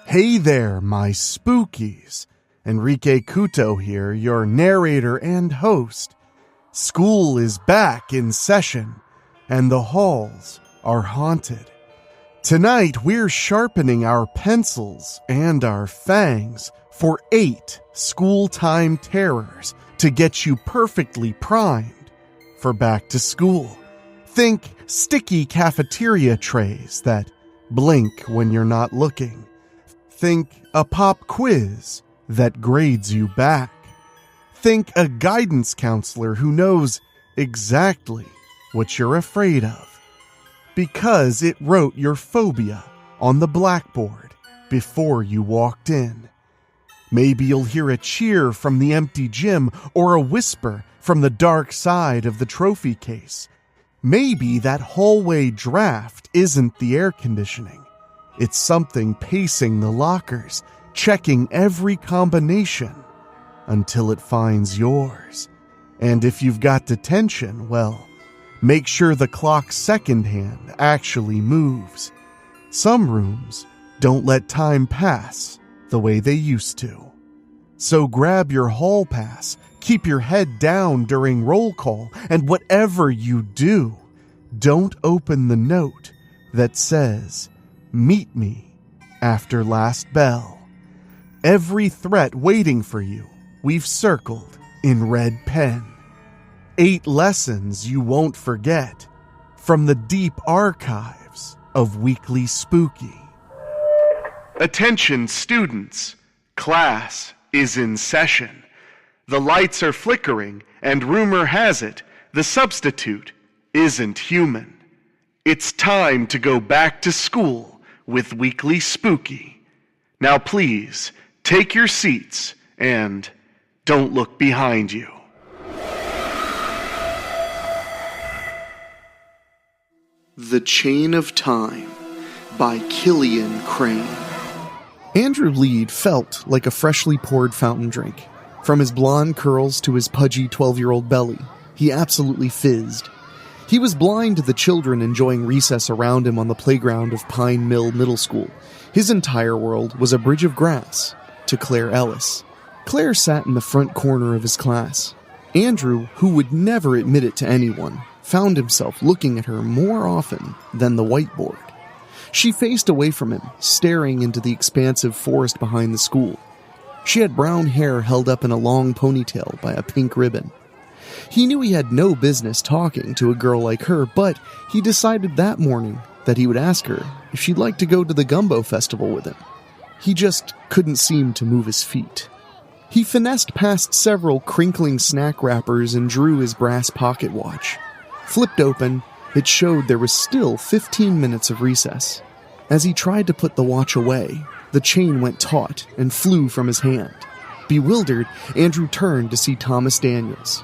Hey there, my spookies. Enrique Couto here, your narrator and host. School is back in session, and the halls are haunted. Tonight, we're sharpening our pencils and our fangs for 8 school-time terrors to get you perfectly primed for back to school. Think sticky cafeteria trays that blink when you're not looking. Think a pop quiz that grades you back. Think a guidance counselor who knows exactly what you're afraid of, because it wrote your phobia on the blackboard before you walked in. Maybe you'll hear a cheer from the empty gym or a whisper from the dark side of the trophy case. Maybe that hallway draft isn't the air conditioning. It's something pacing the lockers, checking every combination until it finds yours. And if you've got detention, well, make sure the clock's second hand actually moves. Some rooms don't let time pass the way they used to. So grab your hall pass, keep your head down during roll call, and whatever you do, don't open the note that says, "Meet me after last bell." Every threat waiting for you, we've circled in red pen. 8 lessons you won't forget from the deep archives of Weekly Spooky. Attention students, class is in session. The lights are flickering, and rumor has it, the substitute isn't human. It's time to go back to school with Weekly Spooky. Now please, take your seats and don't look behind you. The Chain of Time by Killian Crane. Andrew Lead felt like a freshly poured fountain drink. From his blonde curls to his pudgy 12-year-old belly, he absolutely fizzed. He was blind to the children enjoying recess around him on the playground of Pine Mill Middle School. His entire world was a bridge of grass to Claire Ellis. Claire sat in the front corner of his class. Andrew, who would never admit it to anyone, found himself looking at her more often than the whiteboard. She faced away from him, staring into the expansive forest behind the school. She had brown hair held up in a long ponytail by a pink ribbon. He knew he had no business talking to a girl like her, but he decided that morning that he would ask her if she'd like to go to the Gumbo Festival with him. He just couldn't seem to move his feet. He finessed past several crinkling snack wrappers and drew his brass pocket watch. Flipped open, it showed there was still 15 minutes of recess. As he tried to put the watch away, the chain went taut and flew from his hand. Bewildered, Andrew turned to see Thomas Daniels.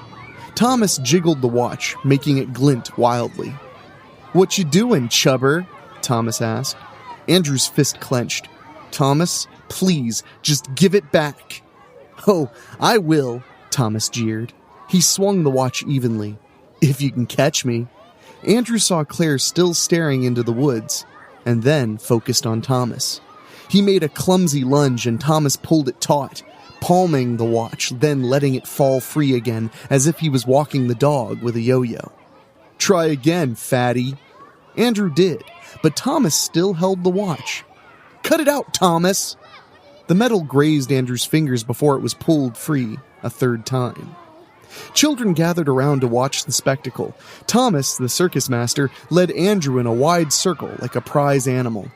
Thomas jiggled the watch, making it glint wildly. "What you doing, chubber?" Thomas asked. Andrew's fist clenched. "Thomas, please, just give it back." "Oh, I will," Thomas jeered. He swung the watch evenly. "If you can catch me." Andrew saw Claire still staring into the woods, and then focused on Thomas. He made a clumsy lunge, and Thomas pulled it taut, palming the watch, then letting it fall free again, as if he was walking the dog with a yo-yo. "Try again, fatty." Andrew did, but Thomas still held the watch. "Cut it out, Thomas!" The metal grazed Andrew's fingers before it was pulled free a third time. Children gathered around to watch the spectacle. Thomas, the circus master, led Andrew in a wide circle like a prize animal.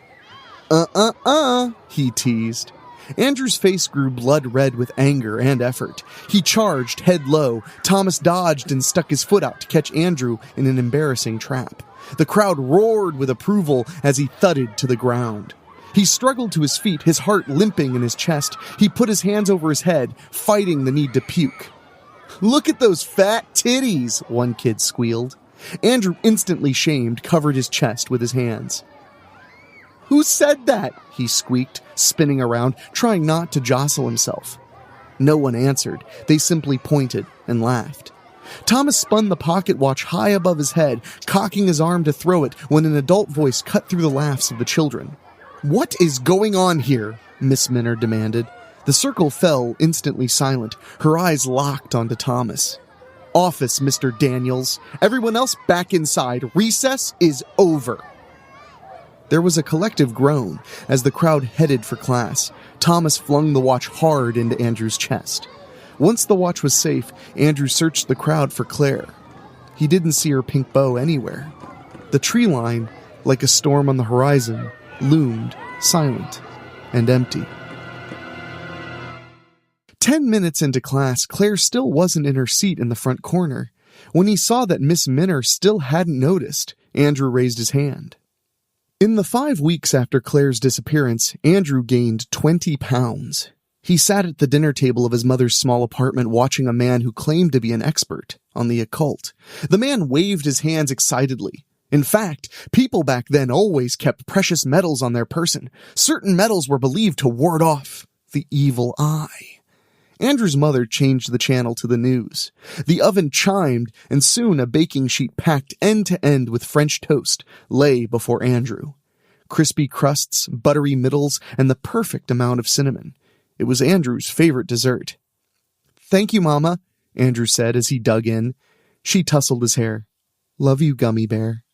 He teased. Andrew's face grew blood red with anger and effort. He charged head low. Thomas dodged and stuck his foot out to catch Andrew in an embarrassing trap. The crowd roared with approval as he thudded to the ground. He struggled to his feet, his heart limping in his chest. He put his hands over his head, fighting the need to puke. "Look at those fat titties," one kid squealed. Andrew, instantly shamed, covered his chest with his hands. "Who said that?" he squeaked, spinning around, trying not to jostle himself. No one answered. They simply pointed and laughed. Thomas spun the pocket watch high above his head, cocking his arm to throw it when an adult voice cut through the laughs of the children. "What is going on here?" Miss Minner demanded. The circle fell instantly silent, her eyes locked onto Thomas. Office, Mr. Daniels. Everyone else back inside. Recess is over. There was a collective groan as the crowd headed for class. Thomas flung the watch hard into Andrew's chest. Once the watch was safe, Andrew searched the crowd for Claire. He didn't see her pink bow anywhere. The tree line, like a storm on the horizon, loomed, silent and empty. 10 minutes into class, Claire still wasn't in her seat in the front corner. When he saw that Miss Minner still hadn't noticed, Andrew raised his hand. In the 5 weeks after Claire's disappearance, Andrew gained 20 pounds. He sat at the dinner table of his mother's small apartment watching a man who claimed to be an expert on the occult. The man waved his hands excitedly. In fact, people back then always kept precious metals on their person. Certain metals were believed to ward off the evil eye. Andrew's mother changed the channel to the news. The oven chimed, and soon a baking sheet packed end to end with French toast lay before Andrew. Crispy crusts, buttery middles, and the perfect amount of cinnamon. It was Andrew's favorite dessert. "Thank you, Mama," Andrew said as he dug in. She tousled his hair. "Love you, Gummy Bear."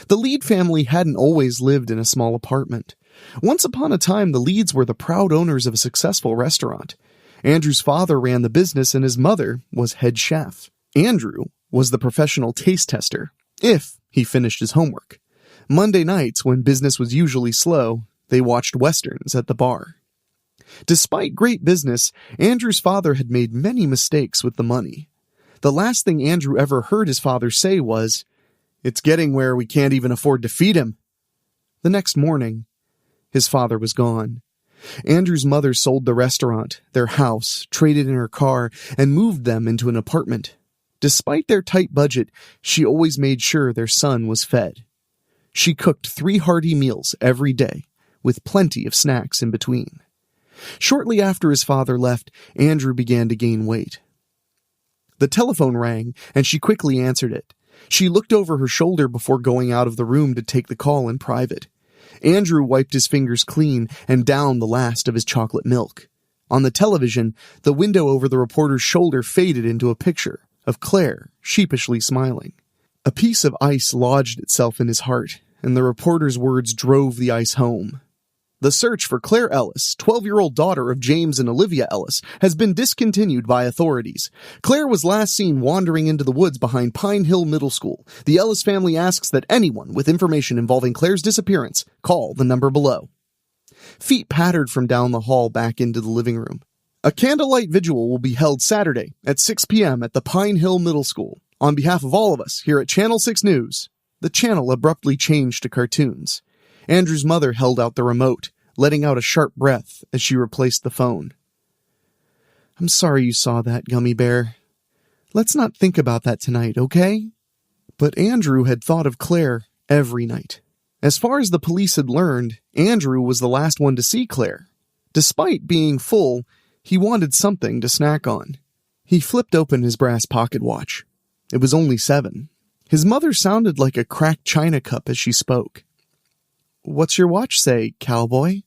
The Lead family hadn't always lived in a small apartment. Once upon a time, the Leads were the proud owners of a successful restaurant. Andrew's father ran the business and his mother was head chef. Andrew was the professional taste tester, if he finished his homework. Monday nights, when business was usually slow, they watched westerns at the bar. Despite great business, Andrew's father had made many mistakes with the money. The last thing Andrew ever heard his father say was, "It's getting where we can't even afford to feed him." The next morning, his father was gone. Andrew's mother sold the restaurant, their house, traded in her car, and moved them into an apartment. Despite their tight budget, she always made sure their son was fed. She cooked 3 hearty meals every day, with plenty of snacks in between. Shortly after his father left, Andrew began to gain weight. The telephone rang, and she quickly answered it. She looked over her shoulder before going out of the room to take the call in private. Andrew wiped his fingers clean and downed the last of his chocolate milk. On the television, the window over the reporter's shoulder faded into a picture of Claire sheepishly smiling. A piece of ice lodged itself in his heart, and the reporter's words drove the ice home. The search for Claire Ellis, 12-year-old daughter of James and Olivia Ellis, has been discontinued by authorities. Claire was last seen wandering into the woods behind Pine Hill Middle School. The Ellis family asks that anyone with information involving Claire's disappearance call the number below. Feet pattered from down the hall back into the living room. A candlelight vigil will be held Saturday at 6 p.m. at the Pine Hill Middle School. On behalf of all of us here at Channel 6 News, the channel abruptly changed to cartoons. Andrew's mother held out the remote, letting out a sharp breath as she replaced the phone. "I'm sorry you saw that, Gummy Bear. Let's not think about that tonight, okay?" But Andrew had thought of Claire every night. As far as the police had learned, Andrew was the last one to see Claire. Despite being full, he wanted something to snack on. He flipped open his brass pocket watch. It was only 7. His mother sounded like a cracked china cup as she spoke. "What's your watch say, cowboy?"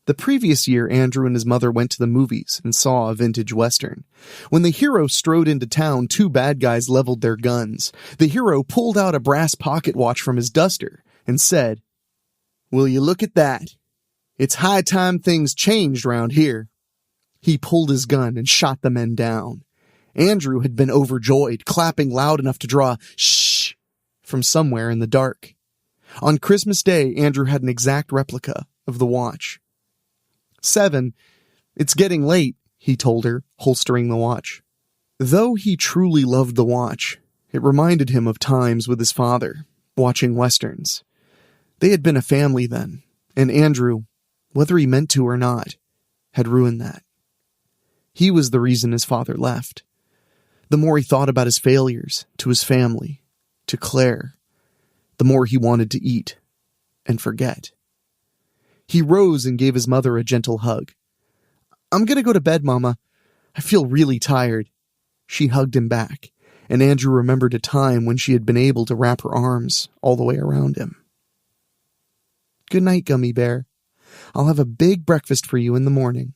The previous year, Andrew and his mother went to the movies and saw a vintage western. When the hero strode into town, 2 bad guys leveled their guns. The hero pulled out a brass pocket watch from his duster and said, "Will you look at that? It's high time things changed round here." He pulled his gun and shot the men down. Andrew had been overjoyed, clapping loud enough to draw "shh" from somewhere in the dark. On Christmas Day, Andrew had an exact replica of the watch. 7, "It's getting late," he told her, holstering the watch. Though he truly loved the watch, it reminded him of times with his father, watching westerns. They had been a family then, and Andrew, whether he meant to or not, had ruined that. He was the reason his father left. The more he thought about his failures, to his family, to Claire, the more he wanted to eat and forget. He rose and gave his mother a gentle hug. "I'm going to go to bed, Mama. I feel really tired." She hugged him back, and Andrew remembered a time when she had been able to wrap her arms all the way around him. "Good night, Gummy Bear. I'll have a big breakfast for you in the morning."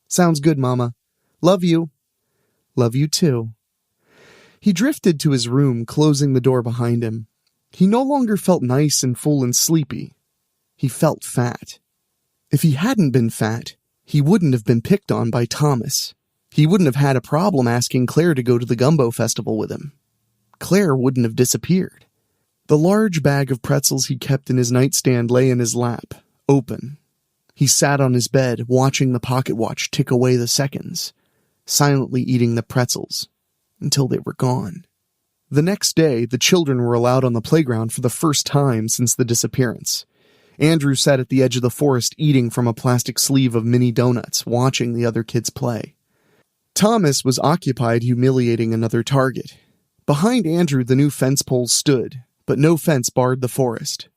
"Sounds good, Mama. Love you." "Love you too." He drifted to his room, closing the door behind him. He no longer felt nice and full and sleepy. He felt fat. If he hadn't been fat, he wouldn't have been picked on by Thomas. He wouldn't have had a problem asking Claire to go to the gumbo festival with him. Claire wouldn't have disappeared. The large bag of pretzels he kept in his nightstand lay in his lap, open. He sat on his bed, watching the pocket watch tick away the seconds, silently eating the pretzels, until they were gone. The next day, the children were allowed on the playground for the first time since the disappearance. Andrew sat at the edge of the forest eating from a plastic sleeve of mini donuts, watching the other kids play. Thomas was occupied humiliating another target. Behind Andrew, the new fence poles stood, but no fence barred the forest.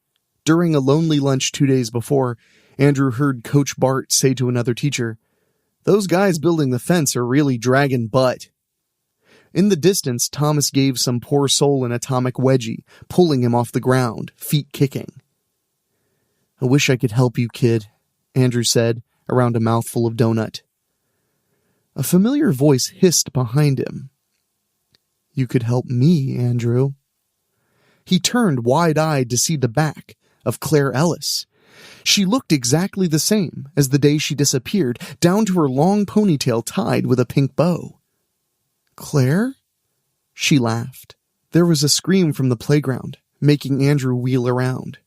During a lonely lunch 2 days before, Andrew heard Coach Bart say to another teacher, "Those guys building the fence are really dragging butt." In the distance, Thomas gave some poor soul an atomic wedgie, pulling him off the ground, feet kicking. "I wish I could help you, kid," Andrew said, around a mouthful of donut. A familiar voice hissed behind him. "You could help me, Andrew." He turned wide-eyed to see the back of Claire Ellis. She looked exactly the same as the day she disappeared, down to her long ponytail tied with a pink bow. "Claire?" She laughed. There was a scream from the playground, making Andrew wheel around.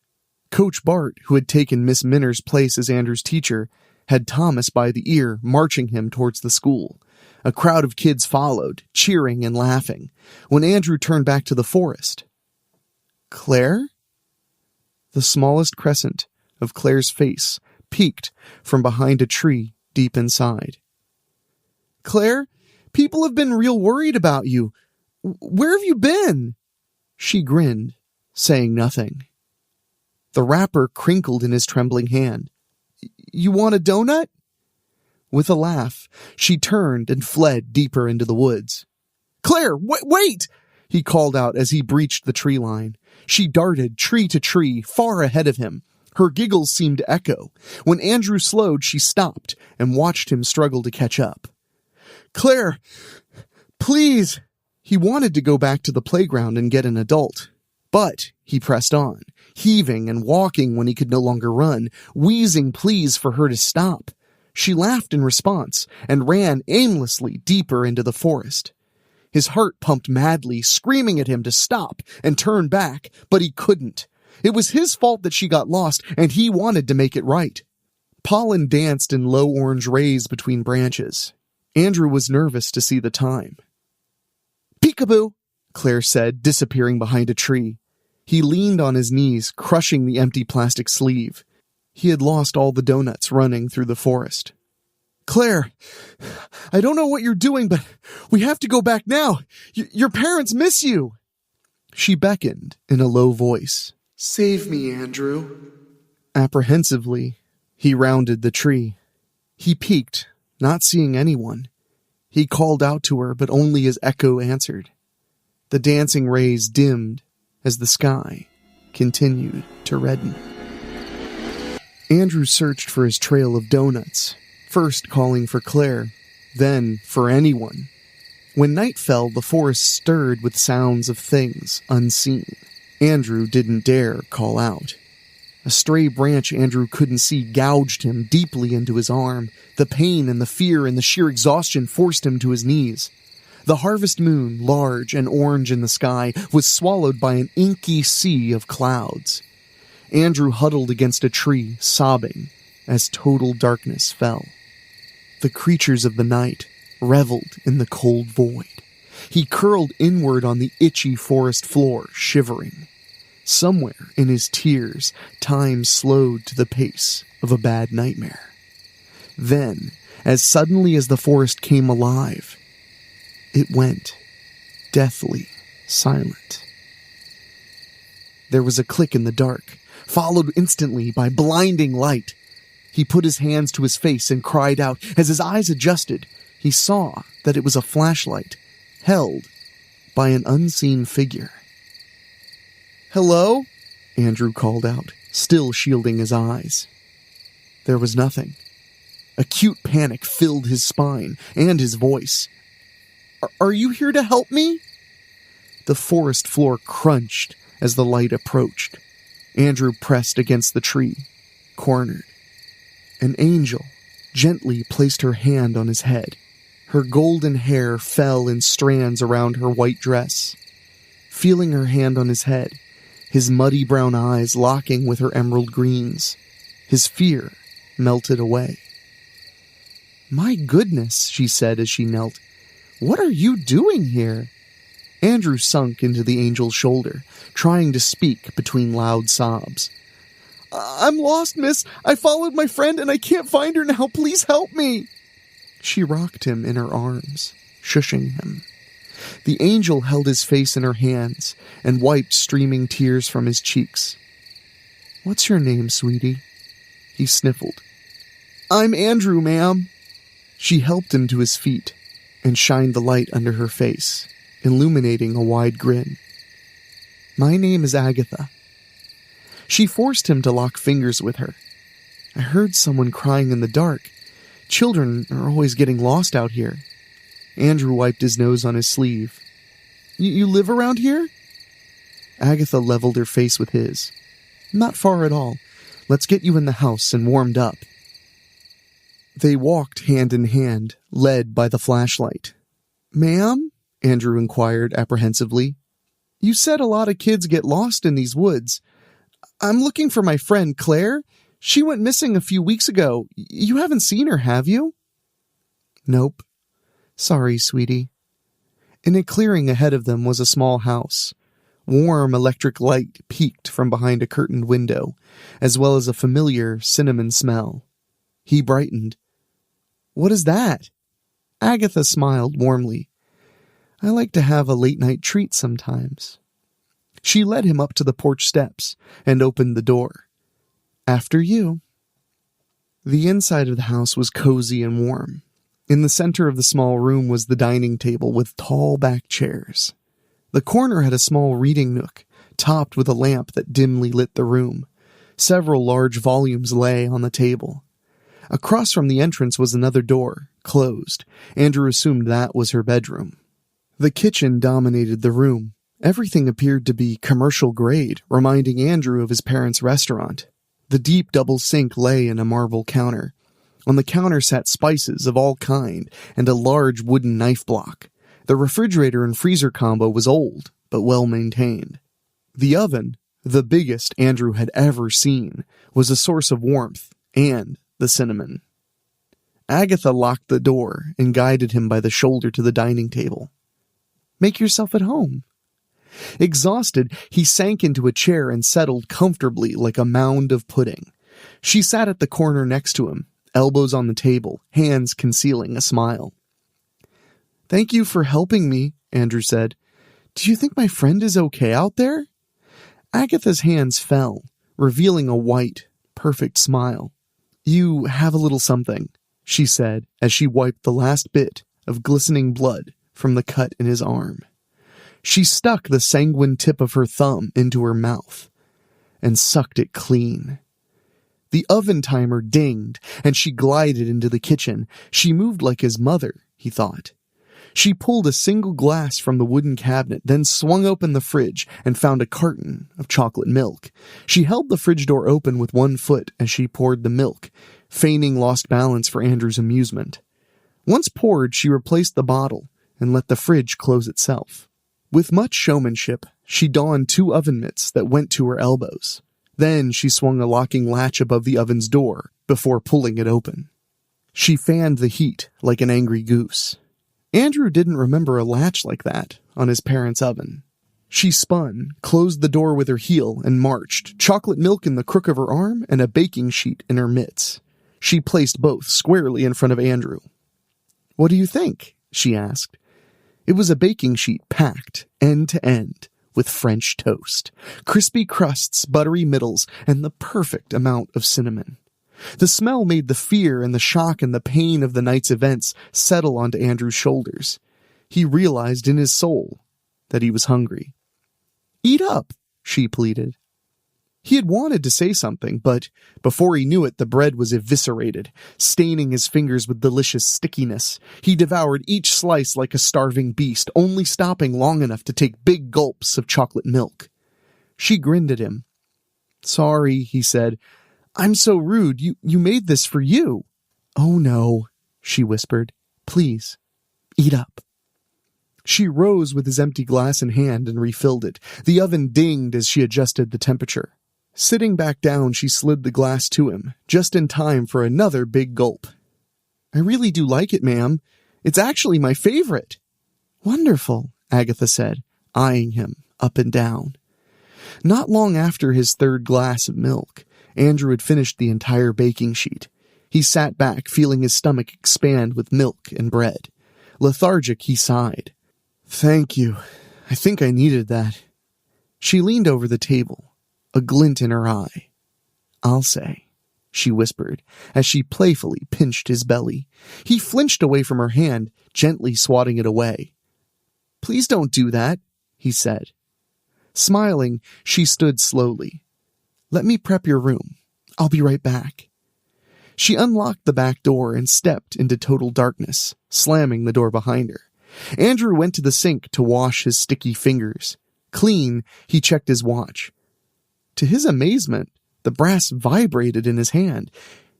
Coach Bart, who had taken Miss Minner's place as Andrew's teacher, had Thomas by the ear, marching him towards the school. A crowd of kids followed, cheering and laughing, when Andrew turned back to the forest. "Claire?" The smallest crescent of Claire's face peeked from behind a tree deep inside. "Claire, people have been real worried about you. Where have you been?" She grinned, saying nothing. The wrapper crinkled in his trembling hand. "You want a donut?" With a laugh, she turned and fled deeper into the woods. "Claire, wait!" he called out as he breached the tree line. She darted tree to tree, far ahead of him. Her giggles seemed to echo. When Andrew slowed, she stopped and watched him struggle to catch up. "Claire, please!" He wanted to go back to the playground and get an adult. But he pressed on, heaving and walking when he could no longer run, wheezing pleas for her to stop. She laughed in response and ran aimlessly deeper into the forest. His heart pumped madly, screaming at him to stop and turn back, but he couldn't. It was his fault that she got lost, and he wanted to make it right. Pollen danced in low orange rays between branches. Andrew was nervous to see the time. "Peekaboo," Claire said, disappearing behind a tree. He leaned on his knees, crushing the empty plastic sleeve. He had lost all the donuts running through the forest. "Claire, I don't know what you're doing, but we have to go back now. Your parents miss you." She beckoned in a low voice. "Save me, Andrew." Apprehensively, he rounded the tree. He peeked, not seeing anyone. He called out to her, but only his echo answered. The dancing rays dimmed as the sky continued to redden. Andrew searched for his trail of donuts, first calling for Claire, then for anyone. When night fell, the forest stirred with sounds of things unseen. Andrew didn't dare call out. A stray branch Andrew couldn't see gouged him deeply into his arm. The pain and the fear and the sheer exhaustion forced him to his knees. The harvest moon, large and orange in the sky, was swallowed by an inky sea of clouds. Andrew huddled against a tree, sobbing, as total darkness fell. The creatures of the night reveled in the cold void. He curled inward on the itchy forest floor, shivering. Somewhere in his tears, time slowed to the pace of a bad nightmare. Then, as suddenly as the forest came alive, it went deathly silent. There was a click in the dark, followed instantly by blinding light. He put his hands to his face and cried out. As his eyes adjusted, he saw that it was a flashlight, held by an unseen figure. "Hello?" Andrew called out, still shielding his eyes. There was nothing. Acute panic filled his spine and his voice. Are you here to help me? The forest floor crunched as the light approached. Andrew pressed against the tree, cornered. An angel gently placed her hand on his head. Her golden hair fell in strands around her white dress. Feeling her hand on his head, his muddy brown eyes locking with her emerald greens, his fear melted away. My goodness, she said as she knelt. What are you doing here? Andrew sunk into the angel's shoulder, trying to speak between loud sobs. I'm lost, miss. I followed my friend and I can't find her now. Please help me. She rocked him in her arms, shushing him. The angel held his face in her hands and wiped streaming tears from his cheeks. What's your name, sweetie? He sniffled. I'm Andrew, ma'am. She helped him to his feet and shined the light under her face, illuminating a wide grin. My name is Agatha. She forced him to lock fingers with her. I heard someone crying in the dark. Children are always getting lost out here. Andrew wiped his nose on his sleeve. You live around here? Agatha leveled her face with his. Not far at all. Let's get you in the house and warmed up. They walked hand in hand, led by the flashlight. Ma'am? Andrew inquired apprehensively. You said a lot of kids get lost in these woods. I'm looking for my friend Claire. She went missing a few weeks ago. You haven't seen her, have you? Nope. Sorry, sweetie. In a clearing ahead of them was a small house. Warm electric light peeked from behind a curtained window, as well as a familiar cinnamon smell. He brightened. What is that? Agatha smiled warmly. I like to have a late-night treat sometimes. She led him up to the porch steps and opened the door. After you. The inside of the house was cozy and warm. In the center of the small room was the dining table with tall back chairs. The corner had a small reading nook, topped with a lamp that dimly lit the room. Several large volumes lay on the table. Across from the entrance was another door, closed. Andrew assumed that was her bedroom. The kitchen dominated the room. Everything appeared to be commercial grade, reminding Andrew of his parents' restaurant. The deep double sink lay in a marble counter. On the counter sat spices of all kind and a large wooden knife block. The refrigerator and freezer combo was old, but well maintained. The oven, the biggest Andrew had ever seen, was a source of warmth and the cinnamon. Agatha locked the door and guided him by the shoulder to the dining table. Make yourself at home. Exhausted, he sank into a chair and settled comfortably like a mound of pudding. She sat at the corner next to him, elbows on the table, hands concealing a smile. Thank you for helping me, Andrew said. Do you think my friend is okay out there? Agatha's hands fell, revealing a white, perfect smile. You have a little something, she said as she wiped the last bit of glistening blood from the cut in his arm. She stuck the sanguine tip of her thumb into her mouth and sucked it clean. The oven timer dinged, and she glided into the kitchen. She moved like his mother, he thought. She pulled a single glass from the wooden cabinet, then swung open the fridge and found a carton of chocolate milk. She held the fridge door open with one foot as she poured the milk, feigning lost balance for Andrew's amusement. Once poured, she replaced the bottle and let the fridge close itself. With much showmanship, she donned 2 oven mitts that went to her elbows. Then she swung a locking latch above the oven's door before pulling it open. She fanned the heat like an angry goose. Andrew didn't remember a latch like that on his parents' oven. She spun, closed the door with her heel, and marched, chocolate milk in the crook of her arm and a baking sheet in her mitts. She placed both squarely in front of Andrew. What do you think? She asked. It was a baking sheet packed, end to end, with French toast, crispy crusts, buttery middles, and the perfect amount of cinnamon. The smell made the fear and the shock and the pain of the night's events settle onto Andrew's shoulders. He realized in his soul that he was hungry. Eat up, she pleaded. He had wanted to say something, but before he knew it, the bread was eviscerated, staining his fingers with delicious stickiness. He devoured each slice like a starving beast, only stopping long enough to take big gulps of chocolate milk. She grinned at him. "Sorry," he said. "I'm so rude. You made this for you." "Oh no," she whispered. "Please, eat up." She rose with his empty glass in hand and refilled it. The oven dinged as she adjusted the temperature. Sitting back down, she slid the glass to him, just in time for another big gulp. "I really do like it, ma'am. It's actually my favorite." "Wonderful," Agatha said, eyeing him up and down. Not long after his third glass of milk, Andrew had finished the entire baking sheet. He sat back, feeling his stomach expand with milk and bread. Lethargic, he sighed. "Thank you. I think I needed that." She leaned over the table, a glint in her eye. "I'll say," she whispered, as she playfully pinched his belly. He flinched away from her hand, gently swatting it away. "Please don't do that," he said. Smiling, she stood slowly. "Let me prep your room. I'll be right back." She unlocked the back door and stepped into total darkness, slamming the door behind her. Andrew went to the sink to wash his sticky fingers. Clean, he checked his watch. To his amazement, the brass vibrated in his hand.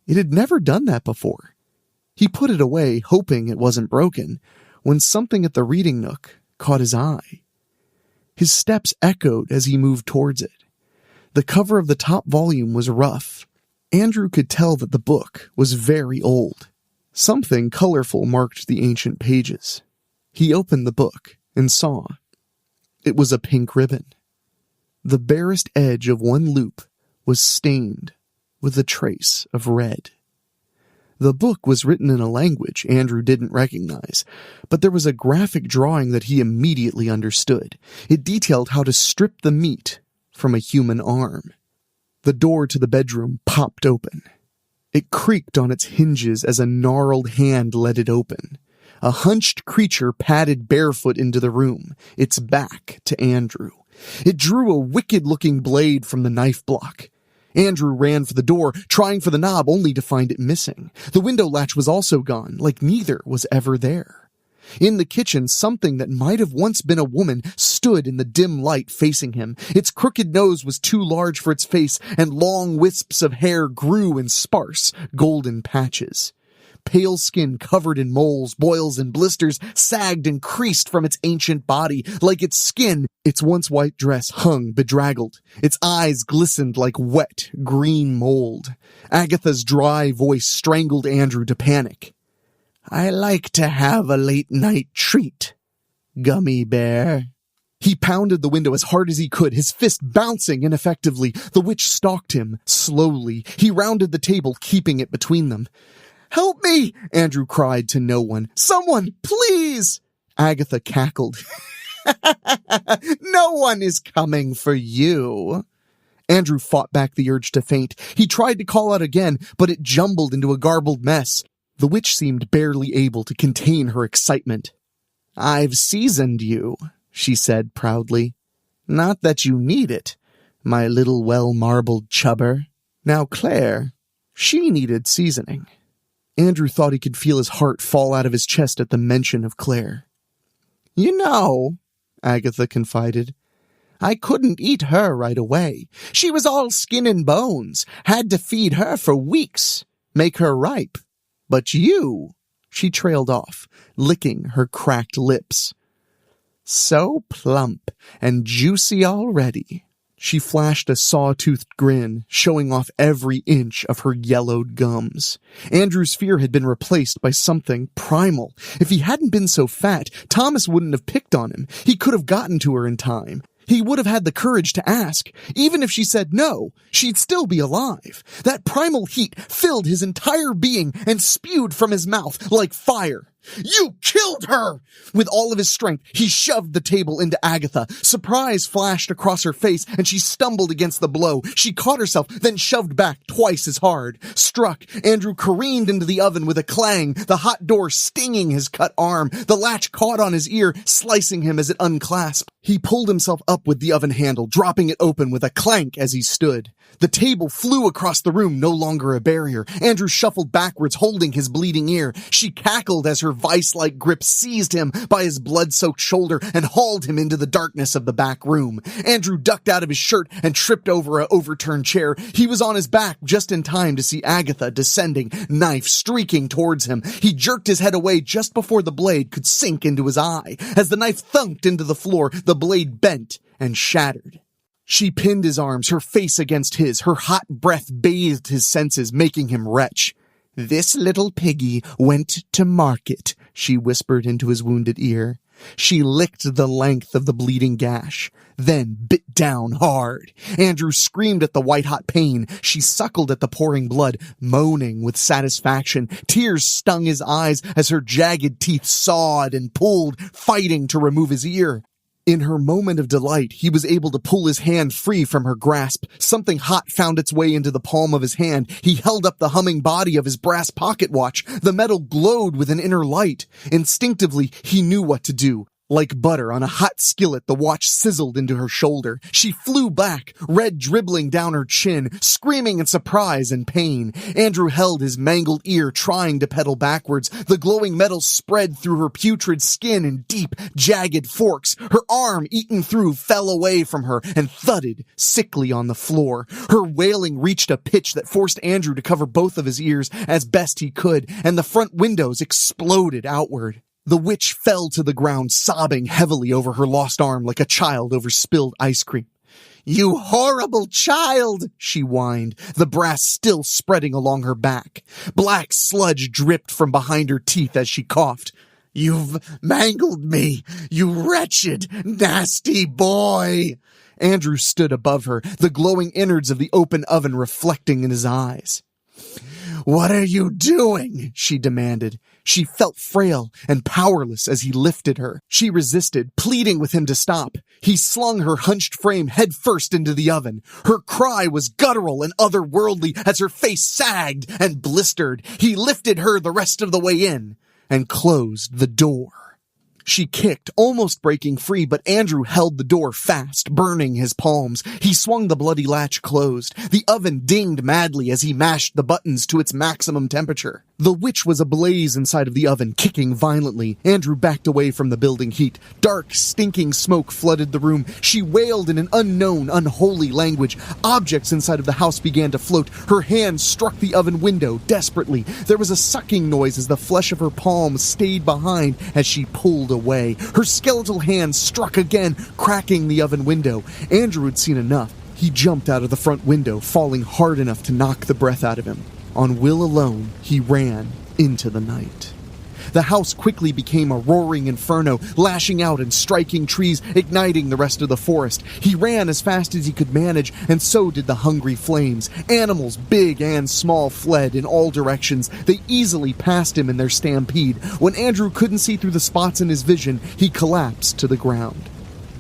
It had never done that before. He put it away, hoping it wasn't broken, when something at the reading nook caught his eye. His steps echoed as he moved towards it. The cover of the top volume was rough. Andrew could tell that the book was very old. Something colorful marked the ancient pages. He opened the book and saw. It was a pink ribbon. The barest edge of one loop was stained with a trace of red. The book was written in a language Andrew didn't recognize, but there was a graphic drawing that he immediately understood. It detailed how to strip the meat from a human arm. The door to the bedroom popped open. It creaked on its hinges as a gnarled hand let it open. A hunched creature padded barefoot into the room, its back to Andrew. It drew a wicked-looking blade from the knife block. Andrew ran for the door, trying for the knob only to find it missing. The window latch was also gone, like neither was ever there. In the kitchen, something that might have once been a woman stood in the dim light facing him. Its crooked nose was too large for its face, and long wisps of hair grew in sparse, golden patches. Pale skin covered in moles, boils, and blisters sagged and creased from its ancient body. Like its skin, its once white dress hung bedraggled. Its eyes glistened like wet, green mold. Agatha's dry voice strangled Andrew to panic. "I like to have a late-night treat, gummy bear." He pounded the window as hard as he could, his fist bouncing ineffectively. The witch stalked him, slowly. He rounded the table, keeping it between them. "Help me!" Andrew cried to no one. "Someone, please!" Agatha cackled. "No one is coming for you." Andrew fought back the urge to faint. He tried to call out again, but it jumbled into a garbled mess. The witch seemed barely able to contain her excitement. "I've seasoned you," she said proudly. "Not that you need it, my little well-marbled chubber. Now Claire, she needed seasoning." Andrew thought he could feel his heart fall out of his chest at the mention of Claire. "You know," Agatha confided, "I couldn't eat her right away. She was all skin and bones. Had to feed her for weeks, make her ripe. But you," she trailed off, licking her cracked lips. "So plump and juicy already." She flashed a saw-toothed grin, showing off every inch of her yellowed gums. Andrew's fear had been replaced by something primal. If he hadn't been so fat, Thomas wouldn't have picked on him. He could have gotten to her in time. He would have had the courage to ask. Even if she said no, she'd still be alive. That primal heat filled his entire being and spewed from his mouth like fire. "You killed her!" With all of his strength, he shoved the table into Agatha. Surprise flashed across her face, and she stumbled against the blow. She caught herself, then shoved back twice as hard. Struck, Andrew careened into the oven with a clang, the hot door stinging his cut arm. The latch caught on his ear, slicing him as it unclasped. He pulled himself up with the oven handle, dropping it open with a clank as he stood. The table flew across the room, no longer a barrier. Andrew shuffled backwards, holding his bleeding ear. She cackled as her vice-like grip seized him by his blood-soaked shoulder and hauled him into the darkness of the back room. Andrew ducked out of his shirt and tripped over an overturned chair. He was on his back just in time to see Agatha descending, knife streaking towards him. He jerked his head away just before the blade could sink into his eye. As the knife thunked into the floor, the blade bent and shattered. She pinned his arms, her face against his. Her hot breath bathed his senses, making him retch. "This little piggy went to market," she whispered into his wounded ear. She licked the length of the bleeding gash, then bit down hard. Andrew screamed at the white-hot pain. She suckled at the pouring blood, moaning with satisfaction. Tears stung his eyes as her jagged teeth sawed and pulled, fighting to remove his ear. In her moment of delight, he was able to pull his hand free from her grasp. Something hot found its way into the palm of his hand. He held up the humming body of his brass pocket watch. The metal glowed with an inner light. Instinctively, he knew what to do. Like butter on a hot skillet, the watch sizzled into her shoulder. She flew back, red dribbling down her chin, screaming in surprise and pain. Andrew held his mangled ear, trying to pedal backwards. The glowing metal spread through her putrid skin in deep, jagged forks. Her arm, eaten through, fell away from her and thudded sickly on the floor. Her wailing reached a pitch that forced Andrew to cover both of his ears as best he could, and the front windows exploded outward. The witch fell to the ground, sobbing heavily over her lost arm like a child over spilled ice cream. "You horrible child," she whined, the brass still spreading along her back. Black sludge dripped from behind her teeth as she coughed. "You've mangled me, you wretched, nasty boy." Andrew stood above her, the glowing innards of the open oven reflecting in his eyes. "What are you doing?" she demanded. She felt frail and powerless as he lifted her. She resisted, pleading with him to stop. He slung her hunched frame headfirst into the oven. Her cry was guttural and otherworldly as her face sagged and blistered. He lifted her the rest of the way in and closed the door. She kicked, almost breaking free, but Andrew held the door fast, burning his palms. He swung the bloody latch closed. The oven dinged madly as he mashed the buttons to its maximum temperature. The witch was ablaze inside of the oven, kicking violently. Andrew backed away from the building heat. Dark, stinking smoke flooded the room. She wailed in an unknown, unholy language. Objects inside of the house began to float. Her hands struck the oven window desperately. There was a sucking noise as the flesh of her palms stayed behind as she pulled away. Her skeletal hands struck again, cracking the oven window. Andrew had seen enough. He jumped out of the front window, falling hard enough to knock the breath out of him. On will alone, he ran into the night. The house quickly became a roaring inferno, lashing out and striking trees, igniting the rest of the forest. He ran as fast as he could manage, and so did the hungry flames. Animals, big and small, fled in all directions. They easily passed him in their stampede. When Andrew couldn't see through the spots in his vision, he collapsed to the ground.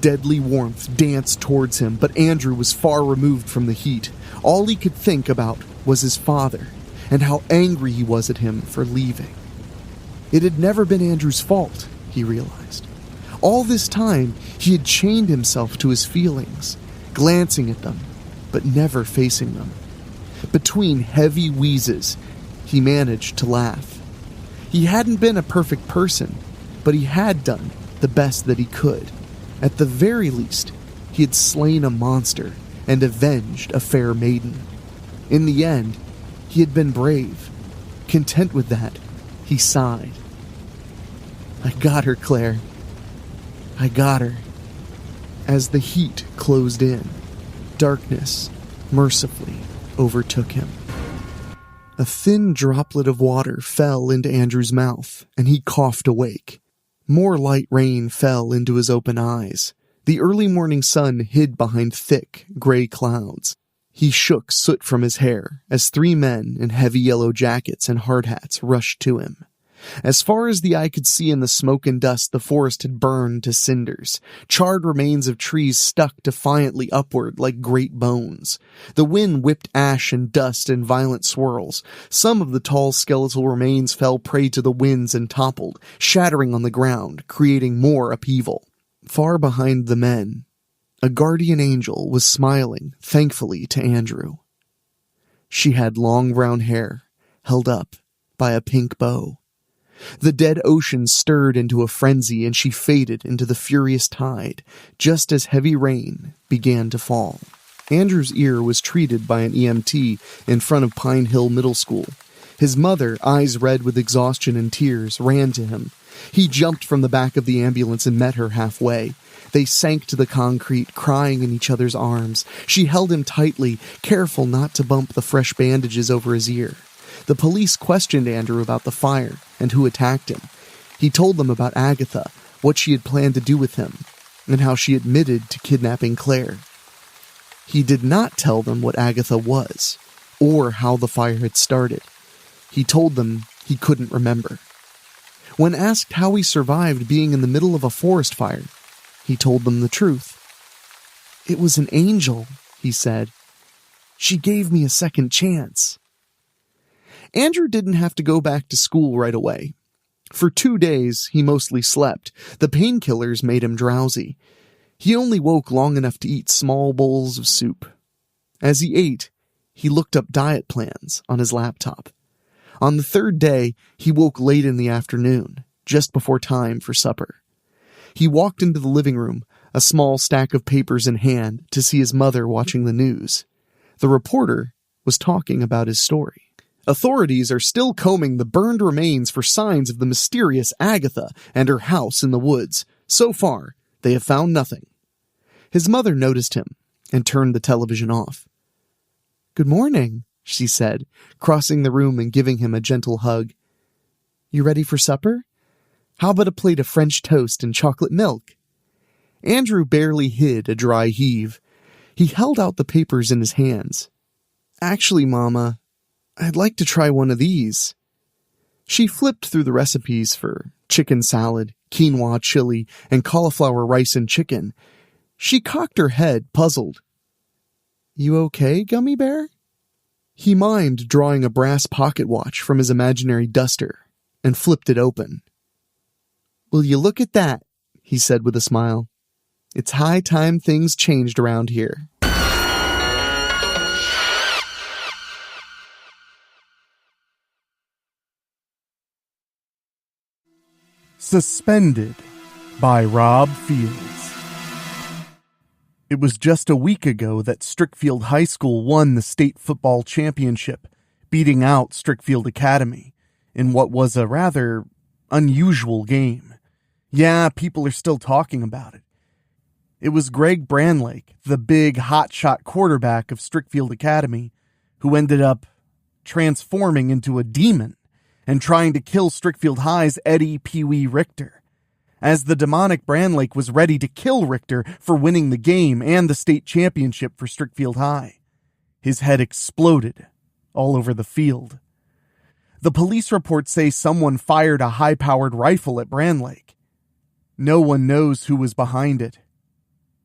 Deadly warmth danced towards him, but Andrew was far removed from the heat. All he could think about was his father, and how angry he was at him for leaving. It had never been Andrew's fault, he realized. All this time, he had chained himself to his feelings, glancing at them, but never facing them. Between heavy wheezes, he managed to laugh. He hadn't been a perfect person, but he had done the best that he could. At the very least, he had slain a monster and avenged a fair maiden. In the end, he had been brave. Content with that, he sighed. "I got her, Claire. I got her." As the heat closed in, darkness mercifully overtook him. A thin droplet of water fell into Andrew's mouth, and he coughed awake. More light rain fell into his open eyes. The early morning sun hid behind thick, gray clouds. He shook soot from his hair as 3 men in heavy yellow jackets and hard hats rushed to him. As far as the eye could see in the smoke and dust, the forest had burned to cinders. Charred remains of trees stuck defiantly upward like great bones. The wind whipped ash and dust in violent swirls. Some of the tall skeletal remains fell prey to the winds and toppled, shattering on the ground, creating more upheaval. Far behind the men, a guardian angel was smiling thankfully to Andrew. She had long brown hair, held up by a pink bow. The dead ocean stirred into a frenzy and she faded into the furious tide, just as heavy rain began to fall. Andrew's ear was treated by an EMT in front of Pine Hill Middle School. His mother, eyes red with exhaustion and tears, ran to him. He jumped from the back of the ambulance and met her halfway. They sank to the concrete, crying in each other's arms. She held him tightly, careful not to bump the fresh bandages over his ear. The police questioned Andrew about the fire and who attacked him. He told them about Agatha, what she had planned to do with him, and how she admitted to kidnapping Claire. He did not tell them what Agatha was, or how the fire had started. He told them he couldn't remember. When asked how he survived being in the middle of a forest fire, he told them the truth. "It was an angel," he said. "She gave me a second chance." Andrew didn't have to go back to school right away. For 2 days, he mostly slept. The painkillers made him drowsy. He only woke long enough to eat small bowls of soup. As he ate, he looked up diet plans on his laptop. On the 3rd day, he woke late in the afternoon, just before time for supper. He walked into the living room, a small stack of papers in hand, to see his mother watching the news. The reporter was talking about his story. Authorities are still combing the burned remains for signs of the mysterious Agatha and her house in the woods. So far, they have found nothing. His mother noticed him and turned the television off. "Good morning," she said, crossing the room and giving him a gentle hug. "You ready for supper? How about a plate of French toast and chocolate milk?" Andrew barely hid a dry heave. He held out the papers in his hands. "Actually, Mama, I'd like to try one of these." She flipped through the recipes for chicken salad, quinoa chili, and cauliflower rice and chicken. She cocked her head, puzzled. "You okay, Gummy Bear?" He mimed drawing a brass pocket watch from his imaginary duster and flipped it open. "Will you look at that?" he said with a smile. "It's high time things changed around here." Suspended by Rob Fields. It was just a week ago that Strickfield High School won the state football championship, beating out Strickfield Academy in what was a rather unusual game. Yeah, people are still talking about it. It was Greg Brandlake, the big hotshot quarterback of Strickfield Academy, who ended up transforming into a demon and trying to kill Strickfield High's Eddie Pee Wee Richter. As the demonic Brandlake was ready to kill Richter for winning the game and the state championship for Strickfield High, his head exploded all over the field. The police reports say someone fired a high-powered rifle at Brandlake. No one knows who was behind it.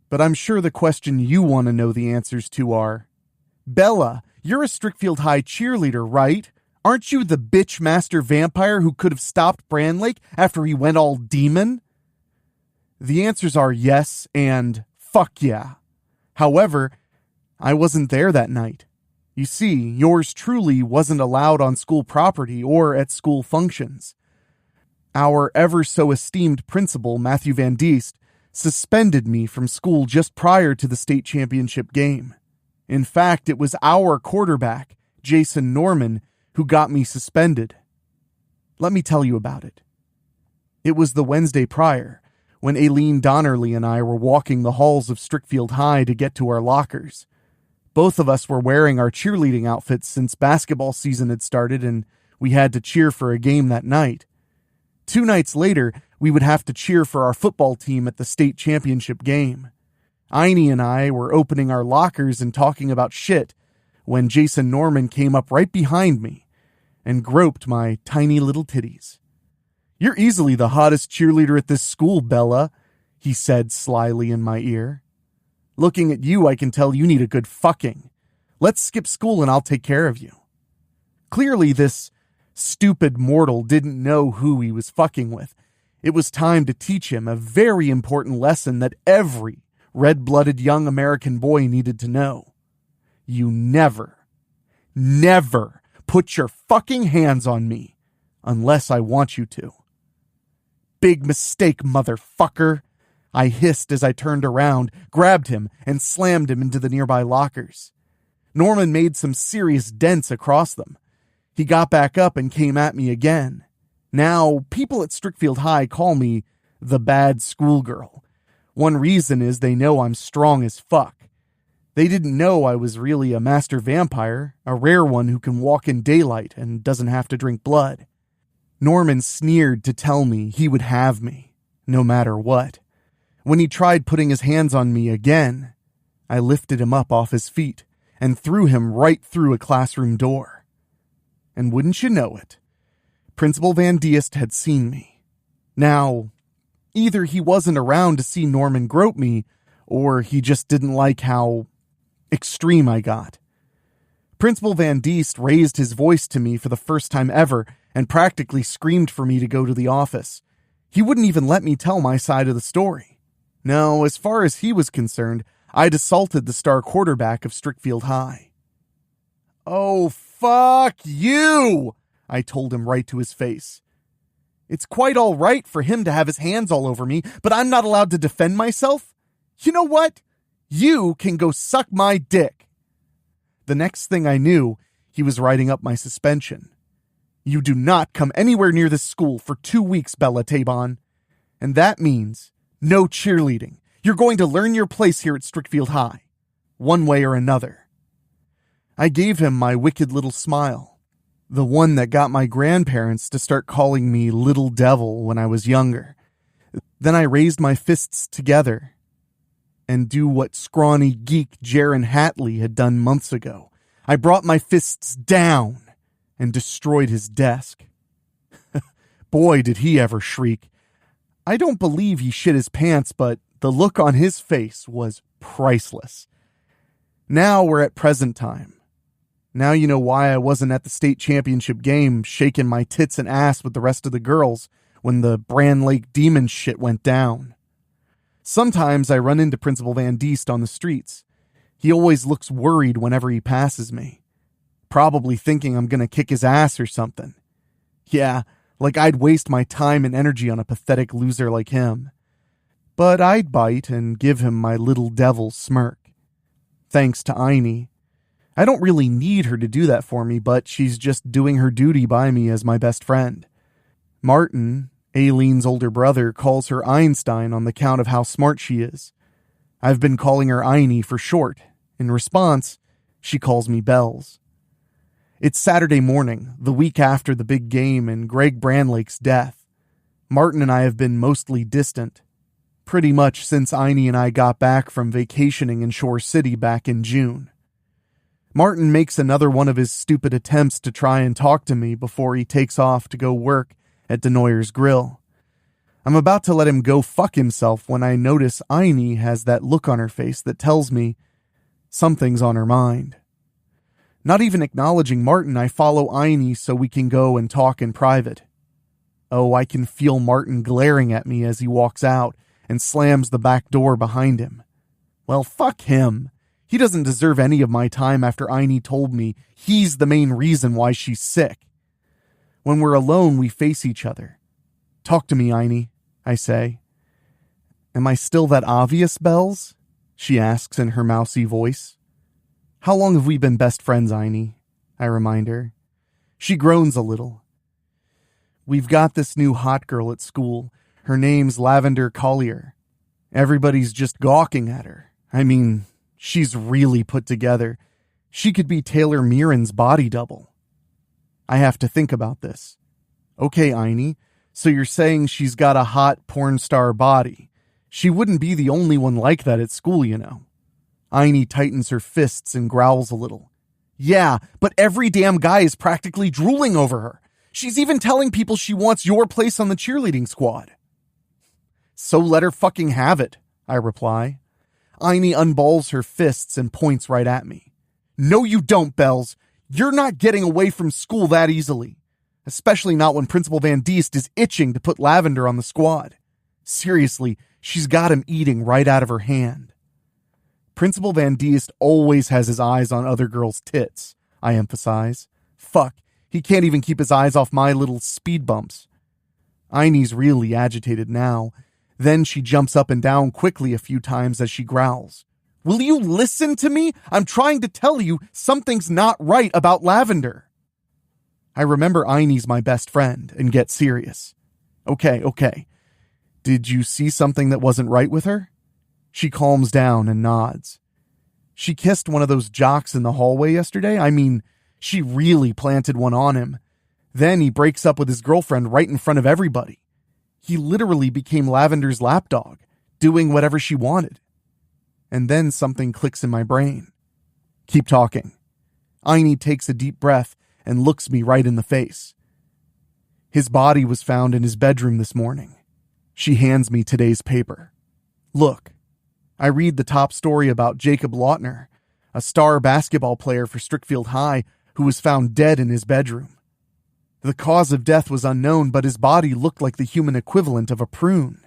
But I'm sure the question you want to know the answers to are, Bella, you're a Strickfield High cheerleader, right? Aren't you the bitch master vampire who could have stopped Brandlake after he went all demon? The answers are yes and fuck yeah. However, I wasn't there that night. You see, yours truly wasn't allowed on school property or at school functions. Our ever-so-esteemed principal, Matthew Van Diest, suspended me from school just prior to the state championship game. In fact, it was our quarterback, Jason Norman, who got me suspended. Let me tell you about it. It was the Wednesday prior, when Aileen Donnerly and I were walking the halls of Strickfield High to get to our lockers. Both of us were wearing our cheerleading outfits since basketball season had started and we had to cheer for a game that night. 2 nights later, we would have to cheer for our football team at the state championship game. Einie and I were opening our lockers and talking about shit when Jason Norman came up right behind me and groped my tiny little titties. "You're easily the hottest cheerleader at this school, Bella," he said slyly in my ear. "Looking at you, I can tell you need a good fucking. Let's skip school and I'll take care of you." Clearly, this stupid mortal didn't know who he was fucking with. It was time to teach him a very important lesson that every red-blooded young American boy needed to know. You never put your fucking hands on me unless I want you to. "Big mistake, motherfucker," I hissed as I turned around, grabbed him, and slammed him into the nearby lockers. Norman made some serious dents across them. He got back up and came at me again. Now, people at Strickfield High call me the bad schoolgirl. One reason is they know I'm strong as fuck. They didn't know I was really a master vampire, a rare one who can walk in daylight and doesn't have to drink blood. Norman sneered to tell me he would have me, no matter what. When he tried putting his hands on me again, I lifted him up off his feet and threw him right through a classroom door. And wouldn't you know it, Principal Van Diest had seen me. Now, either he wasn't around to see Norman grope me, or he just didn't like how extreme I got. Principal Van Diest raised his voice to me for the first time ever and practically screamed for me to go to the office. He wouldn't even let me tell my side of the story. No, as far as he was concerned, I'd assaulted the star quarterback of Strickfield High. "Oh, fuck you," I told him right to his face. "It's quite all right for him to have his hands all over me, but I'm not allowed to defend myself? You know what? You can go suck my dick." The next thing I knew, he was writing up my suspension. "You do not come anywhere near this school for 2 weeks, Bella Tabon. And that means no cheerleading. You're going to learn your place here at Strickfield High, one way or another." I gave him my wicked little smile, the one that got my grandparents to start calling me Little Devil when I was younger. Then I raised my fists together and do what scrawny geek Jaron Hatley had done months ago. I brought my fists down and destroyed his desk. Boy, did he ever shriek. I don't believe he shit his pants, but the look on his face was priceless. Now we're at present time. Now you know why I wasn't at the state championship game shaking my tits and ass with the rest of the girls when the Brand Lake demon shit went down. Sometimes I run into Principal Van Diest on the streets. He always looks worried whenever he passes me, probably thinking I'm gonna kick his ass or something. Yeah, like I'd waste my time and energy on a pathetic loser like him. But I'd bite and give him my little devil smirk. Thanks to Aini. I don't really need her to do that for me, but she's just doing her duty by me as my best friend. Martin, Aileen's older brother, calls her Einstein on the count of how smart she is. I've been calling her Aini for short. In response, she calls me Bells. It's Saturday morning, the week after the big game and Greg Brandlake's death. Martin and I have been mostly distant, pretty much since Aini and I got back from vacationing in Shore City back in June. Martin makes another one of his stupid attempts to try and talk to me before he takes off to go work at Denoyer's Grill. I'm about to let him go fuck himself when I notice Aini has that look on her face that tells me something's on her mind. Not even acknowledging Martin, I follow Aini so we can go and talk in private. Oh, I can feel Martin glaring at me as he walks out and slams the back door behind him. Well, fuck him. He doesn't deserve any of my time after Aini told me he's the main reason why she's sick. When we're alone, we face each other. "Talk to me, Aini," I say. "Am I still that obvious, Bells?" she asks in her mousy voice. "How long have we been best friends, Aini?" I remind her. She groans a little. "We've got this new hot girl at school. Her name's Lavender Collier. Everybody's just gawking at her. I mean, she's really put together. She could be Taylor Mirren's body double." I have to think about this. "Okay, Aini, so you're saying she's got a hot porn star body. She wouldn't be the only one like that at school, you know." Aini tightens her fists and growls a little. "Yeah, but every damn guy is practically drooling over her. She's even telling people she wants your place on the cheerleading squad. So let her fucking have it, I reply. Aini unballs her fists and points right at me. No, you don't, Bells. You're not getting away from school that easily. Especially not when Principal Van Diest is itching to put Lavender on the squad. Seriously, she's got him eating right out of her hand. Principal Van Diest always has his eyes on other girls' tits, I emphasize. Fuck, he can't even keep his eyes off my little speed bumps. Aini's really agitated now. Then she jumps up and down quickly a few times as she growls. Will you listen to me? I'm trying to tell you something's not right about Lavender. I remember Aini's my best friend and get serious. Okay. Did you see something that wasn't right with her? She calms down and nods. She kissed one of those jocks in the hallway yesterday. I mean, she really planted one on him. Then he breaks up with his girlfriend right in front of everybody. He literally became Lavender's lapdog, doing whatever she wanted. And then something clicks in my brain. Keep talking. Aini takes a deep breath and looks me right in the face. His body was found in his bedroom this morning. She hands me today's paper. Look, I read the top story about Jacob Lautner, a star basketball player for Strickfield High who was found dead in his bedroom. The cause of death was unknown, but his body looked like the human equivalent of a prune.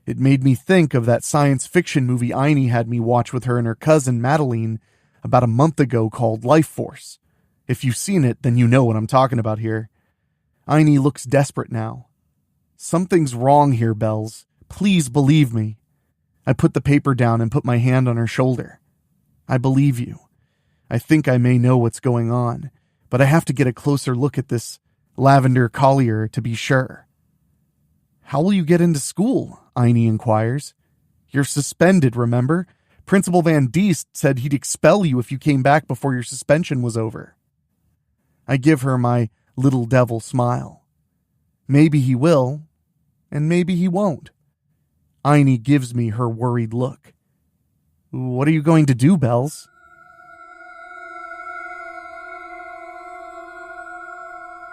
It made me think of that science fiction movie Aini had me watch with her and her cousin Madeline about a month ago called Life Force. If you've seen it, then you know what I'm talking about here. Aini looks desperate now. Something's wrong here, Bells. Please believe me. I put the paper down and put my hand on her shoulder. I believe you. I think I may know what's going on, but I have to get a closer look at this Lavender Collier to be sure. How will you get into school? Aini inquires. You're suspended, remember? Principal Van Diest said he'd expel you if you came back before your suspension was over. I give her my little devil smile. Maybe he will, and maybe he won't. Aini gives me her worried look. What are you going to do, Bells?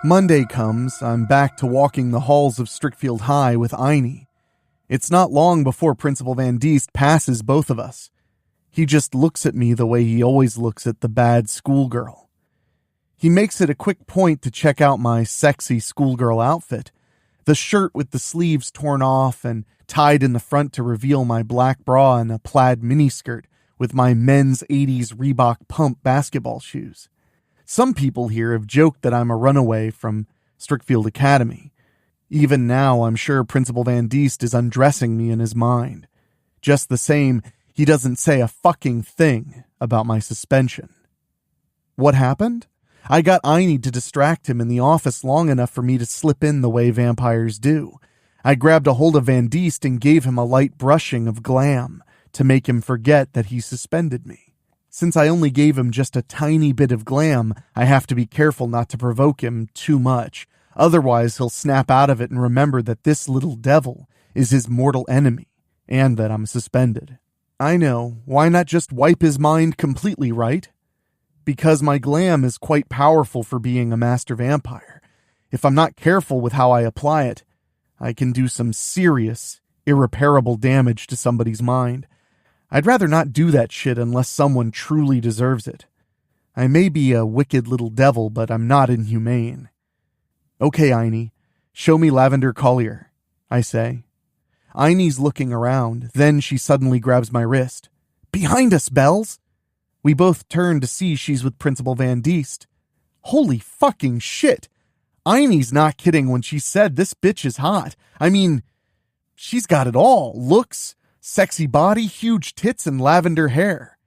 Monday comes, I'm back to walking the halls of Strickfield High with Aini. It's not long before Principal Van Diest passes both of us. He just looks at me the way he always looks at the bad schoolgirl. He makes it a quick point to check out my sexy schoolgirl outfit, the shirt with the sleeves torn off and tied in the front to reveal my black bra and a plaid miniskirt with my men's 80s Reebok pump basketball shoes. Some people here have joked that I'm a runaway from Strickfield Academy. Even now, I'm sure Principal Van Diest is undressing me in his mind. Just the same, he doesn't say a fucking thing about my suspension. What happened? I got Aini to distract him in the office long enough for me to slip in the way vampires do. I grabbed a hold of Van Diest and gave him a light brushing of glam to make him forget that he suspended me. Since I only gave him just a tiny bit of glam, I have to be careful not to provoke him too much. Otherwise, he'll snap out of it and remember that this little devil is his mortal enemy, and that I'm suspended. I know, why not just wipe his mind completely, right? Because my glam is quite powerful for being a master vampire. If I'm not careful with how I apply it, I can do some serious, irreparable damage to somebody's mind. I'd rather not do that shit unless someone truly deserves it. I may be a wicked little devil, but I'm not inhumane. Okay, Aini, show me Lavender Collier, I say. Aini's looking around, then she suddenly grabs my wrist. Behind us, Bells! We both turn to see she's with Principal Van Diest. Holy fucking shit! Aini's not kidding when she said this bitch is hot. I mean, she's got it all. Looks, sexy body, huge tits, and lavender hair.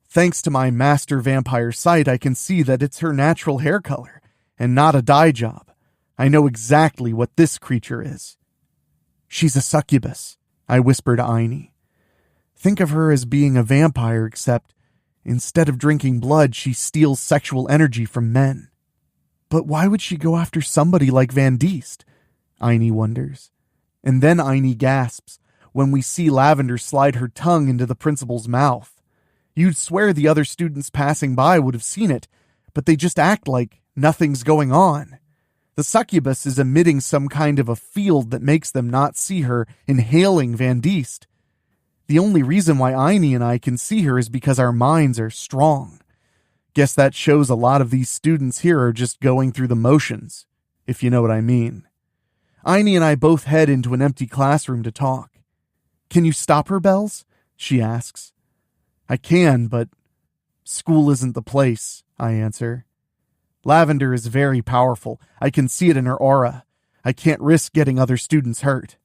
Thanks to my master vampire sight, I can see that it's her natural hair color, and not a dye job. I know exactly what this creature is. She's a succubus, I whisper to Aini. Think of her as being a vampire, except instead of drinking blood, she steals sexual energy from men. But why would she go after somebody like Van Diest? Aini wonders. And then Aini gasps when we see Lavender slide her tongue into the principal's mouth. You'd swear the other students passing by would have seen it, but they just act like nothing's going on. The succubus is emitting some kind of a field that makes them not see her inhaling Van Diest. The only reason why Aini and I can see her is because our minds are strong. Guess that shows a lot of these students here are just going through the motions, if you know what I mean. Aini and I both head into an empty classroom to talk. "Can you stop her, Bells?" she asks. "I can, but school isn't the place," I answer. "Lavender is very powerful. I can see it in her aura. I can't risk getting other students hurt."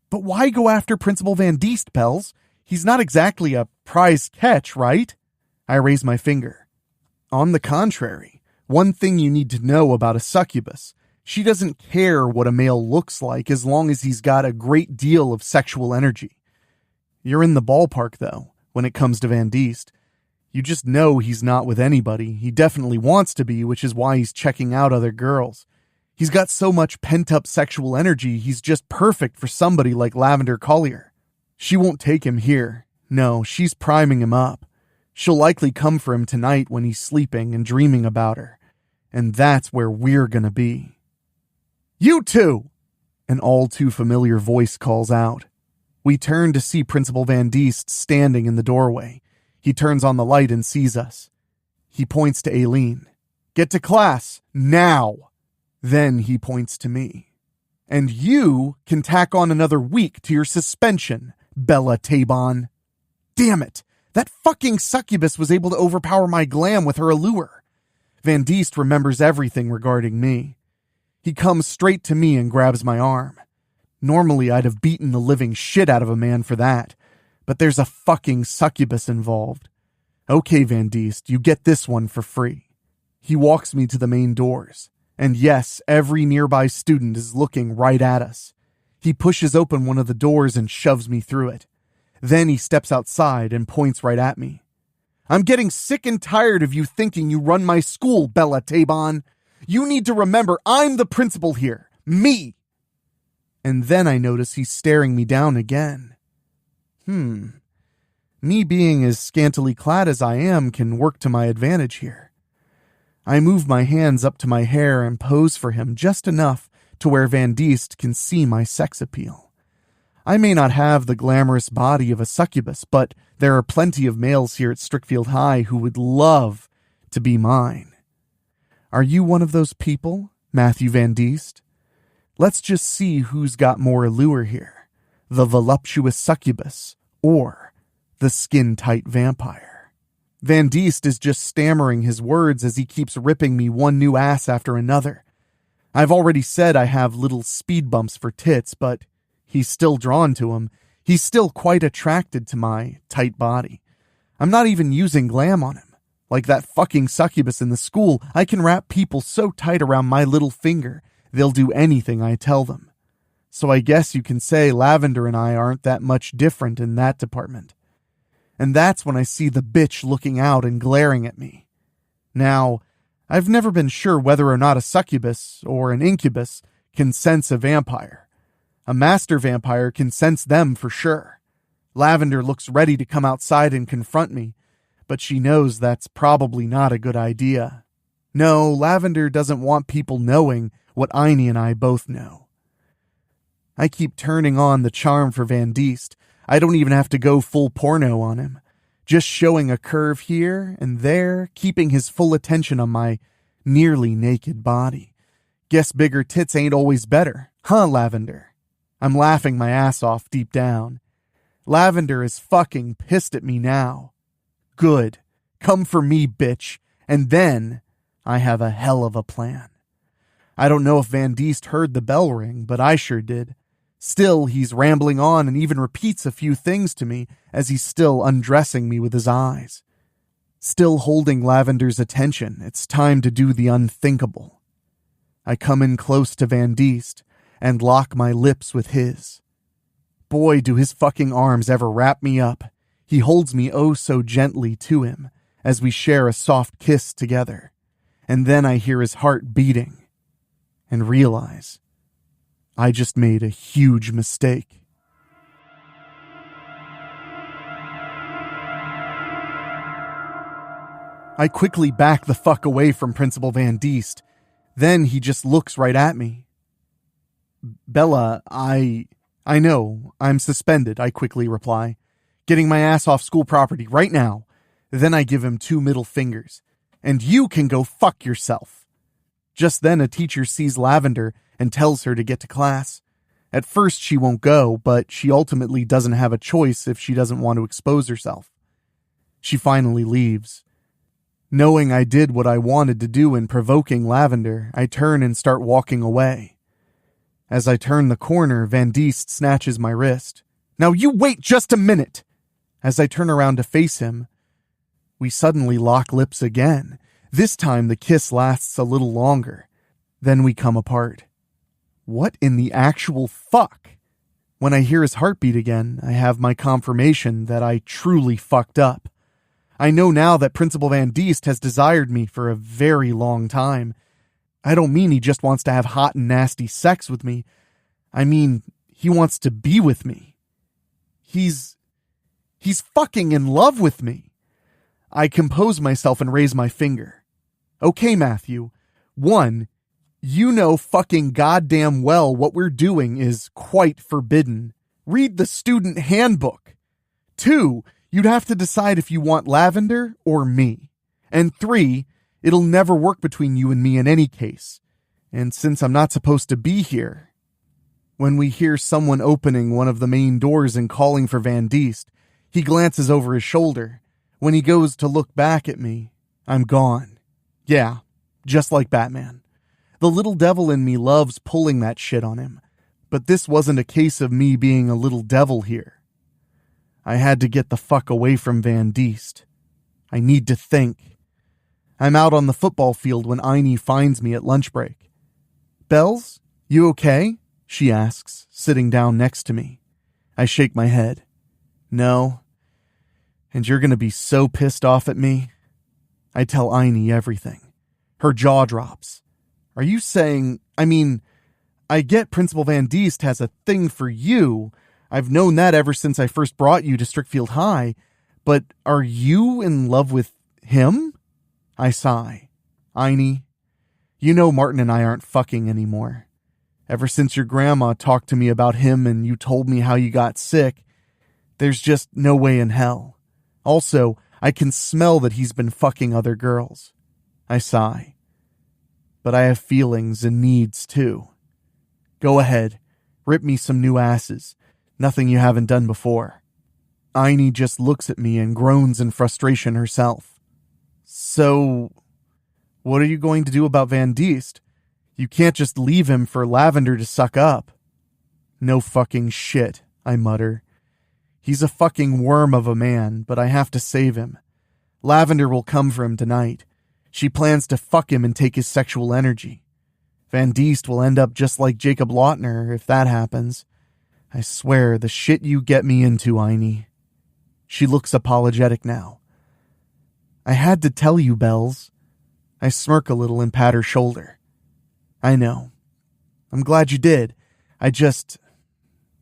"But why go after Principal Van Diest, Bells? He's not exactly a prize catch, right?" I raise my finger. "On the contrary, one thing you need to know about a succubus: she doesn't care what a male looks like as long as he's got a great deal of sexual energy. You're in the ballpark, though, when it comes to Van Diest. You just know he's not with anybody. He definitely wants to be, which is why he's checking out other girls. He's got so much pent-up sexual energy, he's just perfect for somebody like Lavender Collier. She won't take him here. No, she's priming him up. She'll likely come for him tonight when he's sleeping and dreaming about her. And that's where we're gonna be." "You two!" An all-too-familiar voice calls out. We turn to see Principal Van Diest standing in the doorway. He turns on the light and sees us. He points to Aileen. "Get to class, now!" Then he points to me. "And you can tack on another week to your suspension, Bella Tabon." Damn it! That fucking succubus was able to overpower my glam with her allure. Van Diest remembers everything regarding me. He comes straight to me and grabs my arm. Normally I'd have beaten the living shit out of a man for that, but there's a fucking succubus involved. "Okay, Van Diest, you get this one for free." He walks me to the main doors. And yes, every nearby student is looking right at us. He pushes open one of the doors and shoves me through it. Then he steps outside and points right at me. "I'm getting sick and tired of you thinking you run my school, Bella Tabon. You need to remember I'm the principal here. Me!" And then I notice he's staring me down again. Me being as scantily clad as I am can work to my advantage here. I move my hands up to my hair and pose for him just enough to where Van Diest can see my sex appeal. I may not have the glamorous body of a succubus, but there are plenty of males here at Strickfield High who would love to be mine. Are you one of those people, Matthew Van Diest? Let's just see who's got more allure here, the voluptuous succubus or the skin-tight vampire. Van Diest is just stammering his words as he keeps ripping me one new ass after another. I've already said I have little speed bumps for tits, but he's still drawn to them. He's still quite attracted to my tight body. I'm not even using glam on him. Like that fucking succubus in the school, I can wrap people so tight around my little finger, they'll do anything I tell them. So I guess you can say Lavender and I aren't that much different in that department. And that's when I see the bitch looking out and glaring at me. Now, I've never been sure whether or not a succubus or an incubus can sense a vampire. A master vampire can sense them for sure. Lavender looks ready to come outside and confront me, but she knows that's probably not a good idea. No, Lavender doesn't want people knowing what Aini and I both know. I keep turning on the charm for Van Diest. I don't even have to go full porno on him. Just showing a curve here and there, keeping his full attention on my nearly naked body. Guess bigger tits ain't always better, huh, Lavender? I'm laughing my ass off deep down. Lavender is fucking pissed at me now. Good. Come for me, bitch. And then I have a hell of a plan. I don't know if Van Diest heard the bell ring, but I sure did. Still, he's rambling on and even repeats a few things to me as he's still undressing me with his eyes. Still holding Lavender's attention, it's time to do the unthinkable. I come in close to Van Diest and lock my lips with his. Boy, do his fucking arms ever wrap me up. He holds me oh so gently to him as we share a soft kiss together. And then I hear his heart beating and realize I just made a huge mistake. I quickly back the fuck away from Principal Van Diest. Then he just looks right at me. Bella, I know, I'm suspended, I quickly reply. Getting my ass off school property right now. Then I give him 2 middle fingers. And you can go fuck yourself. Just then a teacher sees Lavender and tells her to get to class. At first she won't go, but she ultimately doesn't have a choice if she doesn't want to expose herself. She finally leaves. Knowing I did what I wanted to do in provoking Lavender, I turn and start walking away. As I turn the corner, Van Diest snatches my wrist. Now you wait just a minute! As I turn around to face him, we suddenly lock lips again. This time the kiss lasts a little longer. Then we come apart. What in the actual fuck? When I hear his heartbeat again, I have my confirmation that I truly fucked up. I know now that Principal Van Diest has desired me for a very long time. I don't mean he just wants to have hot and nasty sex with me. I mean, he wants to be with me. He's fucking in love with me. I compose myself and raise my finger. Okay, Matthew. 1, you know fucking goddamn well what we're doing is quite forbidden. Read the student handbook. 2, you'd have to decide if you want Lavender or me. And 3, it'll never work between you and me in any case. And since I'm not supposed to be here... When we hear someone opening one of the main doors and calling for Van Diest, he glances over his shoulder. When he goes to look back at me, I'm gone. Yeah, just like Batman. The little devil in me loves pulling that shit on him. But this wasn't a case of me being a little devil here. I had to get the fuck away from Van Diest. I need to think. I'm out on the football field when Aini finds me at lunch break. Bells, you okay? She asks, sitting down next to me. I shake my head. No. And you're gonna be so pissed off at me? I tell Aini everything. Her jaw drops. Are you saying... I get Principal Van Diest has a thing for you. I've known that ever since I first brought you to Strickfield High. But are you in love with him? I sigh. Aini, you know Martin and I aren't fucking anymore. Ever since your grandma talked to me about him and you told me how you got sick, there's just no way in hell. Also, I can smell that he's been fucking other girls. I sigh. But I have feelings and needs too. Go ahead, rip me some new asses. Nothing you haven't done before. Aini just looks at me and groans in frustration herself. So, what are you going to do about Van Diest? You can't just leave him for Lavender to suck up. No fucking shit, I mutter. He's a fucking worm of a man, but I have to save him. Lavender will come for him tonight. She plans to fuck him and take his sexual energy. Van Diest will end up just like Jacob Lautner if that happens. I swear, the shit you get me into, Aini. She looks apologetic now. I had to tell you, Bells. I smirk a little and pat her shoulder. I know. I'm glad you did. I just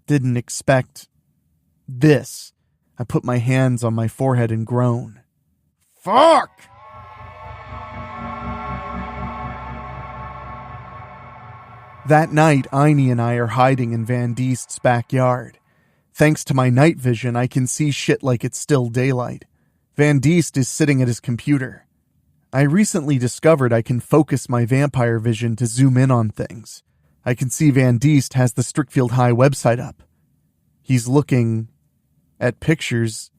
didn't expect this. I put my hands on my forehead and groan. Fuck! That night, Aini and I are hiding in Van Diest's backyard. Thanks to my night vision, I can see shit like it's still daylight. Van Diest is sitting at his computer. I recently discovered I can focus my vampire vision to zoom in on things. I can see Van Diest has the Strickfield High website up. He's looking at pictures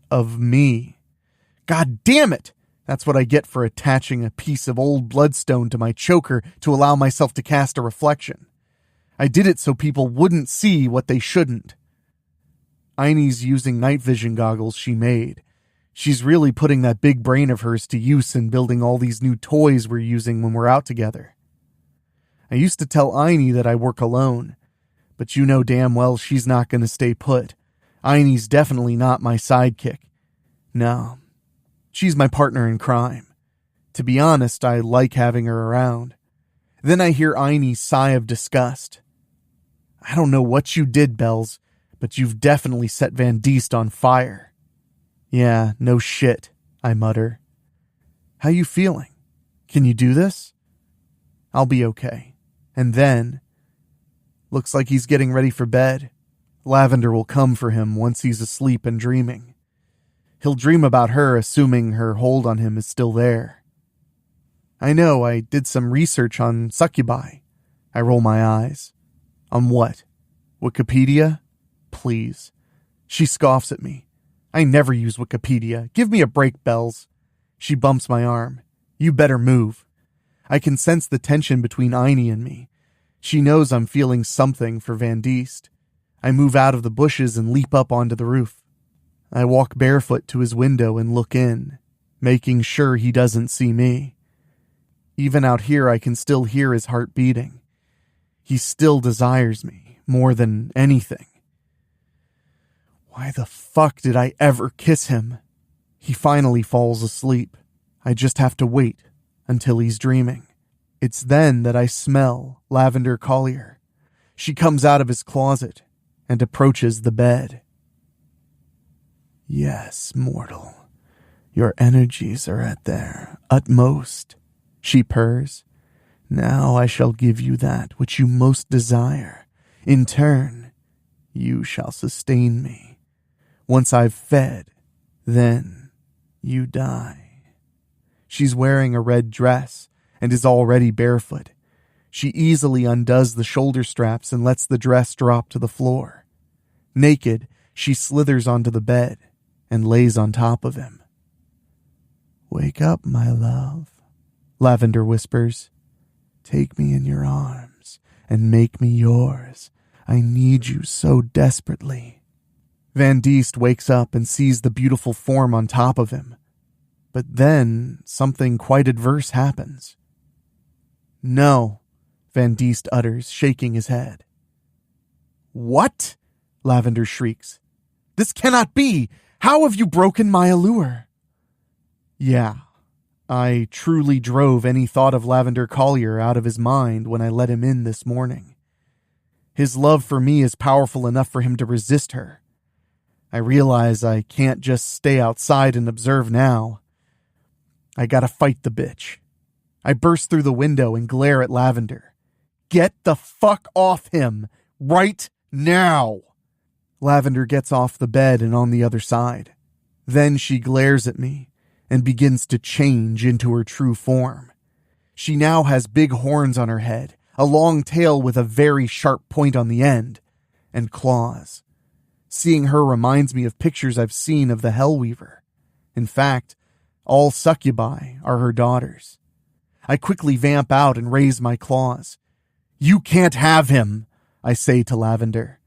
of me. God damn it! That's what I get for attaching a piece of old bloodstone to my choker to allow myself to cast a reflection. I did it so people wouldn't see what they shouldn't. Aini's using night vision goggles she made. She's really putting that big brain of hers to use in building all these new toys we're using when we're out together. I used to tell Aini that I work alone, but you know damn well she's not going to stay put. Aini's definitely not my sidekick. No, she's my partner in crime. To be honest, I like having her around. Then I hear Aini sigh of disgust. I don't know what you did, Bells, but you've definitely set Van Diest on fire. Yeah, no shit, I mutter. How you feeling? Can you do this? I'll be okay. And then, looks like he's getting ready for bed. Lavender will come for him once he's asleep and dreaming. He'll dream about her, assuming her hold on him is still there. I know, I did some research on succubi. I roll my eyes. On what? Wikipedia? Please. She scoffs at me. I never use Wikipedia. Give me a break, Bells. She bumps my arm. You better move. I can sense the tension between Einie and me. She knows I'm feeling something for Van Diest. I move out of the bushes and leap up onto the roof. I walk barefoot to his window and look in, making sure he doesn't see me. Even out here, I can still hear his heart beating. He still desires me more than anything. Why the fuck did I ever kiss him? He finally falls asleep. I just have to wait until he's dreaming. It's then that I smell Lavender Collier. She comes out of his closet and approaches the bed. Yes, mortal. Your energies are at their utmost, she purrs. Now I shall give you that which you most desire. In turn, you shall sustain me. Once I've fed, then you die. She's wearing a red dress and is already barefoot. She easily undoes the shoulder straps and lets the dress drop to the floor. Naked, she slithers onto the bed and lays on top of him. Wake up, my love, Lavender whispers. Take me in your arms and make me yours. I need you so desperately. Van Diest wakes up and sees the beautiful form on top of him. But then something quite adverse happens. No, Van Diest utters, shaking his head. What? Lavender shrieks. This cannot be! How have you broken my allure? Yeah, I truly drove any thought of Lavender Collier out of his mind when I let him in this morning. His love for me is powerful enough for him to resist her. I realize I can't just stay outside and observe now. I gotta fight the bitch. I burst through the window and glare at Lavender. Get the fuck off him! Right now! Lavender gets off the bed and on the other side. Then she glares at me and begins to change into her true form. She now has big horns on her head, a long tail with a very sharp point on the end, and claws. Seeing her reminds me of pictures I've seen of the Hellweaver. In fact, all succubi are her daughters. I quickly vamp out and raise my claws. You can't have him, I say to Lavender.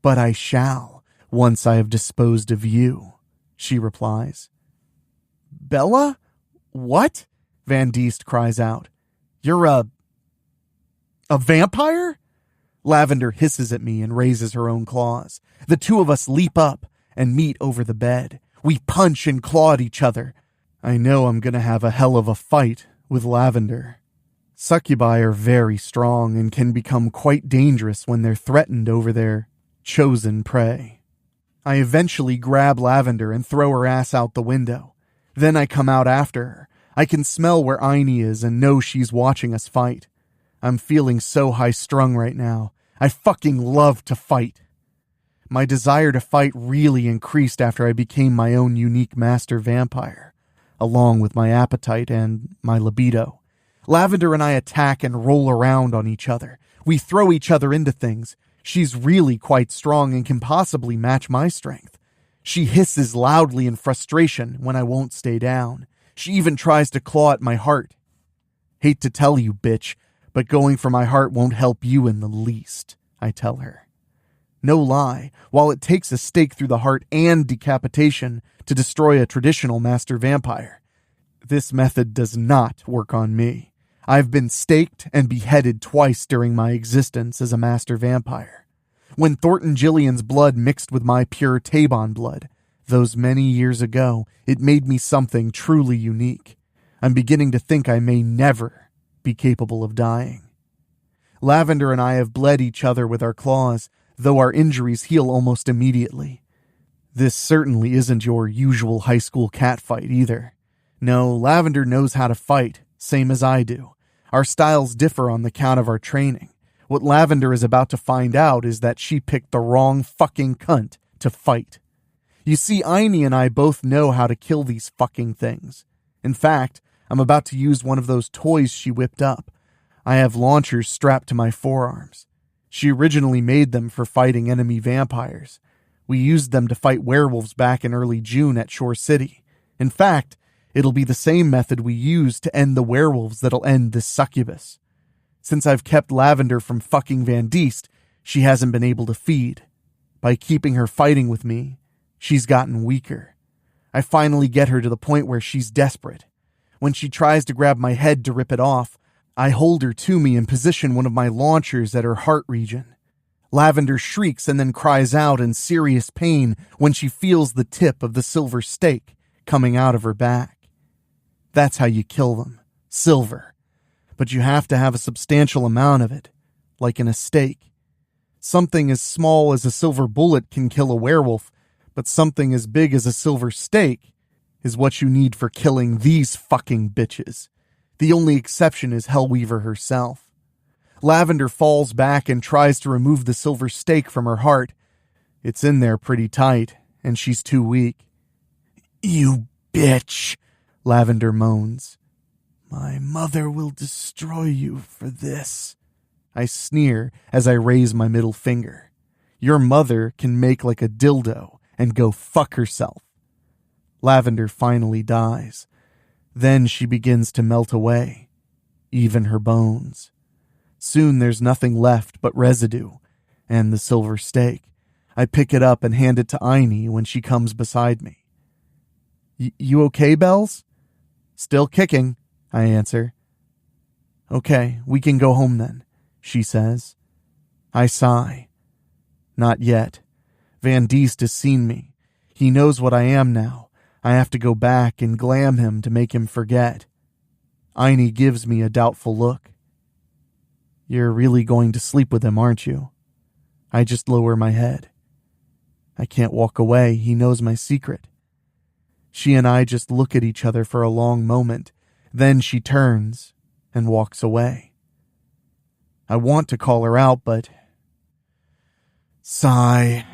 But I shall, once I have disposed of you, she replies. Bella? What? Van Diest cries out. You're a vampire? Lavender hisses at me and raises her own claws. The two of us leap up and meet over the bed. We punch and claw at each other. I know I'm gonna have a hell of a fight with Lavender. Succubi are very strong and can become quite dangerous when they're threatened over their chosen prey. I eventually grab Lavender and throw her ass out the window. Then I come out after her. I can smell where Einie is and know she's watching us fight. I'm feeling so high-strung right now. I fucking love to fight. My desire to fight really increased after I became my own unique master vampire, along with my appetite and my libido. Lavender and I attack and roll around on each other. We throw each other into things. She's really quite strong and can possibly match my strength. She hisses loudly in frustration when I won't stay down. She even tries to claw at my heart. Hate to tell you, bitch, but going for my heart won't help you in the least, I tell her. No lie, while it takes a stake through the heart and decapitation to destroy a traditional master vampire, this method does not work on me. I've been staked and beheaded twice during my existence as a master vampire. When Thornton Gillian's blood mixed with my pure Tabon blood, those many years ago, it made me something truly unique. I'm beginning to think I may never be capable of dying. Lavender and I have bled each other with our claws, though our injuries heal almost immediately. This certainly isn't your usual high school catfight either. No, Lavender knows how to fight, same as I do. Our styles differ on the count of our training. What Lavender is about to find out is that she picked the wrong fucking cunt to fight. You see, Aini and I both know how to kill these fucking things. In fact, I'm about to use one of those toys she whipped up. I have launchers strapped to my forearms. She originally made them for fighting enemy vampires. We used them to fight werewolves back in early June at Shore City. In fact, it'll be the same method we use to end the werewolves that'll end this succubus. Since I've kept Lavender from fucking Van Diest, she hasn't been able to feed. By keeping her fighting with me, she's gotten weaker. I finally get her to the point where she's desperate. When she tries to grab my head to rip it off, I hold her to me and position one of my launchers at her heart region. Lavender shrieks and then cries out in serious pain when she feels the tip of the silver stake coming out of her back. That's how you kill them. Silver. But you have to have a substantial amount of it, like in a steak. Something as small as a silver bullet can kill a werewolf, but something as big as a silver steak is what you need for killing these fucking bitches. The only exception is Hellweaver herself. Lavender falls back and tries to remove the silver stake from her heart. It's in there pretty tight, and she's too weak. "You bitch," Lavender moans. "My mother will destroy you for this." I sneer as I raise my middle finger. Your mother can make like a dildo and go fuck herself. Lavender finally dies. Then she begins to melt away, even her bones. Soon there's nothing left but residue and the silver stake. I pick it up and hand it to Aini when she comes beside me. You okay, Bells?" "Still kicking," I answer. "Okay, we can go home then," she says. I sigh. Not yet. Van Diest has seen me. He knows what I am now. I have to go back and glam him to make him forget. Aini gives me a doubtful look. "You're really going to sleep with him, aren't you?" I just lower my head. I can't walk away. He knows my secret. She and I just look at each other for a long moment. Then she turns and walks away. I want to call her out, but... Sigh.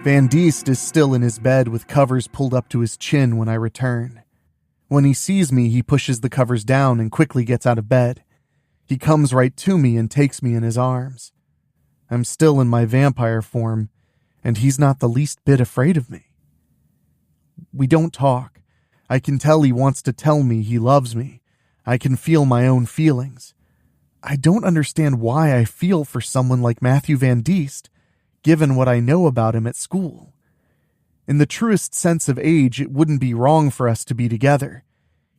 Van Diest is still in his bed with covers pulled up to his chin when I return. When he sees me, he pushes the covers down and quickly gets out of bed. He comes right to me and takes me in his arms. I'm still in my vampire form, and he's not the least bit afraid of me. We don't talk. I can tell he wants to tell me he loves me. I can feel my own feelings. I don't understand why I feel for someone like Matthew Van Diest, given what I know about him at school. In the truest sense of age, it wouldn't be wrong for us to be together.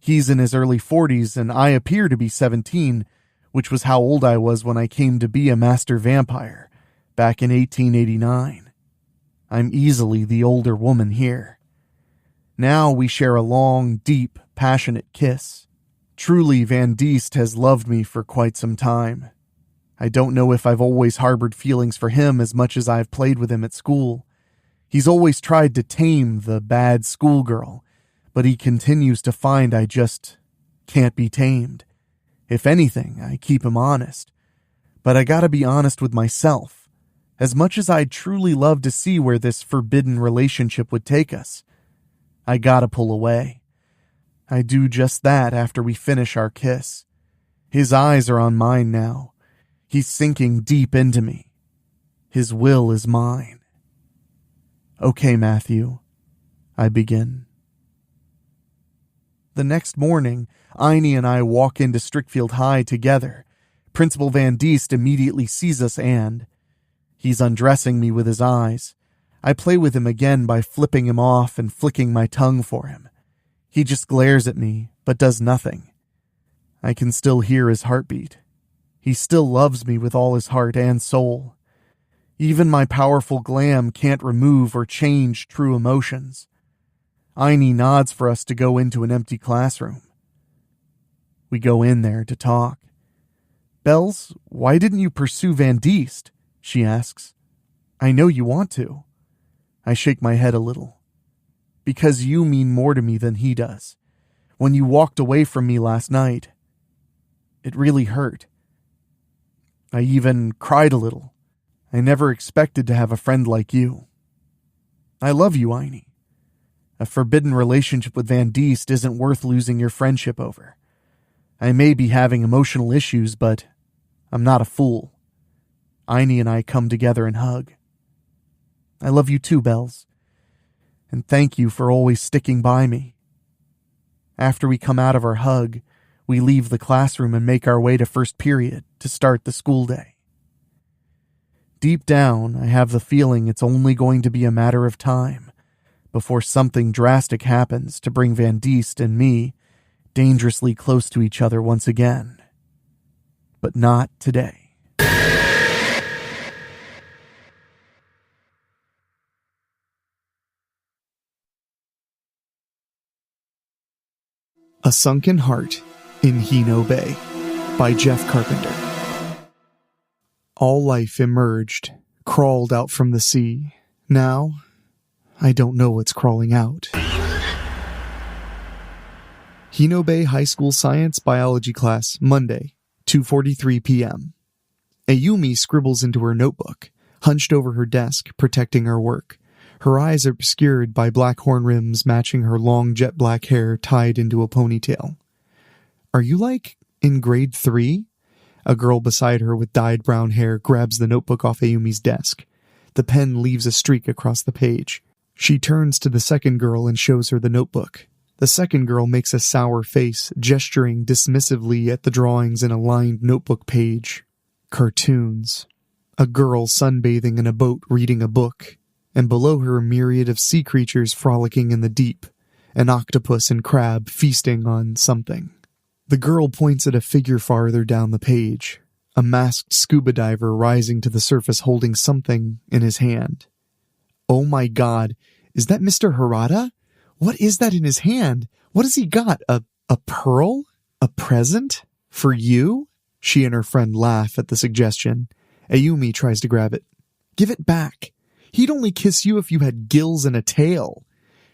He's in his early 40s, and I appear to be 17, which was how old I was when I came to be a master vampire, back in 1889. I'm easily the older woman here. Now we share a long, deep, passionate kiss. Truly, Van Diest has loved me for quite some time. I don't know if I've always harbored feelings for him as much as I've played with him at school. He's always tried to tame the bad schoolgirl, but he continues to find I just can't be tamed. If anything, I keep him honest. But I gotta be honest with myself. As much as I'd truly love to see where this forbidden relationship would take us, I gotta pull away. I do just that after we finish our kiss. His eyes are on mine now. He's sinking deep into me. His will is mine. "Okay, Matthew," I begin. The next morning, Aini and I walk into Strickfield High together. Principal Van Diest immediately sees us and... He's undressing me with his eyes. I play with him again by flipping him off and flicking my tongue for him. He just glares at me, but does nothing. I can still hear his heartbeat. He still loves me with all his heart and soul. Even my powerful glam can't remove or change true emotions. Aini nods for us to go into an empty classroom. We go in there to talk. "Bells, why didn't you pursue Van Diest?" she asks. "I know you want to." I shake my head a little. "Because you mean more to me than he does. when you walked away from me last night. It really hurt. I even cried a little. I never expected to have a friend like you. I love you, Heine. A forbidden relationship with Van Diest isn't worth losing your friendship over. I may be having emotional issues, but I'm not a fool. Heine and I come together and hug. I love you too, Bells. And thank you for always sticking by me. After we come out of our hug, we leave the classroom and make our way to first period to start the school day. Deep down, I have the feeling it's only going to be a matter of time before something drastic happens to bring Van Diest and me dangerously close to each other once again. But not today. A Sunken Heart in Hino Bay by Jeff Carpenter. All life emerged, crawled out from the sea. Now, I don't know what's crawling out. Hino Bay High School Science Biology class, Monday, 2:43 p.m. Ayumi scribbles into her notebook, hunched over her desk, protecting her work. Her eyes are obscured by black horn rims matching her long jet black hair tied into a ponytail. Are you in grade 3? A girl beside her with dyed brown hair grabs the notebook off Ayumi's desk. The pen leaves a streak across the page. She turns to the second girl and shows her the notebook. The second girl makes a sour face, gesturing dismissively at the drawings in a lined notebook page. Cartoons. A girl sunbathing in a boat reading a book, and below her a myriad of sea creatures frolicking in the deep, an octopus and crab feasting on something. The girl points at a figure farther down the page, a masked scuba diver rising to the surface holding something in his hand. Oh my god, is that Mr. Harada? What is that in his hand? What has he got? A pearl? A present? For you? She and her friend laugh at the suggestion. Ayumi tries to grab it. Give it back. He'd only kiss you if you had gills and a tail.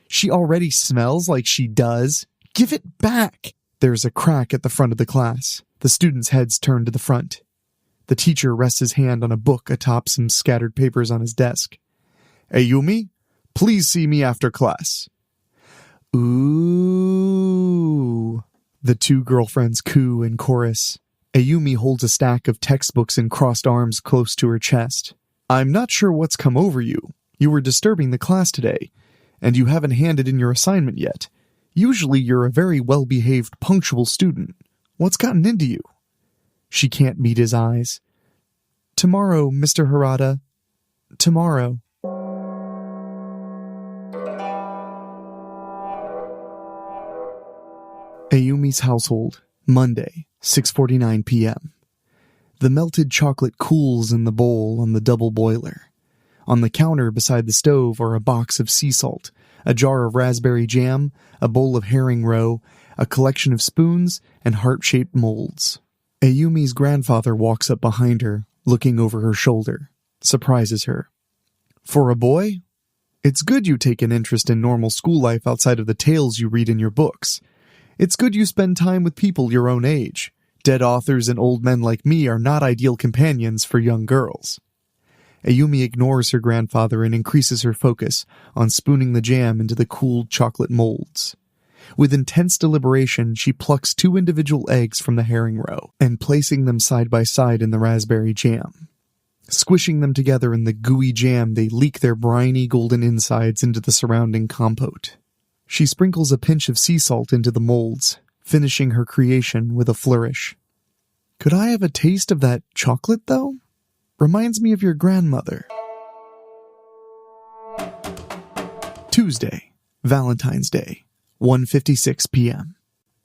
She already smells like she does. Give it back. There's a crack at the front of the class. The students' heads turn to the front. The teacher rests his hand on a book atop some scattered papers on his desk. Ayumi, please see me after class. Ooh. The two girlfriends coo in chorus. Ayumi holds a stack of textbooks in crossed arms close to her chest. I'm not sure what's come over you. You were disturbing the class today, and you haven't handed in your assignment yet. Usually you're a very well-behaved, punctual student. What's gotten into you? She can't meet his eyes. Tomorrow, Mr. Harada. Tomorrow. Ayumi's household, Monday, 6:49 p.m. The melted chocolate cools in the bowl on the double boiler. On the counter beside the stove are a box of sea salt, a jar of raspberry jam, a bowl of herring roe, a collection of spoons, and heart-shaped molds. Ayumi's grandfather walks up behind her, looking over her shoulder, surprises her. For a boy? It's good you take an interest in normal school life outside of the tales you read in your books. It's good you spend time with people your own age. Dead authors and old men like me are not ideal companions for young girls. Ayumi ignores her grandfather and increases her focus on spooning the jam into the cooled chocolate molds. With intense deliberation, she plucks 2 individual eggs from the herring roe and placing them side by side in the raspberry jam. Squishing them together in the gooey jam, they leak their briny golden insides into the surrounding compote. She sprinkles a pinch of sea salt into the molds, finishing her creation with a flourish. Could I have a taste of that chocolate, though? Reminds me of your grandmother. Tuesday, Valentine's Day, 1:56 p.m.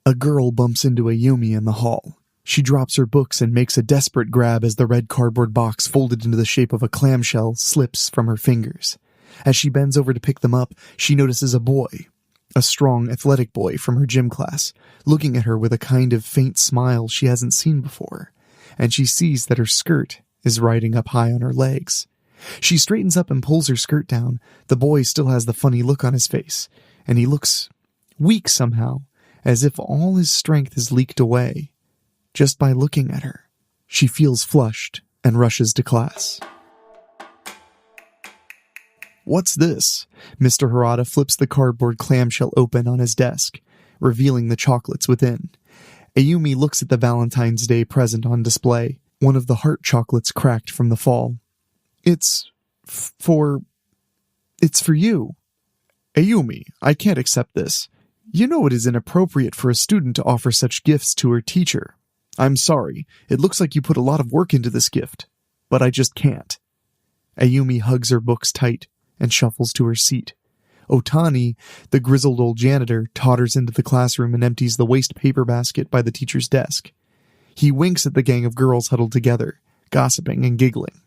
A girl bumps into Ayumi in the hall. She drops her books and makes a desperate grab as the red cardboard box folded into the shape of a clamshell slips from her fingers. As she bends over to pick them up, she notices a boy, a strong, athletic boy from her gym class, looking at her with a kind of faint smile she hasn't seen before, and she sees that her skirt is riding up high on her legs. She straightens up and pulls her skirt down. The boy still has the funny look on his face, and he looks weak somehow, as if all his strength is leaked away. Just by looking at her, she feels flushed and rushes to class. "What's this?" Mr. Harada flips the cardboard clamshell open on his desk, revealing the chocolates within. Ayumi looks at the Valentine's Day present on display, one of the heart chocolates cracked from the fall. It's for you." "Ayumi, I can't accept this. You know it is inappropriate for a student to offer such gifts to her teacher. I'm sorry, it looks like you put a lot of work into this gift, but I just can't." Ayumi hugs her books tight and shuffles to her seat. Otani, the grizzled old janitor, totters into the classroom and empties the waste paper basket by the teacher's desk. He winks at the gang of girls huddled together, gossiping and giggling.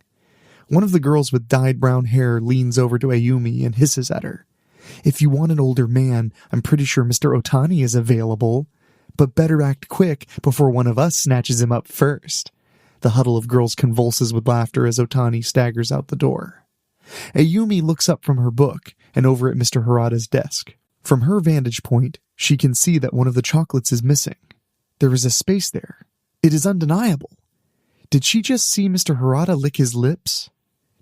One of the girls with dyed brown hair leans over to Ayumi and hisses at her. "If you want an older man, I'm pretty sure Mr. Otani is available. But better act quick before one of us snatches him up first." The huddle of girls convulses with laughter as Otani staggers out the door. Ayumi looks up from her book and over at Mr. Harada's desk. From her vantage point, she can see that one of the chocolates is missing. There is a space there. It is undeniable. Did she just see Mr. Harada lick his lips?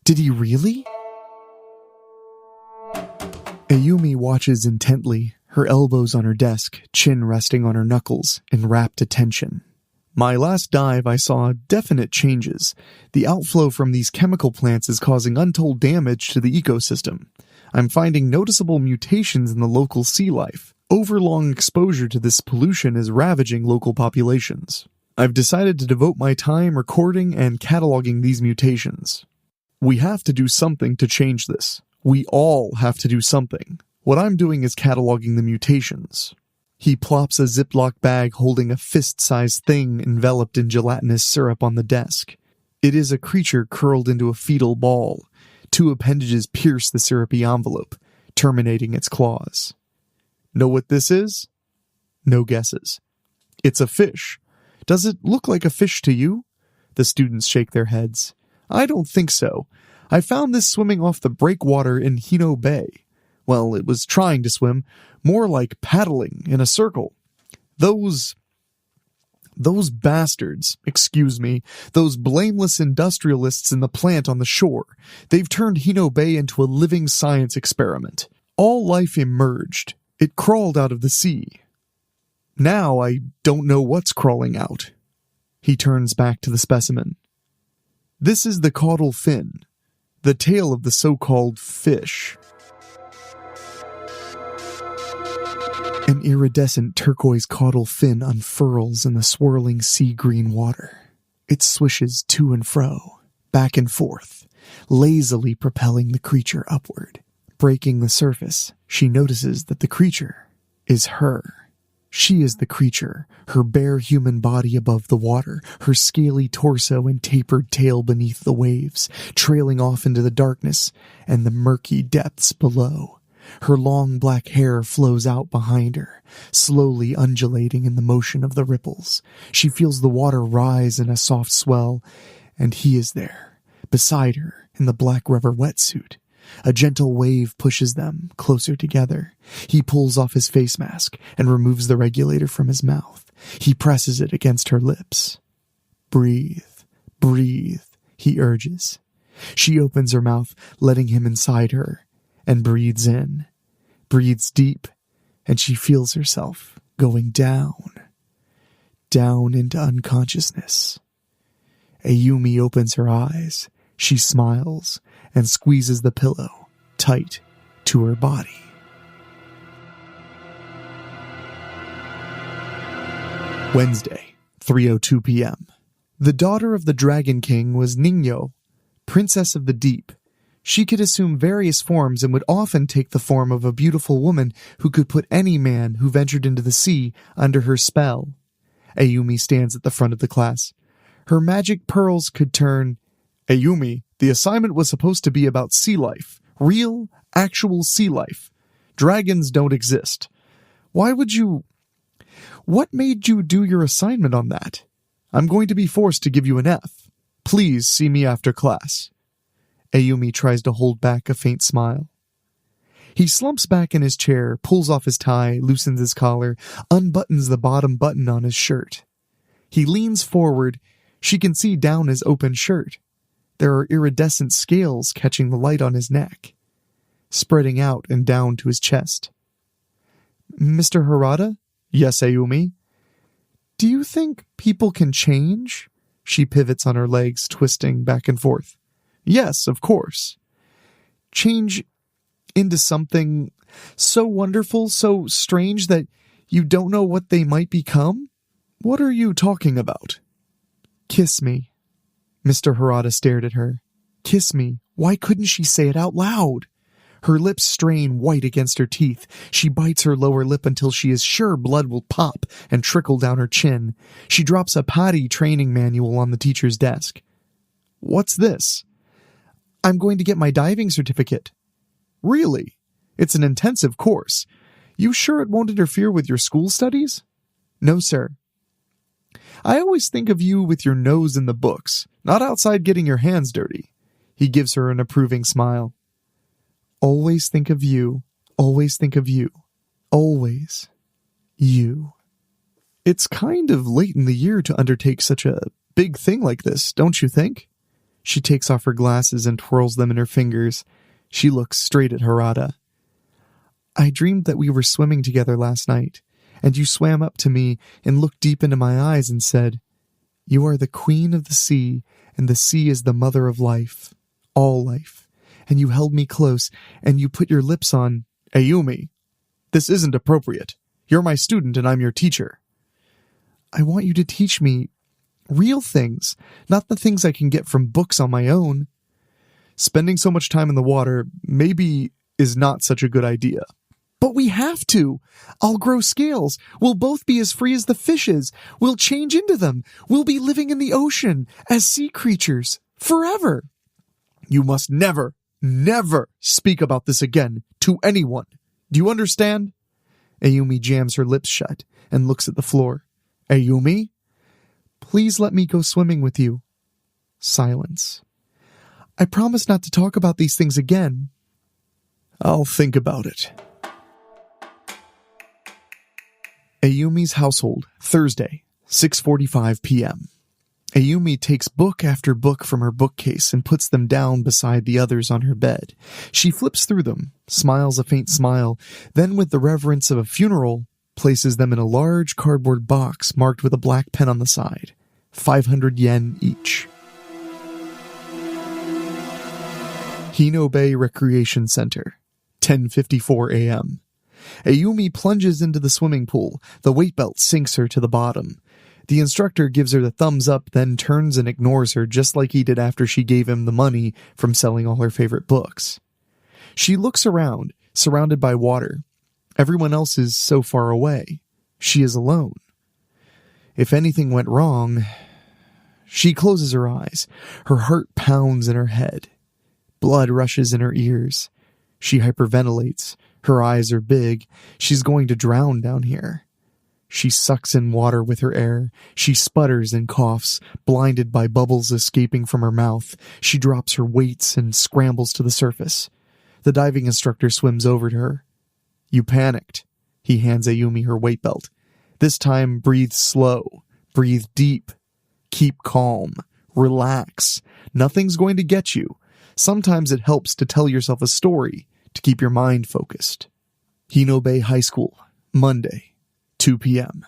Did he really? Ayumi watches intently, her elbows on her desk, chin resting on her knuckles, in rapt attention. "My last dive, I saw definite changes. The outflow from these chemical plants is causing untold damage to the ecosystem. I'm finding noticeable mutations in the local sea life. Overlong exposure to this pollution is ravaging local populations. I've decided to devote my time recording and cataloging these mutations. We have to do something to change this. We all have to do something. What I'm doing is cataloging the mutations." He plops a Ziploc bag holding a fist-sized thing enveloped in gelatinous syrup on the desk. It is a creature curled into a fetal ball. 2 appendages pierce the syrupy envelope, terminating its claws. "Know what this is?" No guesses. "It's a fish. Does it look like a fish to you?" The students shake their heads. "I don't think so. I found this swimming off the breakwater in Hino Bay. Well, it was trying to swim, more like paddling in a circle. Those bastards, those blameless industrialists in the plant on the shore, they've turned Hino Bay into a living science experiment. All life emerged. It crawled out of the sea. Now I don't know what's crawling out." He turns back to the specimen. "This is the caudal fin, the tail of the so-called fish." An iridescent turquoise caudal fin unfurls in the swirling sea-green water. It swishes to and fro, back and forth, lazily propelling the creature upward. Breaking the surface, she notices that the creature is her. She is the creature, her bare human body above the water, her scaly torso and tapered tail beneath the waves, trailing off into the darkness and the murky depths below. Her long black hair flows out behind her, slowly undulating in the motion of the ripples. She feels the water rise in a soft swell, and he is there, beside her in the black rubber wetsuit. A gentle wave pushes them closer together. He pulls off his face mask and removes the regulator from his mouth. He presses it against her lips. "Breathe, breathe," he urges. She opens her mouth, letting him inside her, and breathes in, breathes deep, and she feels herself going down into unconsciousness. Ayumi opens her eyes. She smiles and squeezes the pillow tight to her body. Wednesday, 3:02 p.m. The daughter of the Dragon King was Ningyo, Princess of the Deep. She could assume various forms and would often take the form of a beautiful woman who could put any man who ventured into the sea under her spell. Ayumi stands at the front of the class. Her magic pearls could turn... "Ayumi, the assignment was supposed to be about sea life. Real, actual sea life. Dragons don't exist. What made you do your assignment on that? I'm going to be forced to give you an F. Please see me after class." Ayumi tries to hold back a faint smile. He slumps back in his chair, pulls off his tie, loosens his collar, unbuttons the bottom button on his shirt. He leans forward. She can see down his open shirt. There are iridescent scales catching the light on his neck, spreading out and down to his chest. Mr. Harada? Yes, Ayumi. Do you think people can change? She pivots on her legs, twisting back and forth. Yes, of course. Change into something so wonderful, so strange that you don't know what they might become? What are you talking about? Kiss me. Mr. Harada stared at her. Kiss me. Why couldn't she say it out loud? Her lips strain white against her teeth. She bites her lower lip until she is sure blood will pop and trickle down her chin. She drops a potty training manual on the teacher's desk. What's this? I'm going to get my diving certificate. Really? It's an intensive course. You sure it won't interfere with your school studies? No, sir. I always think of you with your nose in the books, not outside getting your hands dirty. He gives her an approving smile. Always think of you. Always think of you. Always. You. It's kind of late in the year to undertake such a big thing like this, don't you think? She takes off her glasses and twirls them in her fingers. She looks straight at Harada. I dreamed that we were swimming together last night, and you swam up to me and looked deep into my eyes and said, You are the queen of the sea, and the sea is the mother of life, all life. And you held me close, and you put your lips on... Ayumi, this isn't appropriate. You're my student, and I'm your teacher. I want you to teach me real things, not the things I can get from books on my own. Spending so much time in the water maybe is not such a good idea. But we have to. I'll grow scales. We'll both be as free as the fishes. We'll change into them. We'll be living in the ocean as sea creatures forever. You must never speak about this again to anyone. Do you understand? Ayumi jams her lips shut and looks at the floor. Ayumi? Please let me go swimming with you. Silence. I promise not to talk about these things again. I'll think about it. Ayumi's household, Thursday, 6:45 p.m. Ayumi takes book after book from her bookcase and puts them down beside the others on her bed. She flips through them, smiles a faint smile, then with the reverence of a funeral, places them in a large cardboard box marked with a black pen on the side. 500 yen each. Hino Bay Recreation Center, 10:54 a.m. Ayumi plunges into the swimming pool. The weight belt sinks her to the bottom. The instructor gives her the thumbs up, then turns and ignores her just like he did after she gave him the money from selling all her favorite books. She looks around, surrounded by water. Everyone else is so far away. She is alone. If anything went wrong... She closes her eyes. Her heart pounds in her head. Blood rushes in her ears. She hyperventilates. Her eyes are big. She's going to drown down here. She sucks in water with her air. She sputters and coughs, blinded by bubbles escaping from her mouth. She drops her weights and scrambles to the surface. The diving instructor swims over to her. You panicked. He hands Ayumi her weight belt. This time, breathe slow. Breathe deep. Keep calm. Relax. Nothing's going to get you. Sometimes it helps to tell yourself a story to keep your mind focused. Hino Bay High School, Monday, 2 p.m.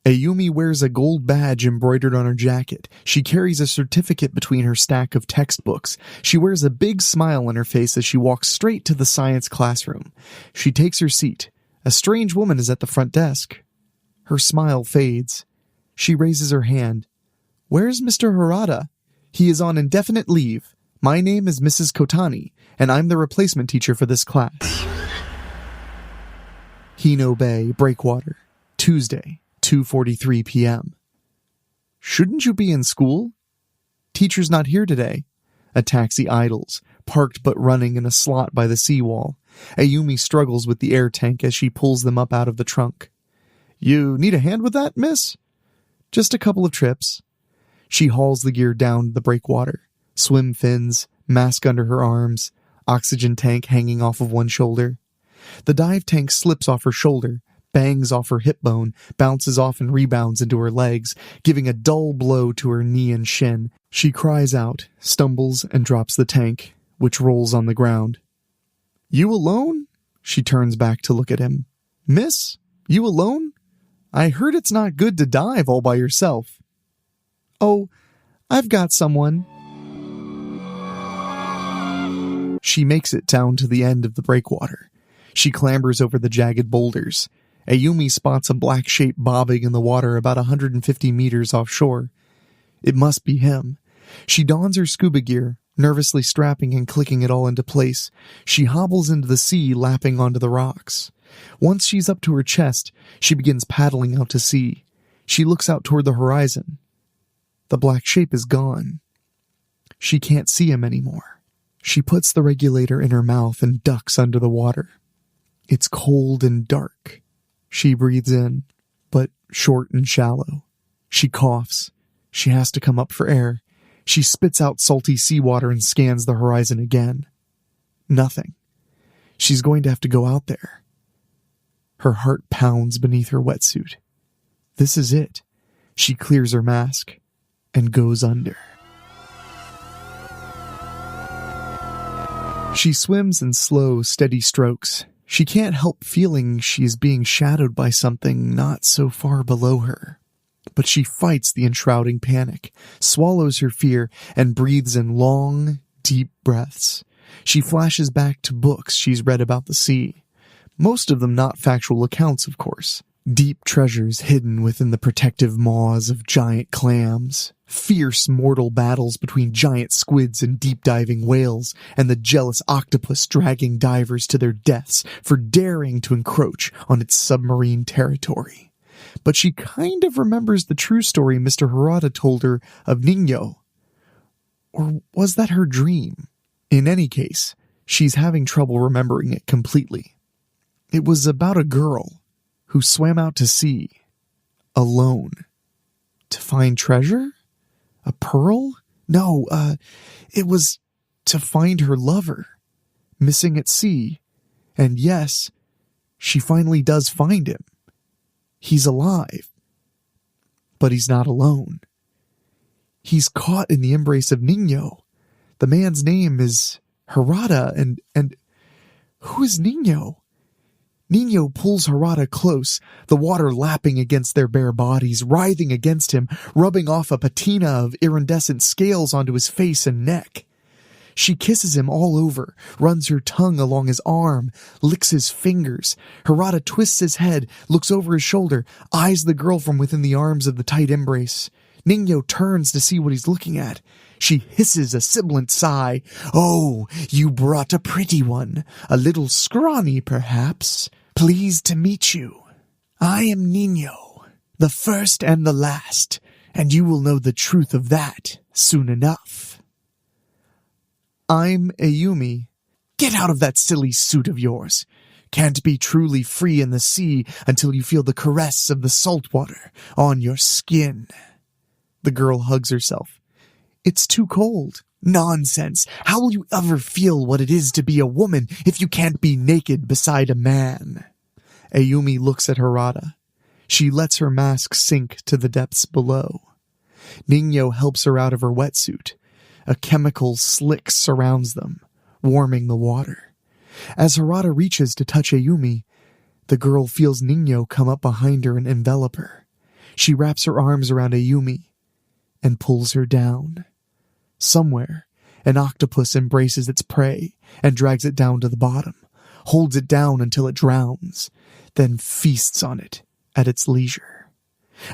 Ayumi wears a gold badge embroidered on her jacket. She carries a certificate between her stack of textbooks. She wears a big smile on her face as she walks straight to the science classroom. She takes her seat. A strange woman is at the front desk. Her smile fades. She raises her hand. Where's Mr. Harada? He is on indefinite leave. My name is Mrs. Kotani, and I'm the replacement teacher for this class. Hino Bay, Breakwater, Tuesday, 2:43 p.m. Shouldn't you be in school? Teacher's not here today. A taxi idles, parked but running in a slot by the seawall. Ayumi struggles with the air tank as she pulls them up out of the trunk. You need a hand with that, miss? Just a couple of trips. She hauls the gear down to the breakwater. Swim fins, mask under her arms. oxygen tank hanging off of one shoulder. The dive tank slips off her shoulder, bangs off her hip bone, bounces off and rebounds into her legs, giving a dull blow to her knee and shin. She cries out, stumbles, and drops the tank, which rolls on the ground. "You alone?" She turns back to look at him. "Miss, you alone? I heard it's not good to dive all by yourself." "Oh, I've got someone." She makes it down to the end of the breakwater. She clambers over the jagged boulders. Ayumi spots a black shape bobbing in the water about 150 meters offshore. It must be him. She dons her scuba gear, nervously strapping and clicking it all into place. She hobbles into the sea, lapping onto the rocks. Once she's up to her chest, she begins paddling out to sea. She looks out toward the horizon. The black shape is gone. She can't see him anymore. She puts the regulator in her mouth and ducks under the water. It's cold and dark. She breathes in, but short and shallow. She coughs. She has to come up for air. She spits out salty seawater and scans the horizon again. Nothing. She's going to have to go out there. Her heart pounds beneath her wetsuit. This is it. She clears her mask and goes under. She swims in slow, steady strokes. She can't help feeling she is being shadowed by something not so far below her. But she fights the enshrouding panic, swallows her fear, and breathes in long, deep breaths. She flashes back to books she's read about the sea. Most of them not factual accounts, of course. Deep treasures hidden within the protective maws of giant clams. Fierce mortal battles between giant squids and deep-diving whales, and the jealous octopus dragging divers to their deaths for daring to encroach on its submarine territory. But she kind of remembers the true story Mr. Harada told her of Nino. Or was that her dream? In any case, she's having trouble remembering it completely. It was about a girl who swam out to sea, alone, to find treasure? A pearl? No, it was to find her lover, missing at sea. And yes, she finally does find him. He's alive. But he's not alone. He's caught in the embrace of Nino. The man's name is Harada, and who is Nino? Nino pulls Harada close, the water lapping against their bare bodies, writhing against him, rubbing off a patina of iridescent scales onto his face and neck. She kisses him all over, runs her tongue along his arm, licks his fingers. Harada twists his head, looks over his shoulder, eyes the girl from within the arms of the tight embrace. Nino turns to see what he's looking at. She hisses a sibilant sigh. "Oh, you brought a pretty one. A little scrawny, perhaps. Pleased to meet you. I am Nino, the first and the last, and you will know the truth of that soon enough." "I'm Ayumi." "Get out of that silly suit of yours. Can't be truly free in the sea until you feel the caress of the salt water on your skin." The girl hugs herself. "It's too cold." "Nonsense. How will you ever feel what it is to be a woman if you can't be naked beside a man?" Ayumi looks at Harada. She lets her mask sink to the depths below. Nino helps her out of her wetsuit. A chemical slick surrounds them, warming the water. As Harada reaches to touch Ayumi, the girl feels Nino come up behind her and envelop her. She wraps her arms around Ayumi and pulls her down. Somewhere, an octopus embraces its prey and drags it down to the bottom, holds it down until it drowns, then feasts on it at its leisure.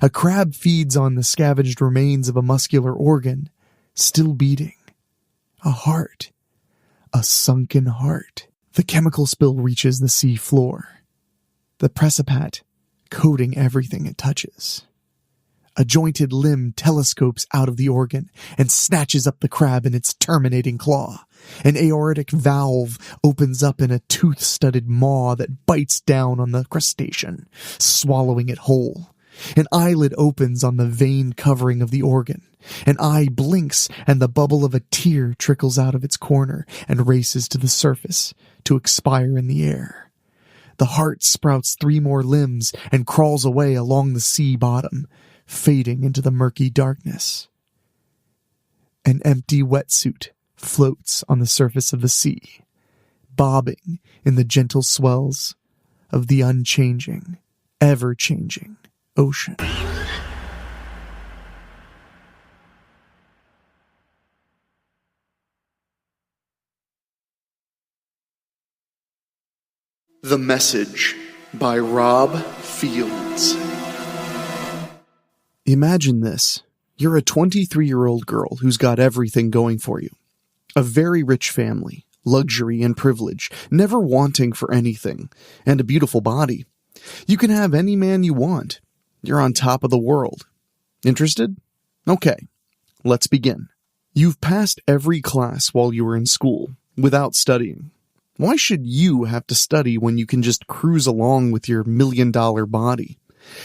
A crab feeds on the scavenged remains of a muscular organ, still beating. A heart. A sunken heart. The chemical spill reaches the sea floor. The precipice coating everything it touches. A jointed limb telescopes out of the organ and snatches up the crab in its terminating claw. An aortic valve opens up in a tooth-studded maw that bites down on the crustacean, swallowing it whole. An eyelid opens on the vein covering of the organ, An eye blinks, and the bubble of a tear trickles out of its corner and races to the surface to expire in the air. The heart sprouts 3 more limbs and crawls away along the sea bottom, fading into the murky darkness. An empty wetsuit floats on the surface of the sea, bobbing in the gentle swells of the unchanging, ever-changing ocean. The Message by Rob Fields. Imagine this. You're a 23-year-old girl who's got everything going for you. A very rich family, luxury and privilege, never wanting for anything, and a beautiful body. You can have any man you want. You're on top of the world. Interested? Okay, let's begin. You've passed every class while you were in school, without studying. Why should you have to study when you can just cruise along with your $1 million body?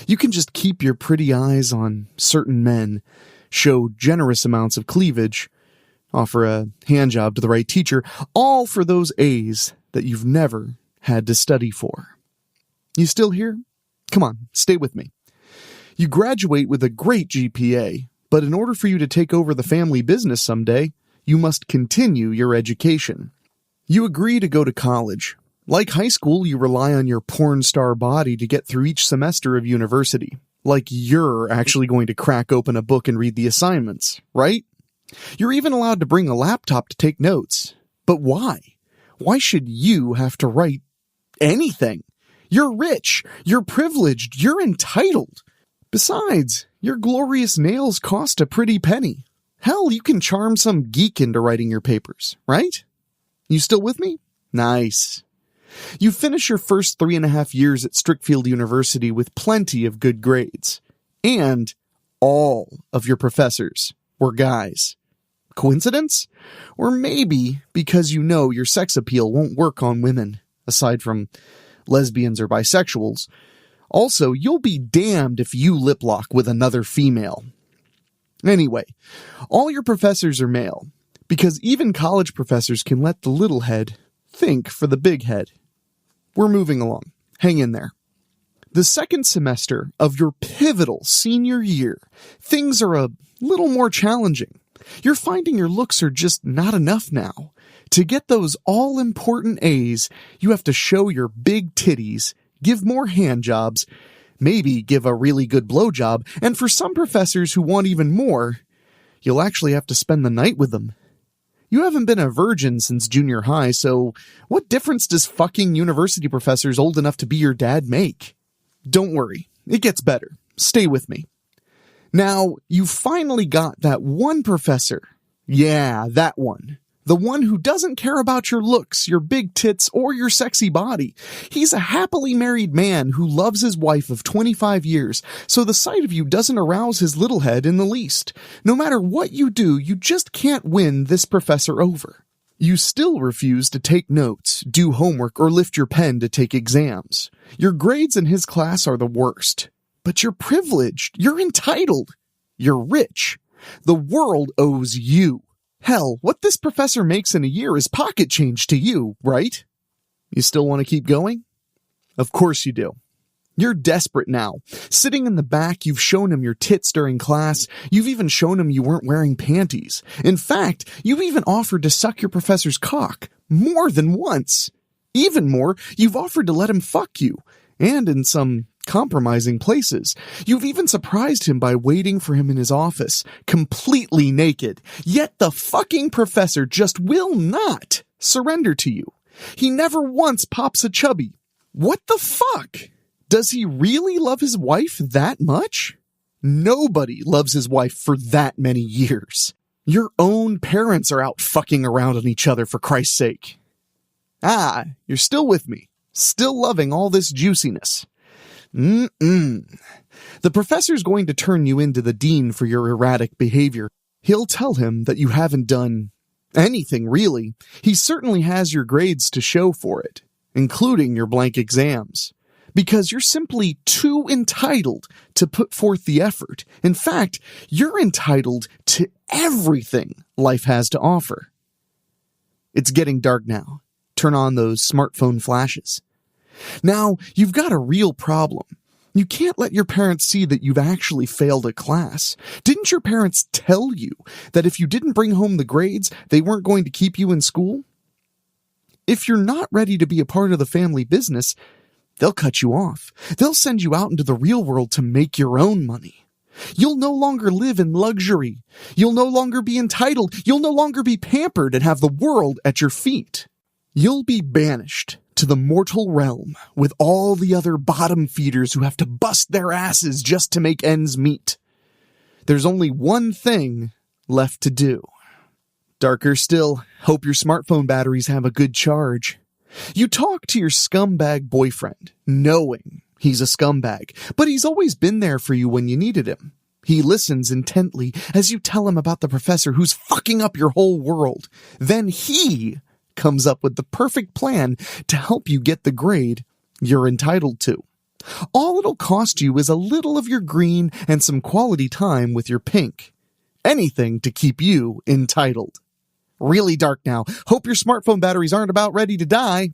You can just keep your pretty eyes on certain men, show generous amounts of cleavage, offer a handjob to the right teacher, all for those A's that you've never had to study for. You still here? Come on, stay with me. You graduate with a great GPA, but in order for you to take over the family business someday, you must continue your education. You agree to go to college. Like high school, you rely on your porn star body to get through each semester of university. Like you're actually going to crack open a book and read the assignments, right? You're even allowed to bring a laptop to take notes. But why? Why should you have to write anything? You're rich, you're privileged, you're entitled. Besides, your glorious nails cost a pretty penny. Hell, you can charm some geek into writing your papers, right? You still with me? Nice. You finish your first 3.5 years at Strickfield University with plenty of good grades. And all of your professors were guys. Coincidence? Or maybe because you know your sex appeal won't work on women, aside from lesbians or bisexuals. Also, you'll be damned if you lip lock with another female. Anyway, all your professors are male, because even college professors can let the little head think for the big head. We're moving along. Hang in there. The second semester of your pivotal senior year, things are a little more challenging. You're finding your looks are just not enough now. To get those all-important A's, you have to show your big titties, give more hand jobs, maybe give a really good blowjob, and for some professors who want even more, you'll actually have to spend the night with them. You haven't been a virgin since junior high, so what difference does fucking university professors old enough to be your dad make? Don't worry, it gets better. Stay with me. Now, you finally got that one professor. Yeah, that one. The one who doesn't care about your looks, your big tits, or your sexy body. He's a happily married man who loves his wife of 25 years, so the sight of you doesn't arouse his little head in the least. No matter what you do, you just can't win this professor over. You still refuse to take notes, do homework, or lift your pen to take exams. Your grades in his class are the worst. But you're privileged. You're entitled. You're rich. The world owes you. Hell, what this professor makes in a year is pocket change to you, right? You still want to keep going? Of course you do. You're desperate now. Sitting in the back, you've shown him your tits during class. You've even shown him you weren't wearing panties. In fact, you even offered to suck your professor's cock more than once. Even more, you've offered to let him fuck you. And in some compromising places. You've even surprised him by waiting for him in his office, completely naked. Yet the fucking professor just will not surrender to you. He never once pops a chubby. What the fuck? Does he really love his wife that much? Nobody loves his wife for that many years. Your own parents are out fucking around on each other, for Christ's sake. Ah, you're still with me. Still loving all this juiciness. The professor's going to turn you into the dean for your erratic behavior. He'll tell him that you haven't done anything, really. He certainly has your grades to show for it, including your blank exams. because you're simply too entitled to put forth the effort. In fact, you're entitled to everything life has to offer. It's getting dark now. Turn on those smartphone flashes. Now, you've got a real problem. You can't let your parents see that you've actually failed a class. Didn't your parents tell you that if you didn't bring home the grades, they weren't going to keep you in school? If you're not ready to be a part of the family business, they'll cut you off. They'll send you out into the real world to make your own money. You'll no longer live in luxury. You'll no longer be entitled. You'll no longer be pampered and have the world at your feet. You'll be banished to the mortal realm with all the other bottom feeders who have to bust their asses just to make ends meet. There's only one thing left to do. Darker still, hope your smartphone batteries have a good charge. You talk to your scumbag boyfriend, knowing he's a scumbag, but he's always been there for you when you needed him. He listens intently as you tell him about the professor who's fucking up your whole world. Then he comes up with the perfect plan to help you get the grade you're entitled to. All it'll cost you is a little of your green and some quality time with your pink. Anything to keep you entitled. Really dark now. Hope your smartphone batteries aren't about ready to die.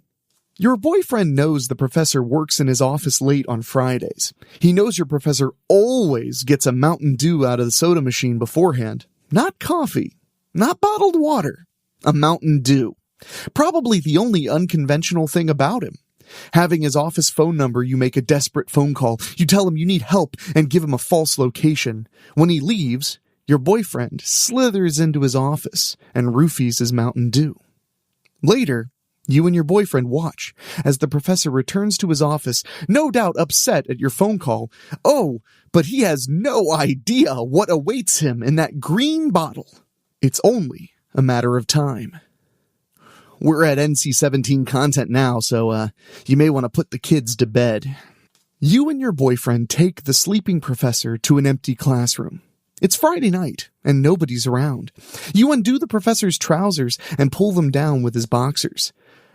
Your boyfriend knows the professor works in his office late on Fridays. He knows your professor always gets a Mountain Dew out of the soda machine beforehand. Not coffee. Not bottled water. A Mountain Dew. Probably the only unconventional thing about him. Having his office phone number, you make a desperate phone call. You tell him you need help and give him a false location. When he leaves, your boyfriend slithers into his office and roofies his Mountain Dew. Later, you and your boyfriend watch as the professor returns to his office, no doubt upset at your phone call. Oh, but he has no idea what awaits him in that green bottle. It's only a matter of time. We're at NC-17 content now, so you may want to put the kids to bed. You and your boyfriend take the sleeping professor to an empty classroom. It's Friday night, and nobody's around. You undo the professor's trousers and pull them down with his boxers.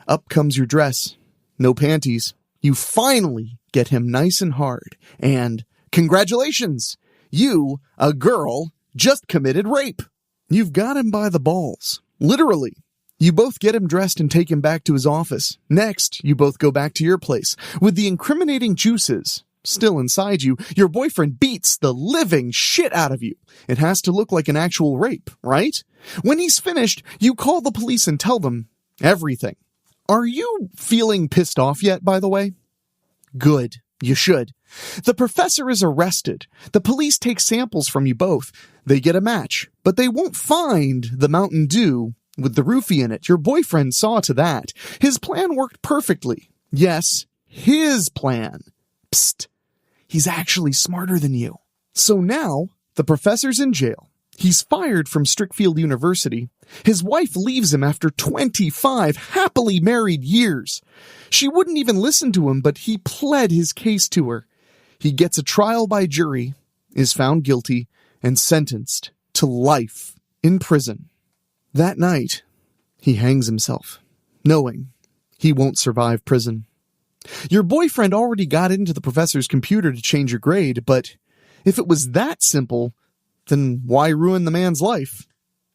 Up comes your dress. No panties. You finally get him nice and hard. And congratulations! You, a girl, just committed rape. You've got him by the balls. Literally. You both get him dressed and take him back to his office. Next, you both go back to your place. With the incriminating juices still inside you, your boyfriend beats the living shit out of you. It has to look like an actual rape, right? When he's finished, you call the police and tell them everything. Are you feeling pissed off yet, by the way? Good. You should. The professor is arrested. The police take samples from you both. They get a match, but they won't find the Mountain Dew with the roofie in it. Your boyfriend saw to that. His plan worked perfectly. Yes, his plan. Psst. He's actually smarter than you. So now, the professor's in jail. He's fired from Strickfield University. His wife leaves him after 25 happily married years. She wouldn't even listen to him, but he pled his case to her. He gets a trial by jury, is found guilty, and sentenced to life in prison. That night, he hangs himself, knowing he won't survive prison. Your boyfriend already got into the professor's computer to change your grade, but if it was that simple, then why ruin the man's life?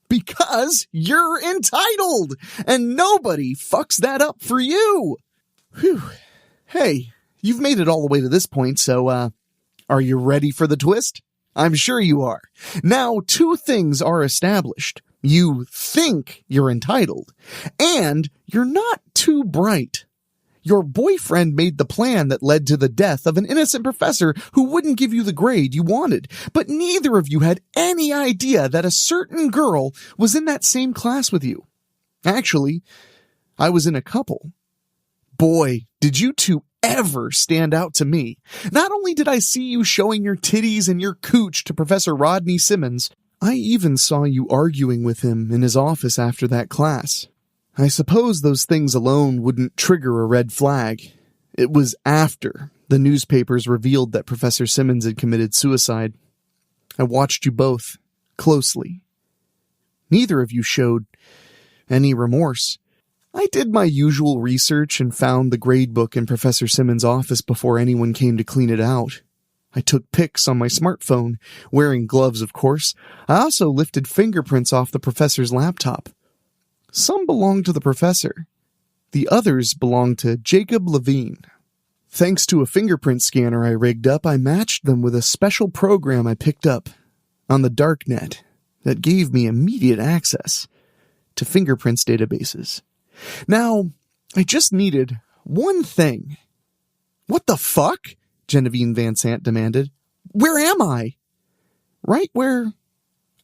Because you're entitled, and nobody fucks that up for you. Whew. Hey, you've made it all the way to this point, so, are you ready for the twist? I'm sure you are. Now, two things are established. You think you're entitled, and you're not too bright. Your boyfriend made the plan that led to the death of an innocent professor who wouldn't give you the grade you wanted, but neither of you had any idea that a certain girl was in that same class with you. Actually, I was in a couple. Boy, did you two ever stand out to me. Not only did I see you showing your titties and your cooch to Professor Rodney Simmons, I even saw you arguing with him in his office after that class. I suppose those things alone wouldn't trigger a red flag. It was after the newspapers revealed that Professor Simmons had committed suicide. I watched you both closely. Neither of you showed any remorse. I did my usual research and found the gradebook in Professor Simmons' office before anyone came to clean it out. I took pics on my smartphone, wearing gloves, of course. I also lifted fingerprints off the professor's laptop. Some belonged to the professor. The others belonged to Jacob Levine. Thanks to a fingerprint scanner I rigged up, I matched them with a special program I picked up on the darknet that gave me immediate access to fingerprints databases. Now, I just needed one thing. What the fuck? Genevieve Van Sant demanded. Where am I? Right where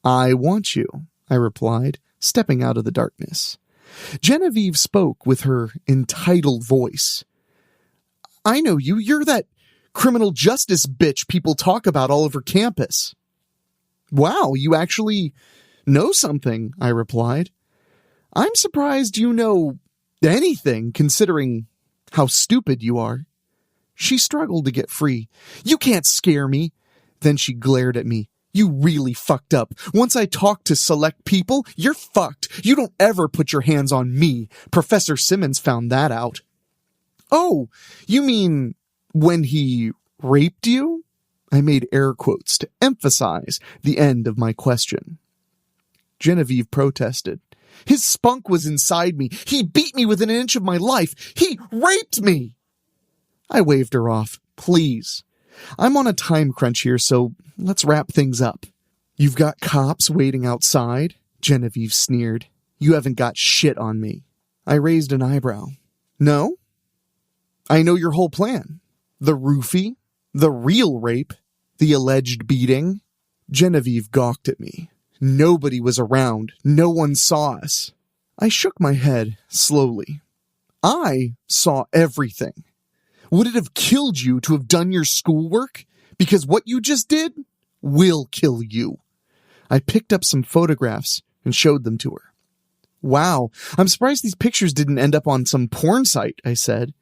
I want you, I replied, stepping out of the darkness. Genevieve spoke with her entitled voice. I know you. You're that criminal justice bitch people talk about all over campus. Wow, you actually know something, I replied. I'm surprised you know anything, considering how stupid you are. She struggled to get free. You can't scare me. Then she glared at me. You really fucked up. Once I talk to select people, you're fucked. You don't ever put your hands on me. Professor Simmons found that out. Oh, you mean when he raped you? I made air quotes to emphasize the end of my question. Genevieve protested. His spunk was inside me. He beat me within an inch of my life. He raped me. I waved her off. Please. I'm on a time crunch here, so let's wrap things up. You've got cops waiting outside? Genevieve sneered. You haven't got shit on me. I raised an eyebrow. No? I know your whole plan. The roofie, the real rape, the alleged beating. Genevieve gawked at me. Nobody was around. No one saw us. I shook my head slowly. I saw everything. Would it have killed you to have done your schoolwork? Because what you just did will kill you. I picked up some photographs and showed them to her. Wow, I'm surprised these pictures didn't end up on some porn site, I said.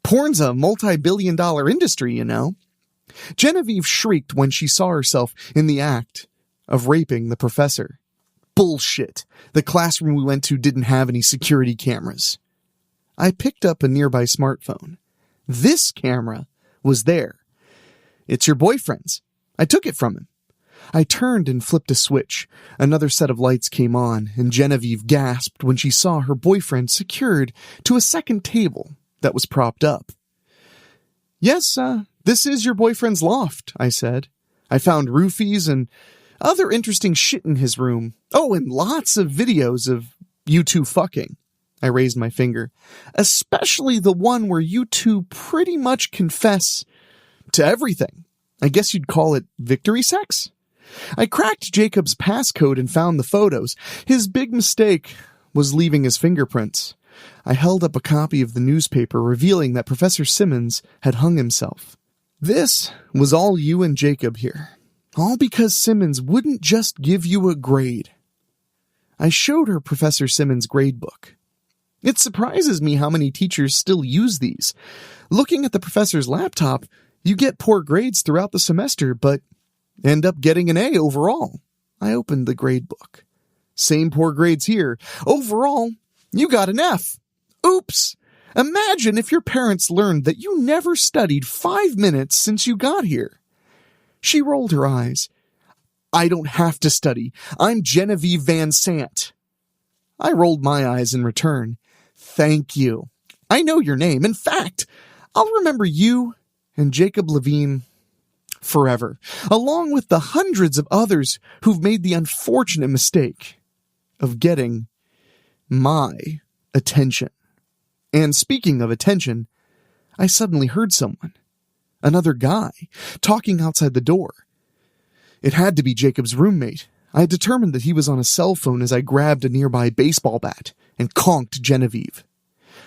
Porn's a multi-billion-dollar industry, you know. Genevieve shrieked when she saw herself in the act of raping the professor. Bullshit. The classroom we went to didn't have any security cameras. I picked up a nearby smartphone. This camera was there. It's your boyfriend's. I took it from him. I turned and flipped a switch. Another set of lights came on, and Genevieve gasped when she saw her boyfriend secured to a second table that was propped up. Yes, this is your boyfriend's loft, I said. I found roofies and other interesting shit in his room. Oh, and lots of videos of you two fucking. I raised my finger. Especially the one where you two pretty much confess to everything. I guess you'd call it victory sex? I cracked Jacob's passcode and found the photos. His big mistake was leaving his fingerprints. I held up a copy of the newspaper revealing that Professor Simmons had hung himself. This was all you and Jacob here. All because Simmons wouldn't just give you a grade. I showed her Professor Simmons' gradebook. It surprises me how many teachers still use these. Looking at the professor's laptop, you get poor grades throughout the semester, but end up getting an A overall. I opened the gradebook. Same poor grades here. Overall, you got an F. Oops! Imagine if your parents learned that you never studied 5 minutes since you got here. She rolled her eyes. I don't have to study. I'm Genevieve Van Sant. I rolled my eyes in return. Thank you. I know your name. In fact, I'll remember you and Jacob Levine forever, along with the hundreds of others who've made the unfortunate mistake of getting my attention. And speaking of attention, I suddenly heard someone, another guy, talking outside the door. It had to be Jacob's roommate. I had determined that he was on a cell phone as I grabbed a nearby baseball bat and conked Genevieve.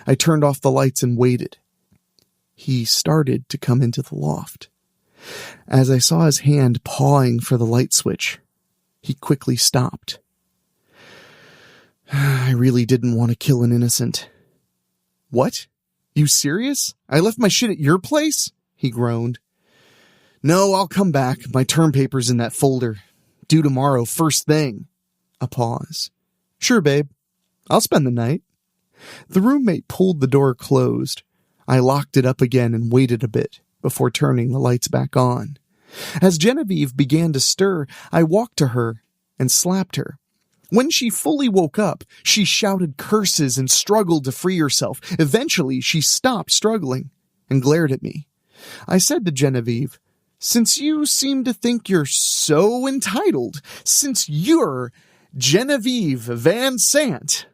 I turned off the lights and waited. He started to come into the loft. As I saw his hand pawing for the light switch, he quickly stopped. I really didn't want to kill an innocent. What? You serious? I left my shit at your place? He groaned. No, I'll come back. My term paper's in that folder. Due tomorrow, first thing. A pause. Sure, babe. I'll spend the night. The roommate pulled the door closed. I locked it up again and waited a bit before turning the lights back on. As Genevieve began to stir, I walked to her and slapped her. When she fully woke up, she shouted curses and struggled to free herself. Eventually, she stopped struggling and glared at me. I said to Genevieve, "Since you seem to think you're so entitled, since you're Genevieve Van Sant,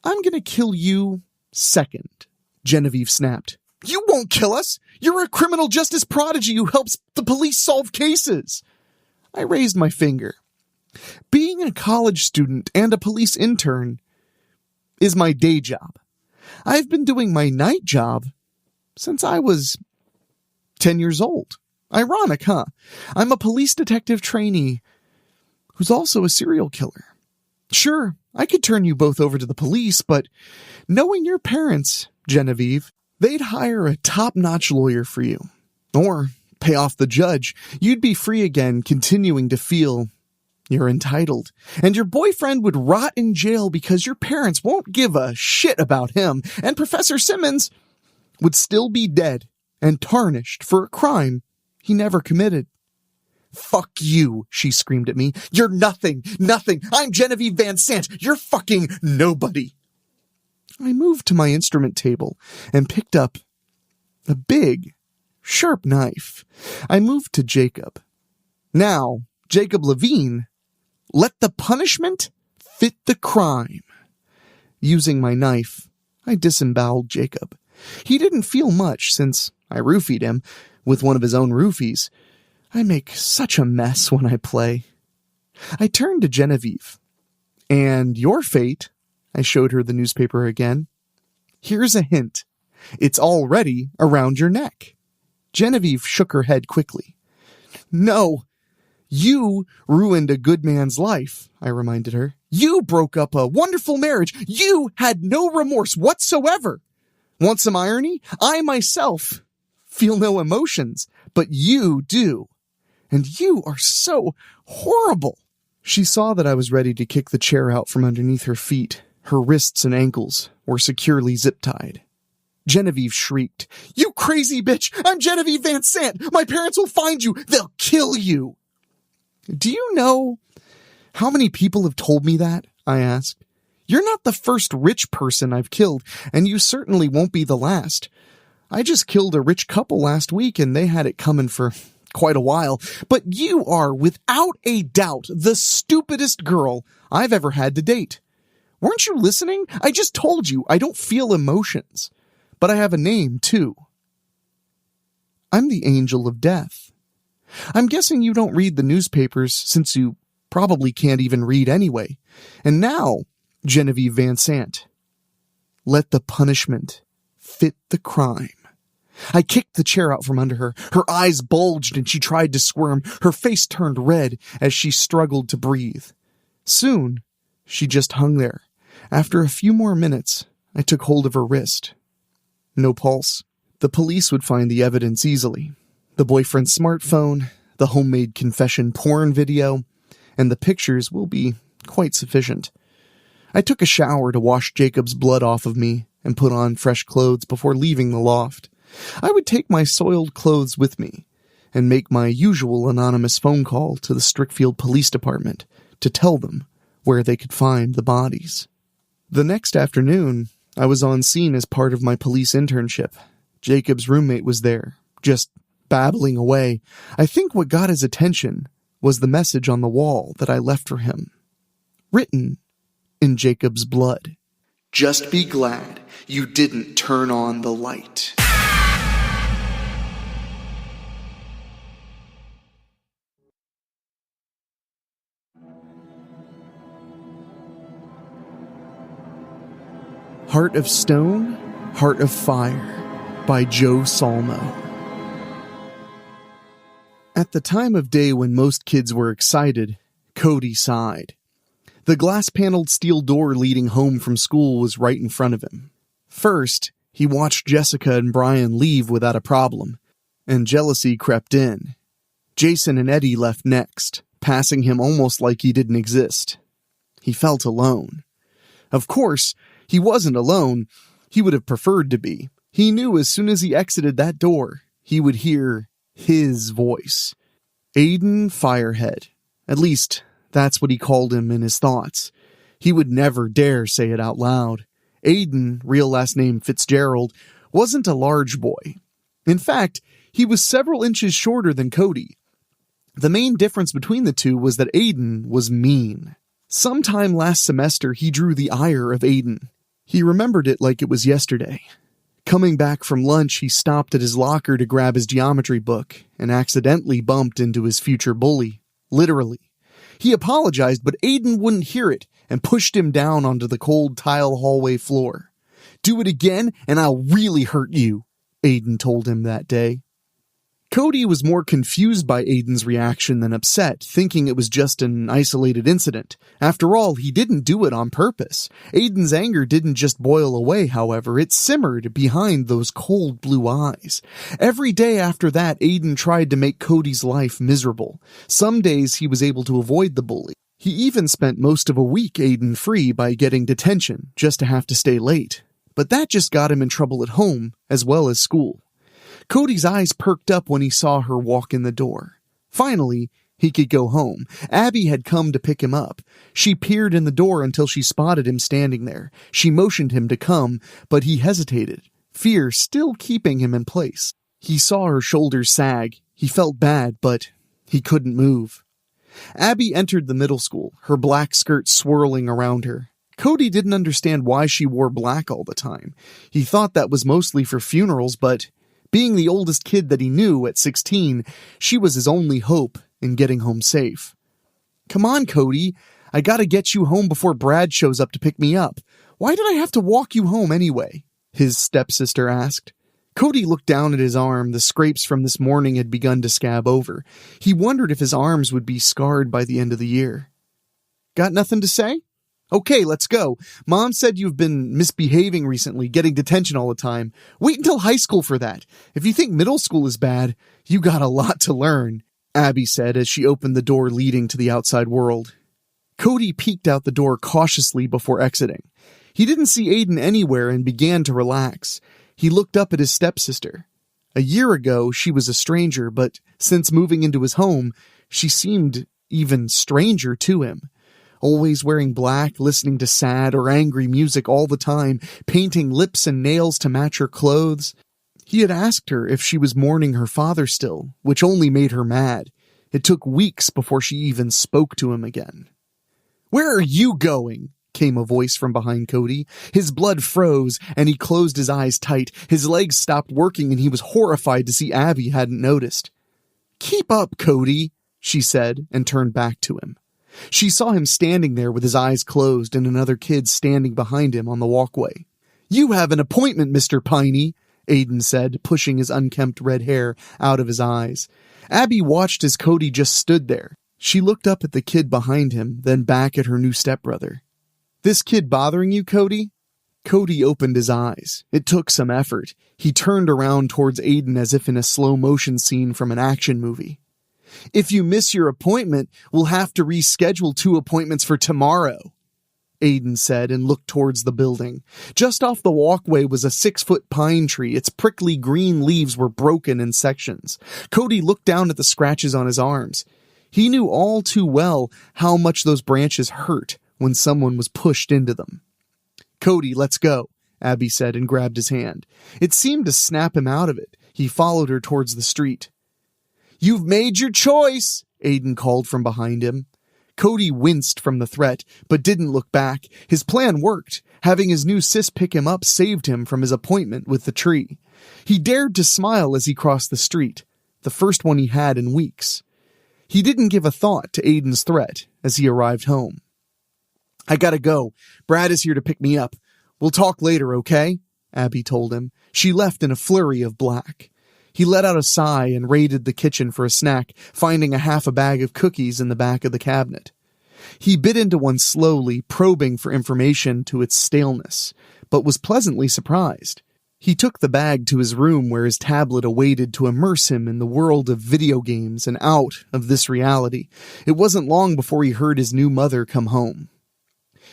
I'm gonna kill you second." Genevieve snapped. "You won't kill us! You're a criminal justice prodigy who helps the police solve cases!" I raised my finger. Being a college student and a police intern is my day job. I've been doing my night job since I was 10 years old. Ironic, huh? I'm a police detective trainee who's also a serial killer. Sure, I could turn you both over to the police, but knowing your parents, Genevieve, they'd hire a top-notch lawyer for you. Or pay off the judge. You'd be free again, continuing to feel you're entitled. And your boyfriend would rot in jail because your parents won't give a shit about him. And Professor Simmons would still be dead and tarnished for a crime he never committed. "Fuck you," she screamed at me. "You're nothing. I'm Genevieve Van Sant. You're fucking nobody." I moved to my instrument table and picked up a big, sharp knife. I moved to Jacob. "Now, Jacob Levine, let the punishment fit the crime." Using my knife, I disemboweled Jacob. He didn't feel much since I roofied him with one of his own roofies. I make such a mess when I play. I turned to Genevieve. "And your fate," I showed her the newspaper again. "Here's a hint. It's already around your neck." Genevieve shook her head quickly. "No, you ruined a good man's life," I reminded her. "You broke up a wonderful marriage. You had no remorse whatsoever. Want some irony? I myself feel no emotions, but you do. And you are so horrible." She saw that I was ready to kick the chair out from underneath her feet. Her wrists and ankles were securely zip-tied. Genevieve shrieked, "You crazy bitch! I'm Genevieve Van Sant! My parents will find you! They'll kill you!" "Do you know how many people have told me that?" I asked. "You're not the first rich person I've killed, and you certainly won't be the last. I just killed a rich couple last week, and they had it coming for quite a while. But you are, without a doubt, the stupidest girl I've ever had to date. Weren't you listening? I just told you I don't feel emotions. But I have a name, too. I'm the Angel of Death. I'm guessing you don't read the newspapers since you probably can't even read anyway. And now, Genevieve Van Sant, let the punishment fit the crime." I kicked the chair out from under her. Her eyes bulged and she tried to squirm. Her face turned red as she struggled to breathe. Soon, she just hung there. After a few more minutes, I took hold of her wrist. No pulse. The police would find the evidence easily. The boyfriend's smartphone, the homemade confession porn video, and the pictures will be quite sufficient. I took a shower to wash Jacob's blood off of me and put on fresh clothes before leaving the loft. I would take my soiled clothes with me and make my usual anonymous phone call to the Strickfield Police Department to tell them where they could find the bodies. The next afternoon, I was on scene as part of my police internship. Jacob's roommate was there, just babbling away. I think what got his attention was the message on the wall that I left for him, written in Jacob's blood. "Just be glad you didn't turn on the light." Heart of Stone, Heart of Fire by Joe Solmo. At the time of day when most kids were excited, Cody sighed. The glass-paneled steel door leading home from school was right in front of him. First, he watched Jessica and Brian leave without a problem, and jealousy crept in. Jason and Eddie left next, passing him almost like he didn't exist. He felt alone. Of course, He wasn't alone. He would have preferred to be. He knew as soon as he exited that door, he would hear his voice. Aiden Firehead. At least, that's what he called him in his thoughts. He would never dare say it out loud. Aiden, real last name Fitzgerald, wasn't a large boy. In fact, he was several inches shorter than Cody. The main difference between the two was that Aiden was mean. Sometime last semester, he drew the ire of Aiden. He remembered it like it was yesterday. Coming back from lunch, he stopped at his locker to grab his geometry book and accidentally bumped into his future bully. Literally. He apologized, but Aiden wouldn't hear it and pushed him down onto the cold tile hallway floor. "Do it again, and I'll really hurt you," Aiden told him that day. Cody was more confused by Aiden's reaction than upset, thinking it was just an isolated incident. After all, he didn't do it on purpose. Aiden's anger didn't just boil away, however. It simmered behind those cold blue eyes. Every day after that, Aiden tried to make Cody's life miserable. Some days he was able to avoid the bully. He even spent most of a week Aiden free by getting detention, just to have to stay late. But that just got him in trouble at home, as well as school. Cody's eyes perked up when he saw her walk in the door. Finally, he could go home. Abby had come to pick him up. She peered in the door until she spotted him standing there. She motioned him to come, but he hesitated, fear still keeping him in place. He saw her shoulders sag. He felt bad, but he couldn't move. Abby entered the middle school, her black skirt swirling around her. Cody didn't understand why she wore black all the time. He thought that was mostly for funerals, but being the oldest kid that he knew at 16, she was his only hope in getting home safe. "Come on, Cody. I gotta get you home before Brad shows up to pick me up. Why did I have to walk you home anyway?" his stepsister asked. Cody looked down at his arm. The scrapes from this morning had begun to scab over. He wondered if his arms would be scarred by the end of the year. "Got nothing to say? Okay, let's go. Mom said you've been misbehaving recently, getting detention all the time. Wait until high school for that. If you think middle school is bad, you got a lot to learn," Abby said as she opened the door leading to the outside world. Cody peeked out the door cautiously before exiting. He didn't see Aiden anywhere and began to relax. He looked up at his stepsister. A year ago, she was a stranger, but since moving into his home, she seemed even stranger to him. Always wearing black, listening to sad or angry music all the time, painting lips and nails to match her clothes. He had asked her if she was mourning her father still, which only made her mad. It took weeks before she even spoke to him again. "Where are you going?" came a voice from behind Cody. His blood froze, and he closed his eyes tight. His legs stopped working, and he was horrified to see Abby hadn't noticed. "Keep up, Cody," she said, and turned back to him. She saw him standing there with his eyes closed and another kid standing behind him on the walkway. "You have an appointment, Mr. Piney," Aiden said, pushing his unkempt red hair out of his eyes. Abby watched as Cody just stood there. She looked up at the kid behind him, then back at her new stepbrother. "This kid bothering you, Cody?" Cody opened his eyes. It took some effort. He turned around towards Aiden as if in a slow-motion scene from an action movie. "If you miss your appointment, we'll have to reschedule 2 appointments for tomorrow," Aiden said and looked towards the building. Just off the walkway was a 6-foot pine tree. Its prickly green leaves were broken in sections. Cody looked down at the scratches on his arms. He knew all too well how much those branches hurt when someone was pushed into them. "Cody, let's go," Abby said and grabbed his hand. It seemed to snap him out of it. He followed her towards the street. "You've made your choice," Aiden called from behind him. Cody winced from the threat, but didn't look back. His plan worked. Having his new sis pick him up saved him from his appointment with the tree. He dared to smile as he crossed the street, the first one he had in weeks. He didn't give a thought to Aiden's threat as he arrived home. "I gotta go. Brad is here to pick me up. We'll talk later, okay?" Abby told him. She left in a flurry of black. He let out a sigh and raided the kitchen for a snack, finding a half a bag of cookies in the back of the cabinet. He bit into one slowly, probing for information to its staleness, but was pleasantly surprised. He took the bag to his room where his tablet awaited to immerse him in the world of video games and out of this reality. It wasn't long before he heard his new mother come home.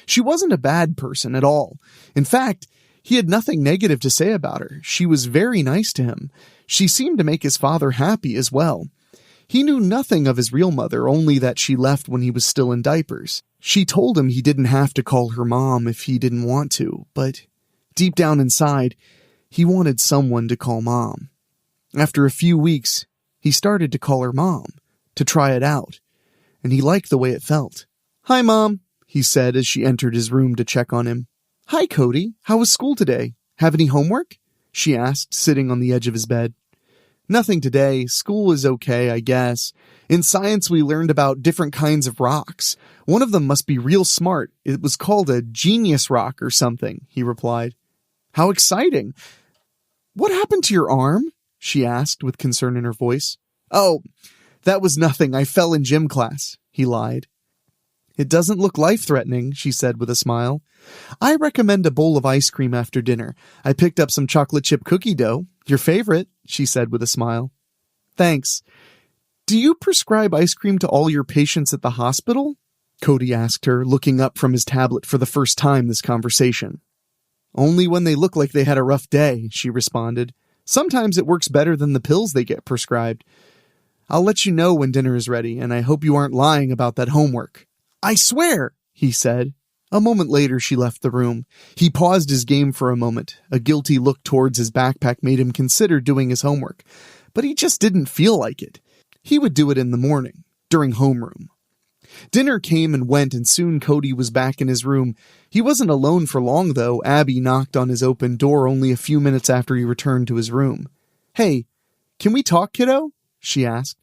She wasn't a bad person at all. In fact, he had nothing negative to say about her. She was very nice to him. She seemed to make his father happy as well. He knew nothing of his real mother, only that she left when he was still in diapers. She told him he didn't have to call her mom if he didn't want to, but deep down inside, he wanted someone to call mom. After a few weeks, he started to call her mom, to try it out, and he liked the way it felt. "Hi, Mom," he said as she entered his room to check on him. "Hi, Cody. How was school today? Have any homework?" she asked, sitting on the edge of his bed. "Nothing today. School is okay, I guess. In science, we learned about different kinds of rocks. One of them must be real smart. It was called a genius rock or something," he replied. "How exciting. What happened to your arm?" she asked with concern in her voice. "Oh, that was nothing. I fell in gym class," he lied. "It doesn't look life-threatening," she said with a smile. "I recommend a bowl of ice cream after dinner. I picked up some chocolate chip cookie dough. Your favorite," she said with a smile. "Thanks. Do you prescribe ice cream to all your patients at the hospital?" Cody asked her, looking up from his tablet for the first time this conversation. "Only when they look like they had a rough day," she responded. "Sometimes it works better than the pills they get prescribed. I'll let you know when dinner is ready, and I hope you aren't lying about that homework." "I swear," he said. A moment later, she left the room. He paused his game for a moment. A guilty look towards his backpack made him consider doing his homework, but he just didn't feel like it. He would do it in the morning, during homeroom. Dinner came and went, and soon Cody was back in his room. He wasn't alone for long, though. Abby knocked on his open door only a few minutes after he returned to his room. "Hey, can we talk, kiddo?" she asked.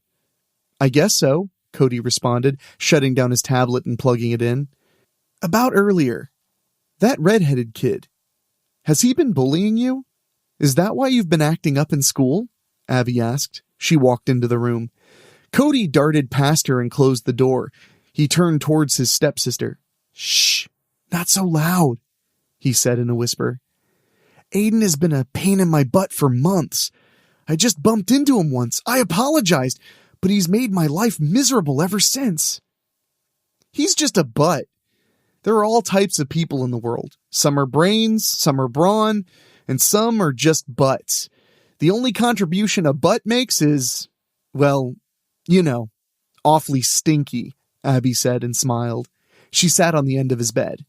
"I guess so," Cody responded, shutting down his tablet and plugging it in. "About earlier. That red-headed kid. Has he been bullying you? Is that why you've been acting up in school?" Abby asked. She walked into the room. Cody darted past her and closed the door. He turned towards his stepsister. "Shh, not so loud," he said in a whisper. "Aiden has been a pain in my butt for months. I just bumped into him once. I apologized, but he's made my life miserable ever since." "He's just a butt. There are all types of people in the world. Some are brains, some are brawn, and some are just butts. The only contribution a butt makes is, well, you know, awfully stinky," Abby said and smiled. She sat on the end of his bed.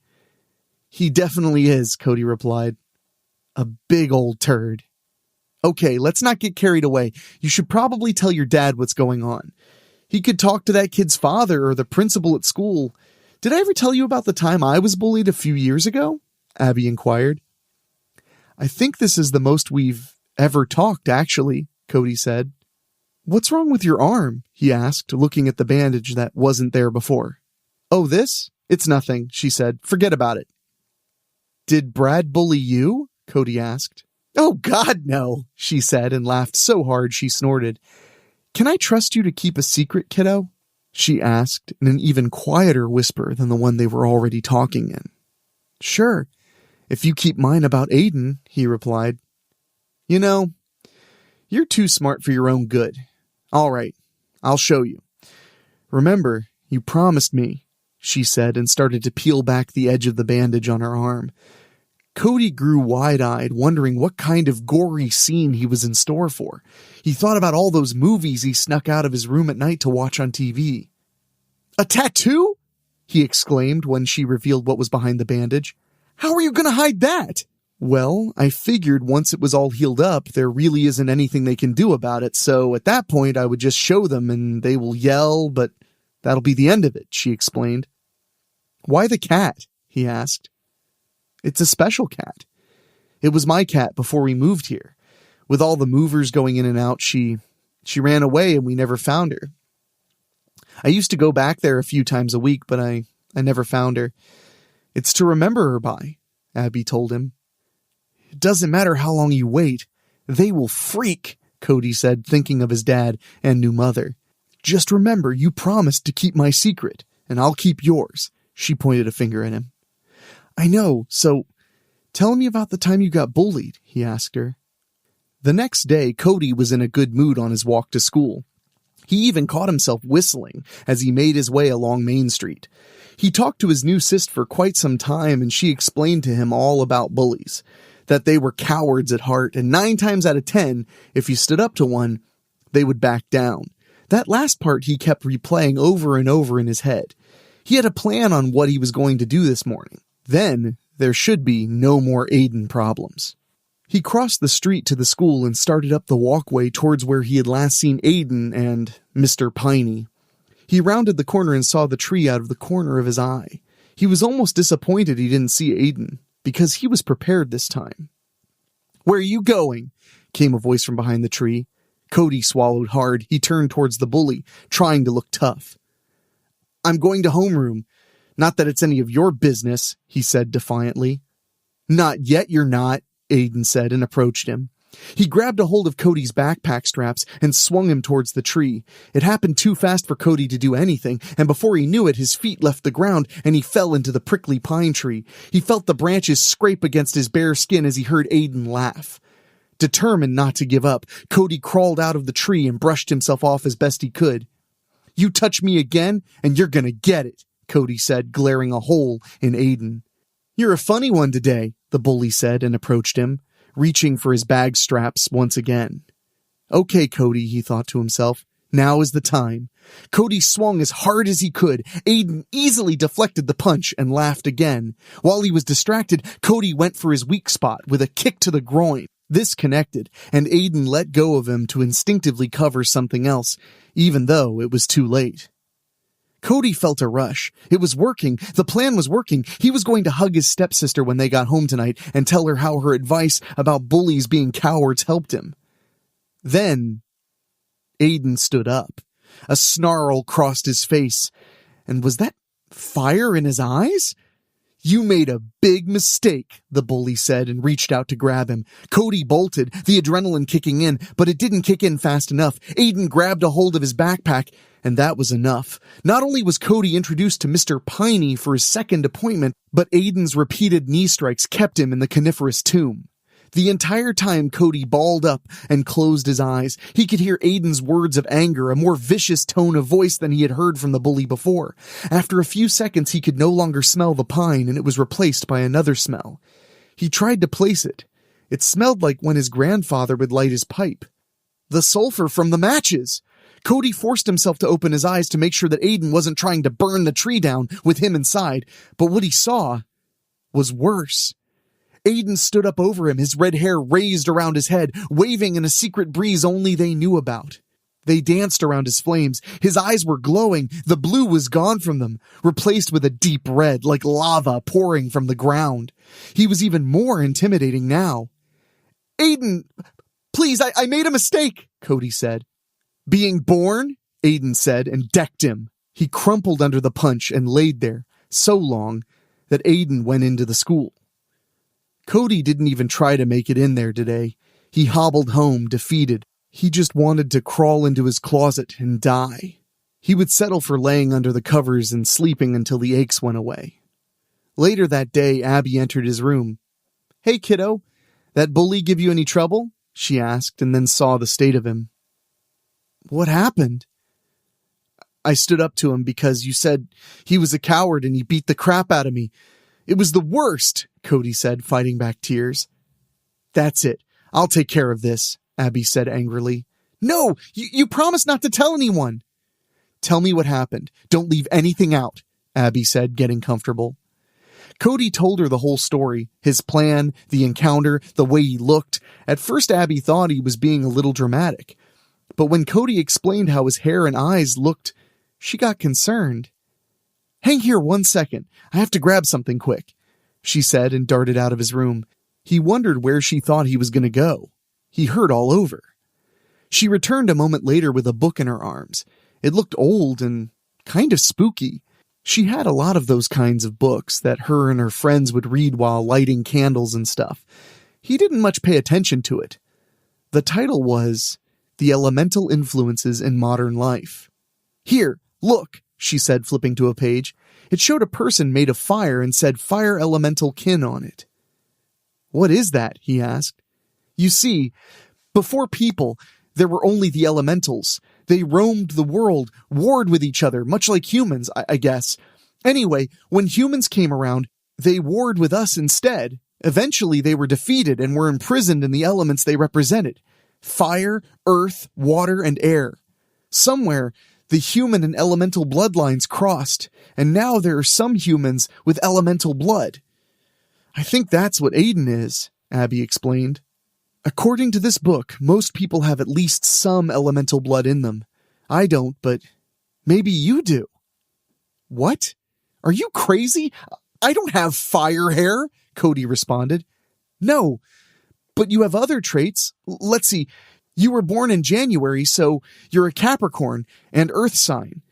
"He definitely is," Cody replied. "A big old turd." "Okay, let's not get carried away. You should probably tell your dad what's going on. He could talk to that kid's father or the principal at school. Did I ever tell you about the time I was bullied a few years ago?" Abby inquired. "I think this is the most we've ever talked, actually," Cody said. "What's wrong with your arm?" he asked, looking at the bandage that wasn't there before. "Oh, this? It's nothing," she said. "Forget about it." "Did Brad bully you?" Cody asked. "Oh, God, no," she said and laughed so hard she snorted. "Can I trust you to keep a secret, kiddo?" she asked in an even quieter whisper than the one they were already talking in. "Sure, if you keep mine about Aiden," he replied. "You know, you're too smart for your own good. All right, I'll show you. Remember, you promised me," she said and started to peel back the edge of the bandage on her arm. Cody grew wide-eyed, wondering what kind of gory scene he was in store for. He thought about all those movies he snuck out of his room at night to watch on TV. "A tattoo?" he exclaimed when she revealed what was behind the bandage. "How are you going to hide that?" "Well, I figured once it was all healed up, there really isn't anything they can do about it, so at that point I would just show them and they will yell, but that'll be the end of it," she explained. "Why the cat?" he asked. "It's a special cat. It was my cat before we moved here. With all the movers going in and out, she ran away and we never found her. I used to go back there a few times a week, but I never found her. It's to remember her by," Abby told him. "It doesn't matter how long you wait. They will freak," Cody said, thinking of his dad and new mother. "Just remember, you promised to keep my secret, and I'll keep yours," she pointed a finger at him. "I know, so tell me about the time you got bullied," he asked her. The next day, Cody was in a good mood on his walk to school. He even caught himself whistling as he made his way along Main Street. He talked to his new sis for quite some time, and she explained to him all about bullies, that they were cowards at heart, and 9 times out of 10, if you stood up to one, they would back down. That last part he kept replaying over and over in his head. He had a plan on what he was going to do this morning. Then, there should be no more Aiden problems. He crossed the street to the school and started up the walkway towards where he had last seen Aiden and Mr. Piney. He rounded the corner and saw the tree out of the corner of his eye. He was almost disappointed he didn't see Aiden, because he was prepared this time. "Where are you going?" came a voice from behind the tree. Cody swallowed hard. He turned towards the bully, trying to look tough. "I'm going to homeroom. Not that it's any of your business," he said defiantly. "Not yet you're not," Aiden said and approached him. He grabbed a hold of Cody's backpack straps and swung him towards the tree. It happened too fast for Cody to do anything, and before he knew it, his feet left the ground and he fell into the prickly pine tree. He felt the branches scrape against his bare skin as he heard Aiden laugh. Determined not to give up, Cody crawled out of the tree and brushed himself off as best he could. "You touch me again, and you're gonna get it," Cody said, glaring a hole in Aiden. "You're a funny one today," the bully said and approached him, reaching for his bag straps once again. "Okay, Cody," he thought to himself. "Now is the time." Cody swung as hard as he could. Aiden easily deflected the punch and laughed again. While he was distracted, Cody went for his weak spot with a kick to the groin. This connected, and Aiden let go of him to instinctively cover something else, even though it was too late. Cody felt a rush. It was working. The plan was working. He was going to hug his stepsister when they got home tonight and tell her how her advice about bullies being cowards helped him. Then, Aiden stood up. A snarl crossed his face. And was that fire in his eyes? "You made a big mistake," the bully said and reached out to grab him. Cody bolted, the adrenaline kicking in, but it didn't kick in fast enough. Aiden grabbed a hold of his backpack, and that was enough. Not only was Cody introduced to Mr. Piney for his second appointment, but Aiden's repeated knee strikes kept him in the coniferous tomb. The entire time Cody balled up and closed his eyes. He could hear Aiden's words of anger, a more vicious tone of voice than he had heard from the bully before. After a few seconds, he could no longer smell the pine, and it was replaced by another smell. He tried to place it. It smelled like when his grandfather would light his pipe. The sulfur from the matches! Cody forced himself to open his eyes to make sure that Aiden wasn't trying to burn the tree down with him inside, but what he saw was worse. Aiden stood up over him, his red hair raised around his head, waving in a secret breeze only they knew about. They danced around his flames. His eyes were glowing. The blue was gone from them, replaced with a deep red, like lava pouring from the ground. He was even more intimidating now. "Aiden, please, I made a mistake," Cody said. "Being born?" Aiden said and decked him. He crumpled under the punch and laid there, so long that Aiden went into the school. Cody didn't even try to make it in there today. He hobbled home, defeated. He just wanted to crawl into his closet and die. He would settle for laying under the covers and sleeping until the aches went away. Later that day, Abby entered his room. "Hey, kiddo, that bully give you any trouble?" she asked, and then saw the state of him. "What happened?" "I stood up to him because you said he was a coward and he beat the crap out of me. It was the worst," Cody said, fighting back tears. "That's it. I'll take care of this," Abby said angrily. "No, you promised not to tell anyone." "Tell me what happened. Don't leave anything out," Abby said, getting comfortable. Cody told her the whole story, his plan, the encounter, the way he looked. At first, Abby thought he was being a little dramatic. But when Cody explained how his hair and eyes looked, she got concerned. "Hang here 1 second. I have to grab something quick," she said and darted out of his room. He wondered where she thought he was going to go. He hurt all over. She returned a moment later with a book in her arms. It looked old and kind of spooky. She had a lot of those kinds of books that her and her friends would read while lighting candles and stuff. He didn't much pay attention to it. The title was The Elemental Influences in Modern Life. "Here, look," she said, flipping to a page. It showed a person made of fire and said Fire Elemental Kin on it. "What is that?" he asked. "You see, before people, there were only the elementals. They roamed the world, warred with each other, much like humans, I guess. Anyway, when humans came around, they warred with us instead. Eventually, they were defeated and were imprisoned in the elements they represented: fire, earth, water, and air. Somewhere, the human and elemental bloodlines crossed, and now there are some humans with elemental blood. I think that's what Aiden is, Abby explained. According to this book, most people have at least some elemental blood in them. I don't, but maybe you do. What? Are you crazy? I don't have fire hair, Cody responded. No, but you have other traits. Let's see. You were born in January, so you're a Capricorn and Earth sign.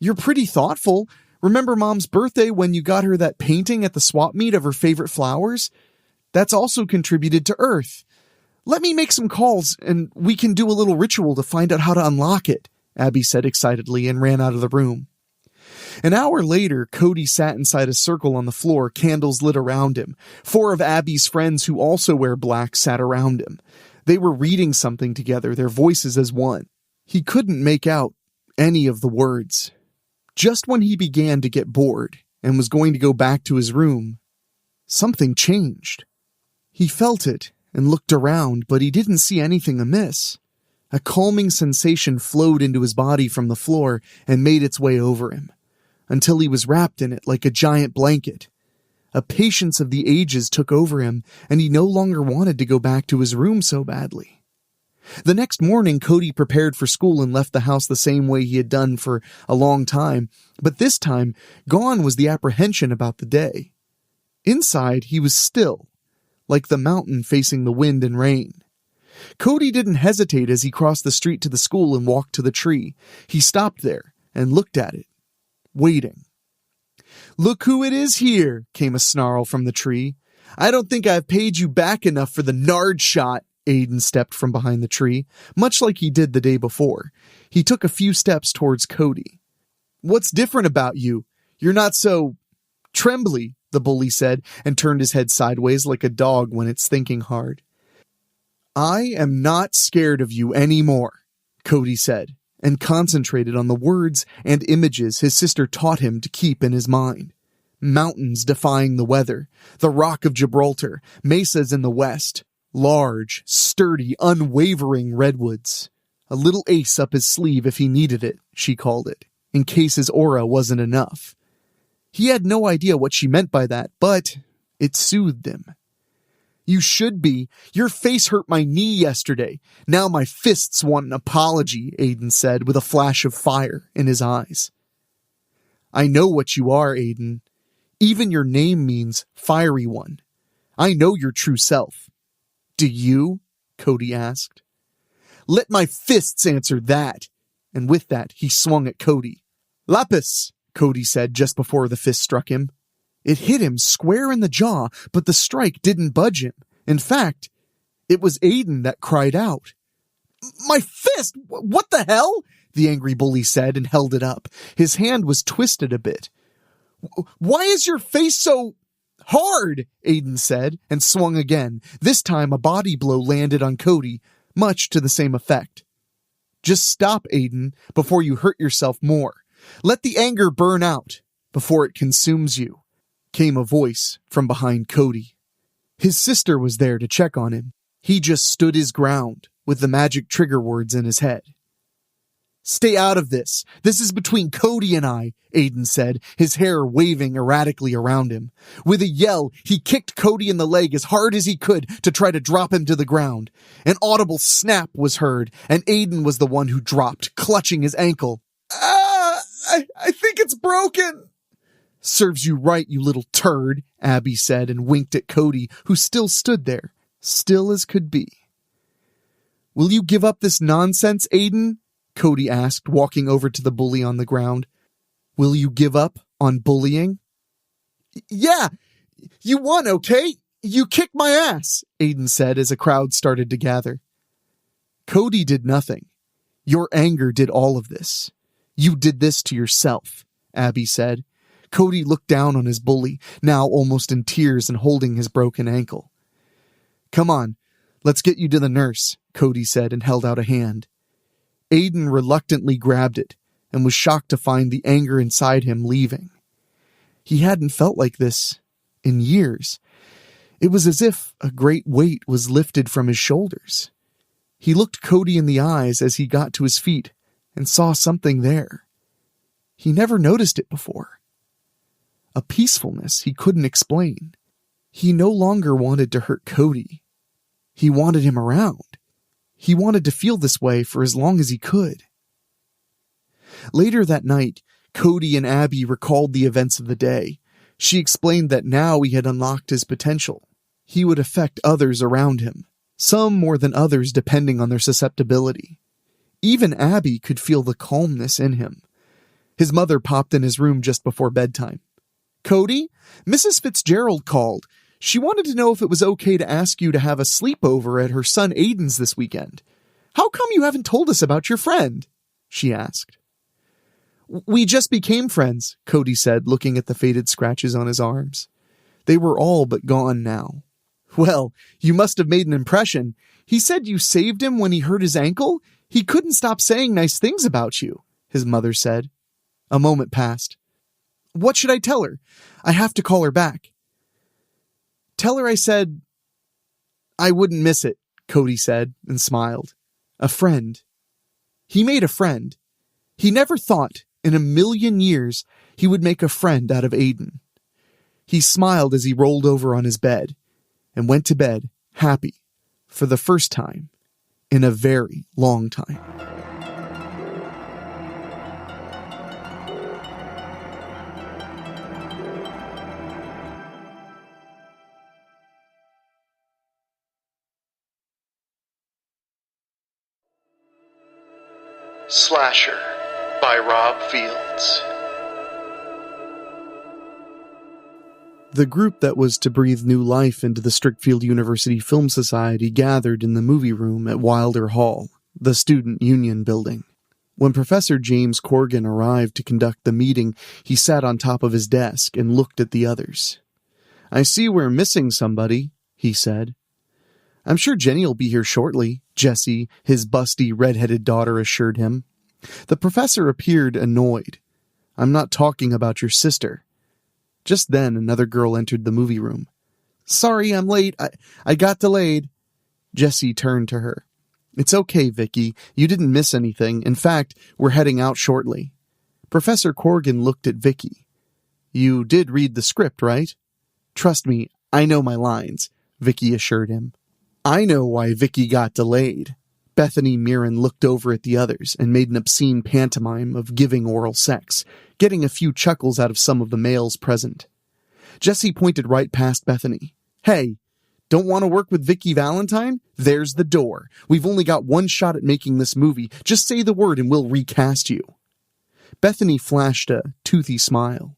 You're pretty thoughtful. Remember Mom's birthday when you got her that painting at the swap meet of her favorite flowers? That's also contributed to Earth. Let me make some calls, and we can do a little ritual to find out how to unlock it, Abby said excitedly and ran out of the room. An hour later, Cody sat inside a circle on the floor, candles lit around him. 4 of Abby's friends who also wear black sat around him. They were reading something together, their voices as one. He couldn't make out any of the words. Just when he began to get bored and was going to go back to his room, something changed. He felt it and looked around, but he didn't see anything amiss. A calming sensation flowed into his body from the floor and made its way over him, until he was wrapped in it like a giant blanket. A patience of the ages took over him, and he no longer wanted to go back to his room so badly. The next morning, Cody prepared for school and left the house the same way he had done for a long time, but this time, gone was the apprehension about the day. Inside, he was still, like the mountain facing the wind and rain. Cody didn't hesitate as he crossed the street to the school and walked to the tree. He stopped there and looked at it, waiting. "Look who it is here," came a snarl from the tree. "I don't think I've paid you back enough for the nard shot." Aiden stepped from behind the tree, much like he did the day before. He took a few steps towards Cody. "What's different about you? You're not so trembly," the bully said, and turned his head sideways like a dog when it's thinking hard. "I am not scared of you anymore," Cody said, and concentrated on the words and images his sister taught him to keep in his mind. Mountains defying the weather, the Rock of Gibraltar, mesas in the west, large, sturdy, unwavering redwoods. A little ace up his sleeve if he needed it, she called it, in case his aura wasn't enough. He had no idea what she meant by that, but it soothed him. "You should be. Your face hurt my knee yesterday. Now my fists want an apology," Aiden said with a flash of fire in his eyes. "I know what you are, Aiden. Even your name means fiery one. I know your true self." "Do you?" Cody asked. "Let my fists answer that." And with that, he swung at Cody. "Lapis," Cody said just before the fist struck him. It hit him square in the jaw, but the strike didn't budge him. In fact, it was Aiden that cried out. "My fist! What the hell?" the angry bully said and held it up. His hand was twisted a bit. "Why is your face so hard?" Aiden said, and swung again. This time a body blow landed on Cody, much to the same effect. "Just stop, Aiden, before you hurt yourself more. Let the anger burn out before it consumes you," came a voice from behind Cody. His sister was there to check on him. He just stood his ground with the magic trigger words in his head. "Stay out of this. This is between Cody and I," Aiden said, his hair waving erratically around him. With a yell, he kicked Cody in the leg as hard as he could to try to drop him to the ground. An audible snap was heard, and Aiden was the one who dropped, clutching his ankle. I think it's broken." "Serves you right, you little turd," Abby said and winked at Cody, who still stood there, still as could be. "Will you give up this nonsense, Aiden?" Cody asked, walking over to the bully on the ground. "Will you give up on bullying?" "Yeah, you won, okay? You kicked my ass," Aiden said as a crowd started to gather. "Cody did nothing. Your anger did all of this. You did this to yourself," Abby said. Cody looked down on his bully, now almost in tears and holding his broken ankle. "Come on, let's get you to the nurse," Cody said and held out a hand. Aiden reluctantly grabbed it and was shocked to find the anger inside him leaving. He hadn't felt like this in years. It was as if a great weight was lifted from his shoulders. He looked Cody in the eyes as he got to his feet and saw something there. He never noticed it before. A peacefulness he couldn't explain. He no longer wanted to hurt Cody. He wanted him around. He wanted to feel this way for as long as he could. Later that night, Cody and Abby recalled the events of the day. She explained that now he had unlocked his potential. He would affect others around him, some more than others depending on their susceptibility. Even Abby could feel the calmness in him. His mother popped in his room just before bedtime. "Cody, Mrs. Fitzgerald called. She wanted to know if it was okay to ask you to have a sleepover at her son Aiden's this weekend. How come you haven't told us about your friend?" she asked. "We just became friends," Cody said, looking at the faded scratches on his arms. They were all but gone now. "Well, you must have made an impression. He said you saved him when he hurt his ankle. He couldn't stop saying nice things about you," his mother said. A moment passed. "What should I tell her? I have to call her back." "Tell her I said I wouldn't miss it," Cody said and smiled. A friend. He made a friend. He never thought in a million years he would make a friend out of Aiden. He smiled as he rolled over on his bed and went to bed happy for the first time in a very long time. Slasher by Rob Fields. The group that was to breathe new life into the Strickfield University Film Society gathered in the movie room at Wilder Hall, the student union building. When Professor James Corgan arrived to conduct the meeting, he sat on top of his desk and looked at the others. "I see we're missing somebody," he said. "I'm sure Jenny'll be here shortly," Jessie, his busty, red-headed daughter, assured him. The professor appeared annoyed. "I'm not talking about your sister." Just then, another girl entered the movie room. "Sorry, I'm late. I got delayed." Jessie turned to her. "It's okay, Vicky. You didn't miss anything. In fact, we're heading out shortly." Professor Corgan looked at Vicky. "You did read the script, right?" "Trust me, I know my lines," Vicky assured him. "I know why Vicky got delayed." Bethany Mirren looked over at the others and made an obscene pantomime of giving oral sex, getting a few chuckles out of some of the males present. Jessie pointed right past Bethany. "Hey, don't want to work with Vicky Valentine? There's the door. We've only got one shot at making this movie. Just say the word and we'll recast you." Bethany flashed a toothy smile.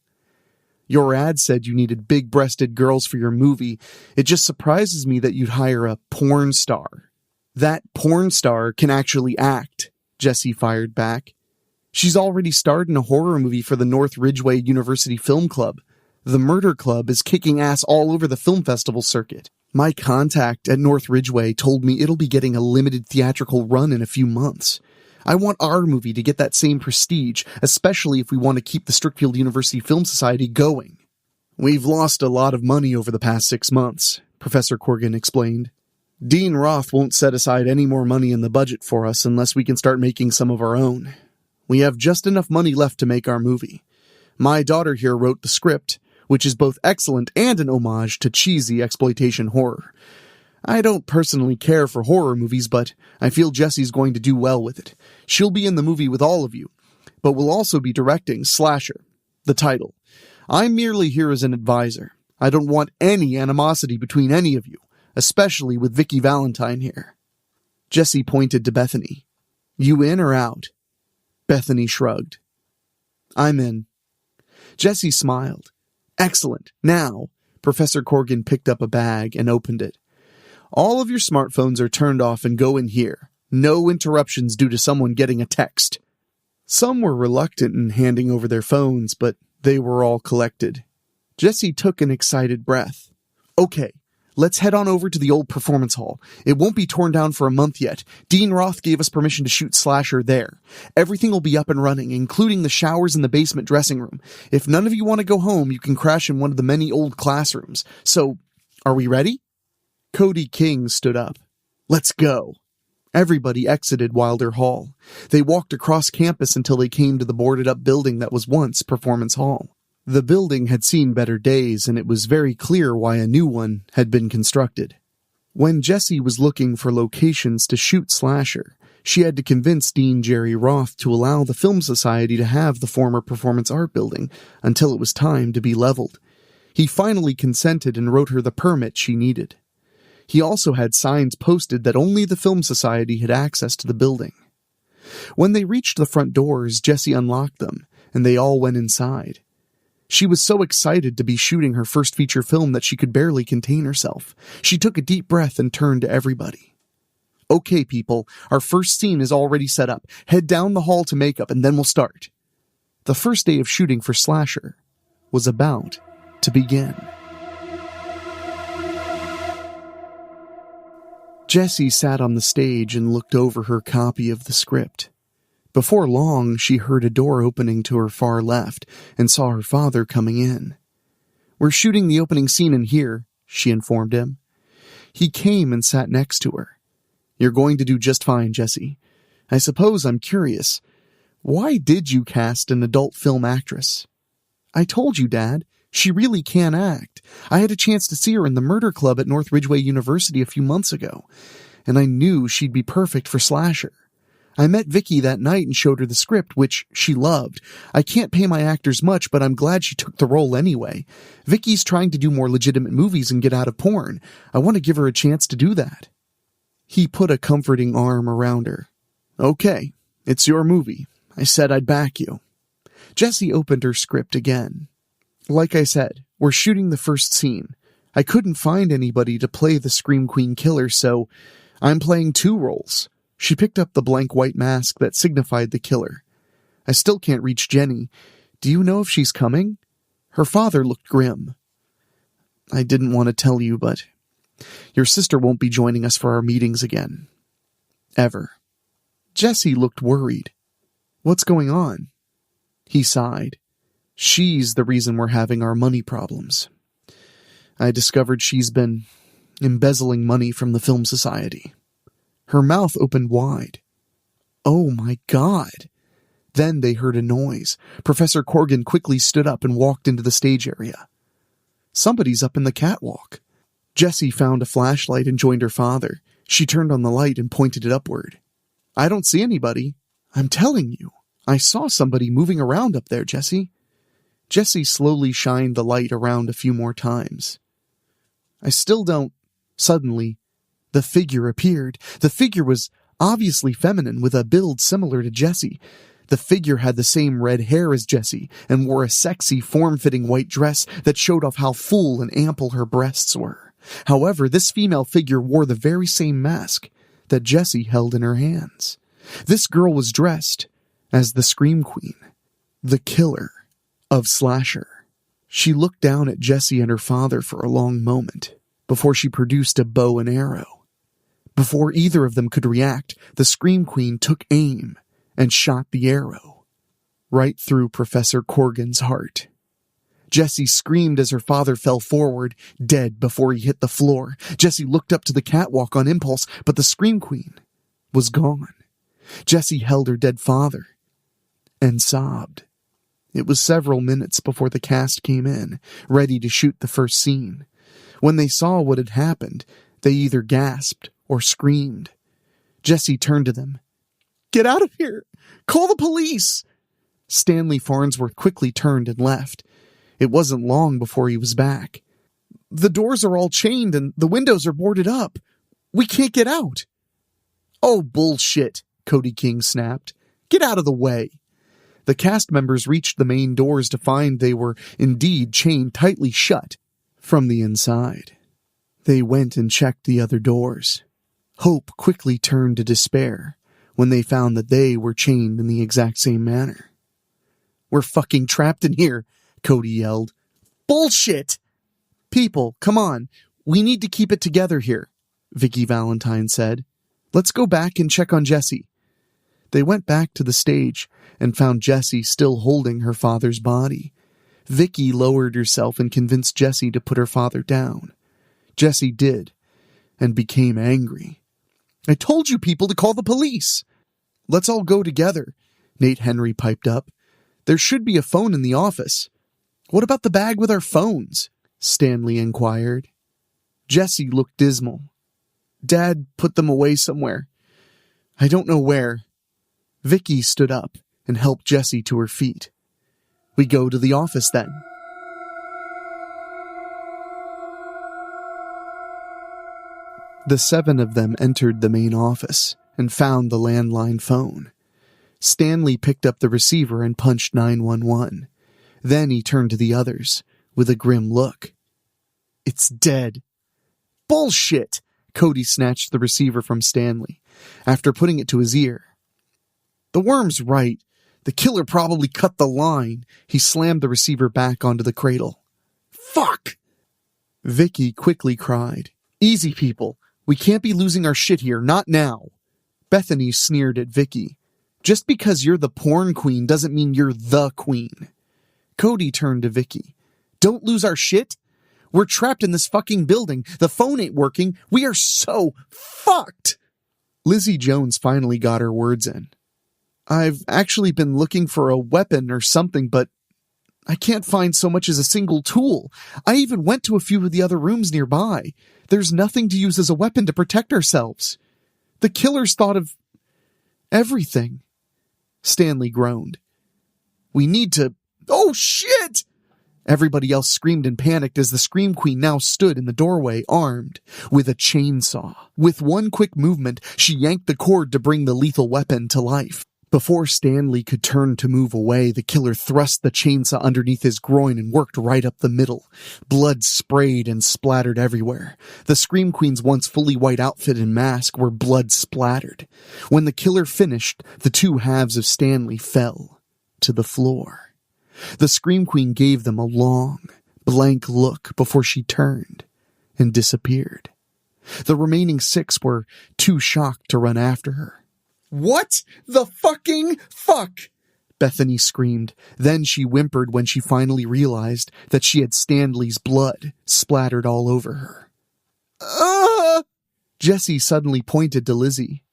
"Your ad said you needed big-breasted girls for your movie. It just surprises me that you'd hire a porn star." "That porn star can actually act," Jessie fired back. "She's already starred in a horror movie for the North Ridgeway University Film Club. The Murder Club is kicking ass all over the film festival circuit. My contact at North Ridgeway told me it'll be getting a limited theatrical run in a few months. I want our movie to get that same prestige, especially if we want to keep the Strickfield University Film Society going." "We've lost a lot of money over the past 6 months," Professor Corgan explained. "Dean Roth won't set aside any more money in the budget for us unless we can start making some of our own. We have just enough money left to make our movie. My daughter here wrote the script, which is both excellent and an homage to cheesy exploitation horror. I don't personally care for horror movies, but I feel Jessie's going to do well with it. She'll be in the movie with all of you, but will also be directing Slasher, the title. I'm merely here as an advisor. I don't want any animosity between any of you, especially with Vicky Valentine here." Jessie pointed to Bethany. "You in or out?" Bethany shrugged. "I'm in." Jessie smiled. "Excellent. Now," Professor Corgan picked up a bag and opened it. "All of your smartphones are turned off and go in here. No interruptions due to someone getting a text." Some were reluctant in handing over their phones, but they were all collected. Jessie took an excited breath. "Okay, Let's head on over to the old performance hall. It won't be torn down for a month yet. Dean Roth gave us permission to shoot Slasher there. Everything will be up and running, including the showers in the basement dressing room. If none of you want to go home, you can crash in one of the many old classrooms. So, are we ready? Cody King stood up. Let's go. Everybody exited Wilder Hall. They walked across campus until they came to the boarded-up building that was once Performance Hall. The building had seen better days, and it was very clear why a new one had been constructed. When Jessie was looking for locations to shoot Slasher, she had to convince Dean Jerry Roth to allow the Film Society to have the former Performance Art Building until it was time to be leveled. He finally consented and wrote her the permit she needed. He also had signs posted that only the Film Society had access to the building. When they reached the front doors, Jessie unlocked them, and they all went inside. She was so excited to be shooting her first feature film that she could barely contain herself. She took a deep breath and turned to everybody. Okay, people, our first scene is already set up. Head down the hall to makeup, and then we'll start. The first day of shooting for Slasher was about to begin. Jessie sat on the stage and looked over her copy of the script. Before long, she heard a door opening to her far left and saw her father coming in. "We're shooting the opening scene in here," she informed him. He came and sat next to her. "You're going to do just fine, Jessie. I suppose I'm curious. Why did you cast an adult film actress?" "I told you, Dad. She really can act. I had a chance to see her in the murder club at North Ridgeway University a few months ago, and I knew she'd be perfect for Slasher. I met Vicky that night and showed her the script, which she loved. I can't pay my actors much, but I'm glad she took the role anyway. Vicky's trying to do more legitimate movies and get out of porn. I want to give her a chance to do that." He put a comforting arm around her. "Okay, it's your movie. I said I'd back you." Jessie opened her script again. "Like I said, we're shooting the first scene. I couldn't find anybody to play the Scream Queen killer, so I'm playing 2 roles." She picked up the blank white mask that signified the killer. "I still can't reach Jenny. Do you know if she's coming?" Her father looked grim. "I didn't want to tell you, but your sister won't be joining us for our meetings again. Ever." Jessie looked worried. "What's going on?" He sighed. "She's the reason we're having our money problems. I discovered she's been embezzling money from the Film Society." Her mouth opened wide. "Oh my God." Then they heard a noise. Professor Corgan quickly stood up and walked into the stage area. "Somebody's up in the catwalk." Jessie found a flashlight and joined her father. She turned on the light and pointed it upward. "I don't see anybody. I'm telling you. I saw somebody moving around up there, Jessie." Jessie slowly shined the light around a few more times. "I still don't..." Suddenly, the figure appeared. The figure was obviously feminine, with a build similar to Jessie. The figure had the same red hair as Jessie, and wore a sexy, form-fitting white dress that showed off how full and ample her breasts were. However, this female figure wore the very same mask that Jessie held in her hands. This girl was dressed as the Scream Queen, the killer of Slasher. She looked down at Jessie and her father for a long moment, before she produced a bow and arrow. Before either of them could react, the Scream Queen took aim and shot the arrow right through Professor Corgan's heart. Jessie screamed as her father fell forward, dead before he hit the floor. Jessie looked up to the catwalk on impulse, but the Scream Queen was gone. Jessie held her dead father and sobbed. It was several minutes before the cast came in, ready to shoot the first scene. When they saw what had happened, they either gasped or screamed. Jessie turned to them. "Get out of here! Call the police!" Stanley Farnsworth quickly turned and left. It wasn't long before he was back. "The doors are all chained and the windows are boarded up. We can't get out." "Oh, bullshit," Cody King snapped. "Get out of the way." The cast members reached the main doors to find they were indeed chained tightly shut from the inside. They went and checked the other doors. Hope quickly turned to despair when they found that they were chained in the exact same manner. "We're fucking trapped in here," Cody yelled. "Bullshit! People, come on. We need to keep it together here, Vicky Valentine said. Let's go back and check on Jessie. They went back to the stage and found Jessie still holding her father's body. Vicky lowered herself and convinced Jessie to put her father down. Jessie did, and became angry. I told you people to call the police. Let's all go together, Nate Henry piped up. There should be a phone in the office. What about the bag with our phones? Stanley inquired. Jessie looked dismal. Dad put them away somewhere. I don't know where. Vicky stood up and helped Jessie to her feet. We go to the office then. The 7 of them entered the main office and found the landline phone. Stanley picked up the receiver and punched 911. Then he turned to the others with a grim look. It's dead. Bullshit! Cody snatched the receiver from Stanley after putting it to his ear. The worm's right. The killer probably cut the line. He slammed the receiver back onto the cradle. Fuck! Vicky quickly cried. Easy, people. We can't be losing our shit here, not now. Bethany sneered at Vicky. Just because you're the porn queen doesn't mean you're the queen. Cody turned to Vicky. Don't lose our shit? We're trapped in this fucking building. The phone ain't working. We are so fucked. Lizzie Jones finally got her words in. I've actually been looking for a weapon or something, but I can't find so much as a single tool. I even went to a few of the other rooms nearby. There's nothing to use as a weapon to protect ourselves. The killers thought of everything. Stanley groaned. We need to... Oh, shit! Everybody else screamed and panicked as the Scream Queen now stood in the doorway, armed with a chainsaw. With one quick movement, she yanked the cord to bring the lethal weapon to life. Before Stanley could turn to move away, the killer thrust the chainsaw underneath his groin and worked right up the middle. Blood sprayed and splattered everywhere. The Scream Queen's once fully white outfit and mask were blood splattered. When the killer finished, the two halves of Stanley fell to the floor. The Scream Queen gave them a long, blank look before she turned and disappeared. The remaining 6 were too shocked to run after her. What the fucking fuck? Bethany screamed. Then she whimpered when she finally realized that she had Stanley's blood splattered all over her. Jessie suddenly pointed to Lizzie.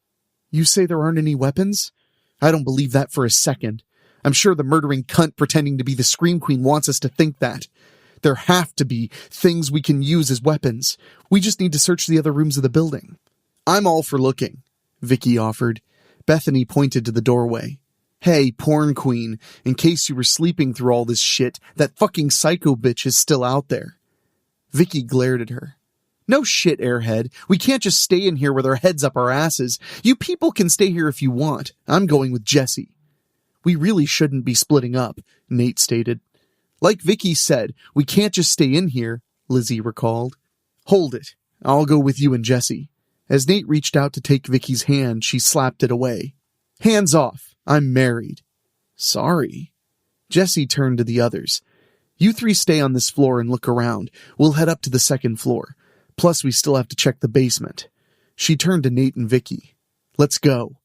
You say there aren't any weapons? I don't believe that for a second. I'm sure the murdering cunt pretending to be the Scream Queen wants us to think that. There have to be things we can use as weapons. We just need to search the other rooms of the building. I'm all for looking, Vicky offered. Bethany pointed to the doorway. Hey, porn queen, in case you were sleeping through all this shit, that fucking psycho bitch is still out there. Vicky glared at her. No shit, airhead. We can't just stay in here with our heads up our asses. You people can stay here if you want. I'm going with Jessie. We really shouldn't be splitting up, Nate stated. Like Vicky said, we can't just stay in here, Lizzie recalled. Hold it. I'll go with you and Jessie. As Nate reached out to take Vicky's hand, she slapped it away. Hands off. I'm married. Sorry. Jessie turned to the others. You 3 stay on this floor and look around. We'll head up to the 2nd floor. Plus, we still have to check the basement. She turned to Nate and Vicky. Let's go.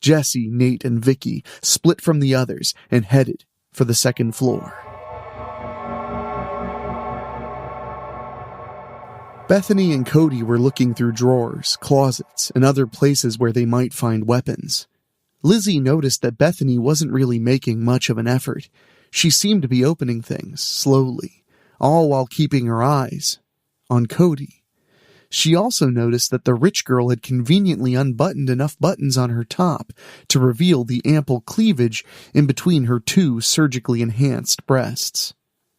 Jessie, Nate, and Vicky split from the others and headed for the 2nd floor. Bethany and Cody were looking through drawers, closets, and other places where they might find weapons. Lizzie noticed that Bethany wasn't really making much of an effort. She seemed to be opening things, slowly, all while keeping her eyes on Cody. She also noticed that the rich girl had conveniently unbuttoned enough buttons on her top to reveal the ample cleavage in between her 2 surgically enhanced breasts.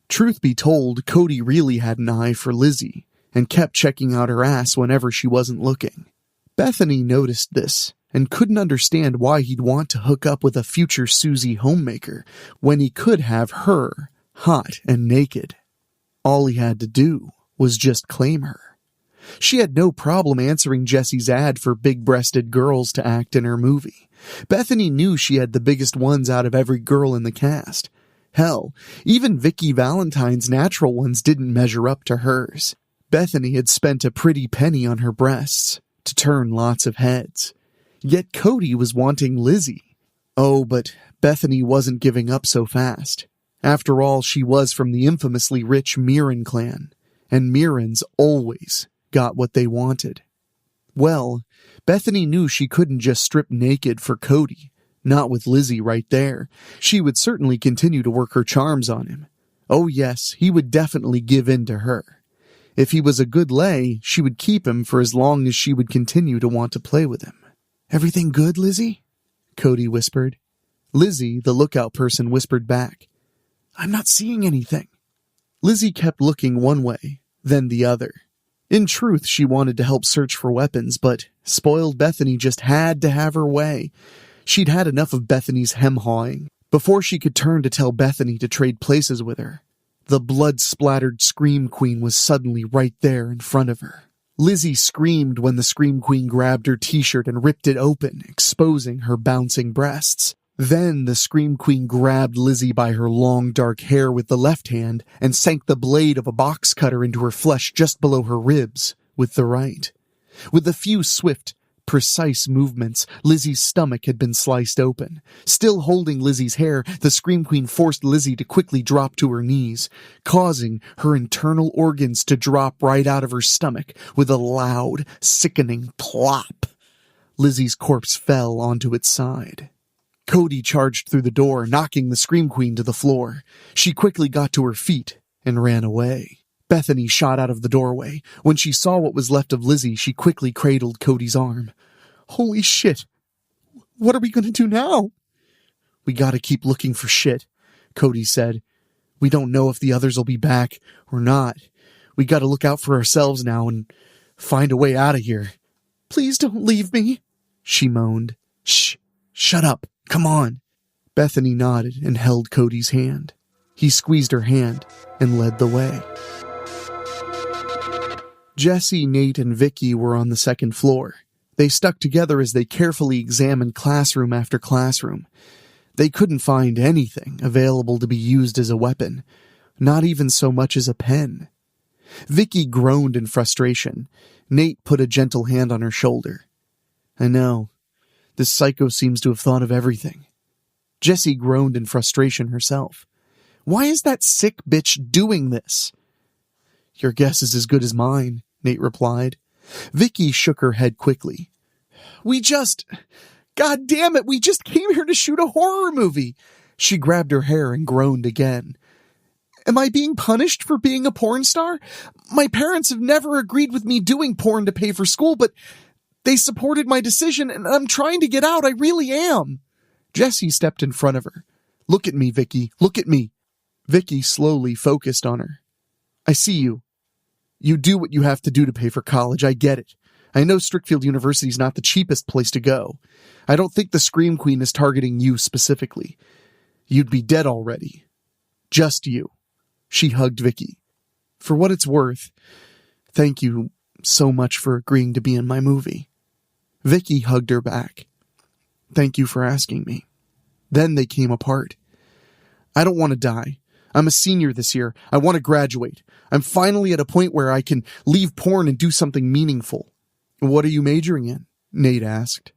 Truth be told, Cody really had an eye for Lizzie, and kept checking out her ass whenever she wasn't looking. Bethany noticed this, and couldn't understand why he'd want to hook up with a future Susie homemaker, when he could have her, hot and naked. All he had to do was just claim her. She had no problem answering Jessie's ad for big-breasted girls to act in her movie. Bethany knew she had the biggest ones out of every girl in the cast. Hell, even Vicky Valentine's natural ones didn't measure up to hers. Bethany had spent a pretty penny on her breasts to turn lots of heads. Yet Cody was wanting Lizzie. Oh, but Bethany wasn't giving up so fast. After all, she was from the infamously rich Mirren clan, and Mirrens always got what they wanted. Well, Bethany knew she couldn't just strip naked for Cody, not with Lizzie right there. She would certainly continue to work her charms on him. Oh yes, he would definitely give in to her. If he was a good lay, she would keep him for as long as she would continue to want to play with him. "Everything good, Lizzie?" Cody whispered. Lizzie, the lookout person, whispered back, "I'm not seeing anything." Lizzie kept looking one way, then the other. In truth, she wanted to help search for weapons, but spoiled Bethany just had to have her way. She'd had enough of Bethany's hem-hawing before she could turn to tell Bethany to trade places with her. The blood-splattered Scream Queen was suddenly right there in front of her. Lizzie screamed when the Scream Queen grabbed her t-shirt and ripped it open, exposing her bouncing breasts. Then the Scream Queen grabbed Lizzie by her long dark hair with the left hand and sank the blade of a box cutter into her flesh just below her ribs with the right. With a few swift, precise movements, Lizzie's stomach had been sliced open. Still holding Lizzie's hair, the Scream Queen forced Lizzie to quickly drop to her knees, causing her internal organs to drop right out of her stomach with a loud, sickening plop. Lizzie's corpse fell onto its side. Cody charged through the door, knocking the Scream Queen to the floor. She quickly got to her feet and ran away. Bethany shot out of the doorway. When she saw what was left of Lizzie, she quickly cradled Cody's arm. "Holy shit! What are we going to do now?" "We gotta keep looking for shit," Cody said. "We don't know if the others will be back or not. We gotta look out for ourselves now and find a way out of here." "Please don't leave me," she moaned. "Shh! Shut up! Come on!" Bethany nodded and held Cody's hand. He squeezed her hand and led the way. Jesse, Nate, and Vicky were on the second floor. They stuck together as they carefully examined classroom after classroom. They couldn't find anything available to be used as a weapon, not even so much as a pen. Vicky groaned in frustration. Nate put a gentle hand on her shoulder. "I know. This psycho seems to have thought of everything." Jessie groaned in frustration herself. "Why is that sick bitch doing this?" "Your guess is as good as mine," Nate replied. Vicky shook her head quickly. God damn it, we just came here to shoot a horror movie." She grabbed her hair and groaned again. "Am I being punished for being a porn star? My parents have never agreed with me doing porn to pay for school, but they supported my decision, and I'm trying to get out. I really am." Jessie stepped in front of her. "Look at me, Vicky. Look at me." Vicky slowly focused on her. "I see you. You do what you have to do to pay for college. I get it. I know Strickfield University's not the cheapest place to go. I don't think the Scream Queen is targeting you specifically. You'd be dead already. Just you." She hugged Vicky. "For what it's worth, thank you so much for agreeing to be in my movie." Vicky hugged her back. "Thank you for asking me." Then they came apart. "I don't want to die. I'm a senior this year. I want to graduate. I'm finally at a point where I can leave porn and do something meaningful." "What are you majoring in?" Nate asked.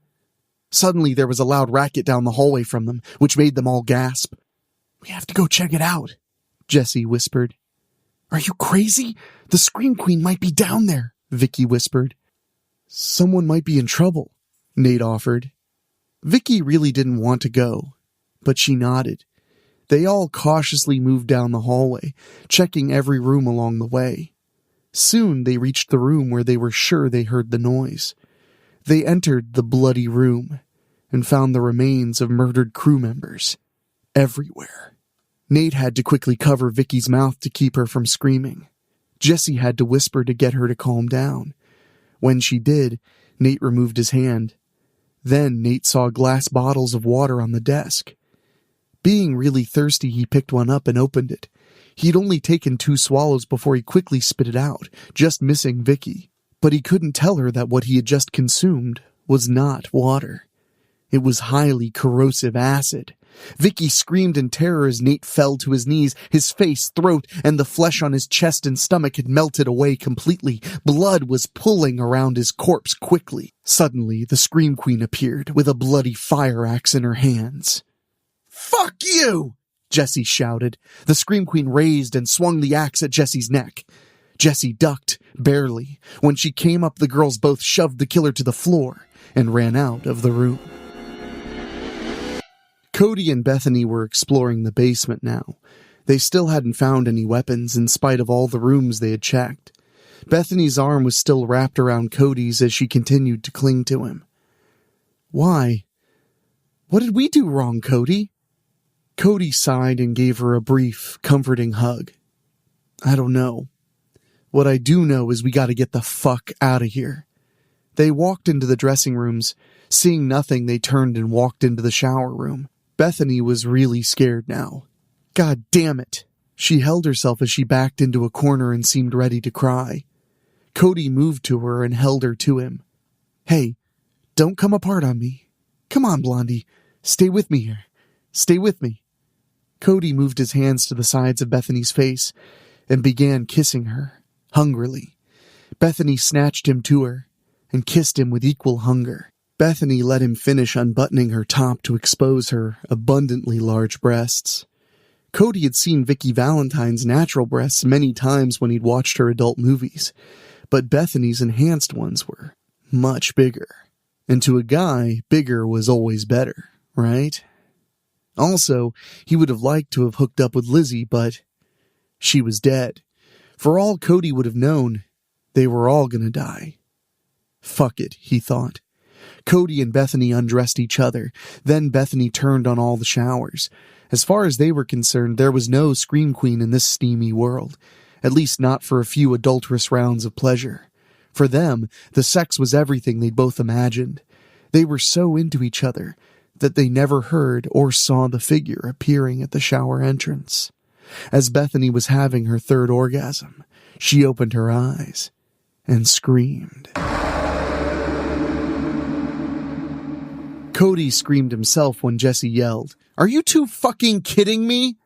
Suddenly there was a loud racket down the hallway from them, which made them all gasp. "We have to go check it out," Jessie whispered. "Are you crazy? The Scream Queen might be down there," Vicky whispered. "Someone might be in trouble," Nate offered. Vicky really didn't want to go, but she nodded. They all cautiously moved down the hallway, checking every room along the way. Soon they reached the room where they were sure they heard the noise. They entered the bloody room and found the remains of murdered crew members everywhere. Nate had to quickly cover Vicky's mouth to keep her from screaming. Jessie had to whisper to get her to calm down. When she did, Nate removed his hand. Then Nate saw glass bottles of water on the desk. Being really thirsty, he picked one up and opened it. He'd only taken 2 swallows before he quickly spit it out, just missing Vicky. But he couldn't tell her that what he had just consumed was not water. It was highly corrosive acid, Vicky screamed in terror as Nate fell to his knees. His face, throat, and the flesh on his chest and stomach had melted away completely. Blood was pooling around his corpse quickly. Suddenly, the Scream Queen appeared with a bloody fire axe in her hands. "Fuck you!" Jesse shouted. The Scream Queen raised and swung the axe at Jesse's neck. Jesse ducked, barely. When she came up, the girls both shoved the killer to the floor and ran out of the room. Cody and Bethany were exploring the basement now. They still hadn't found any weapons in spite of all the rooms they had checked. Bethany's arm was still wrapped around Cody's as she continued to cling to him. "Why? What did we do wrong, Cody?" Cody sighed and gave her a brief, comforting hug. "I don't know. What I do know is we gotta get the fuck out of here." They walked into the dressing rooms. Seeing nothing, they turned and walked into the shower room. Bethany was really scared now. God damn it. She held herself as she backed into a corner and seemed ready to cry. Cody moved to her and held her to him. "Hey, don't come apart on me. Come on, Blondie. Stay with me here. Stay with me." Cody moved his hands to the sides of Bethany's face and began kissing her, hungrily. Bethany snatched him to her and kissed him with equal hunger. Bethany let him finish unbuttoning her top to expose her abundantly large breasts. Cody had seen Vicky Valentine's natural breasts many times when he'd watched her adult movies, but Bethany's enhanced ones were much bigger. And to a guy, bigger was always better, right? Also, he would have liked to have hooked up with Lizzie, but she was dead. For all Cody would have known, they were all gonna die. Fuck it, he thought. Cody and Bethany undressed each other. Then Bethany turned on all the showers. As far as they were concerned, there was no Scream Queen in this steamy world. At least not for a few adulterous rounds of pleasure. For them, the sex was everything they'd both imagined. They were so into each other that they never heard or saw the figure appearing at the shower entrance. As Bethany was having her third orgasm, she opened her eyes and screamed. Cody screamed himself when Jesse yelled, "Are you two fucking kidding me?"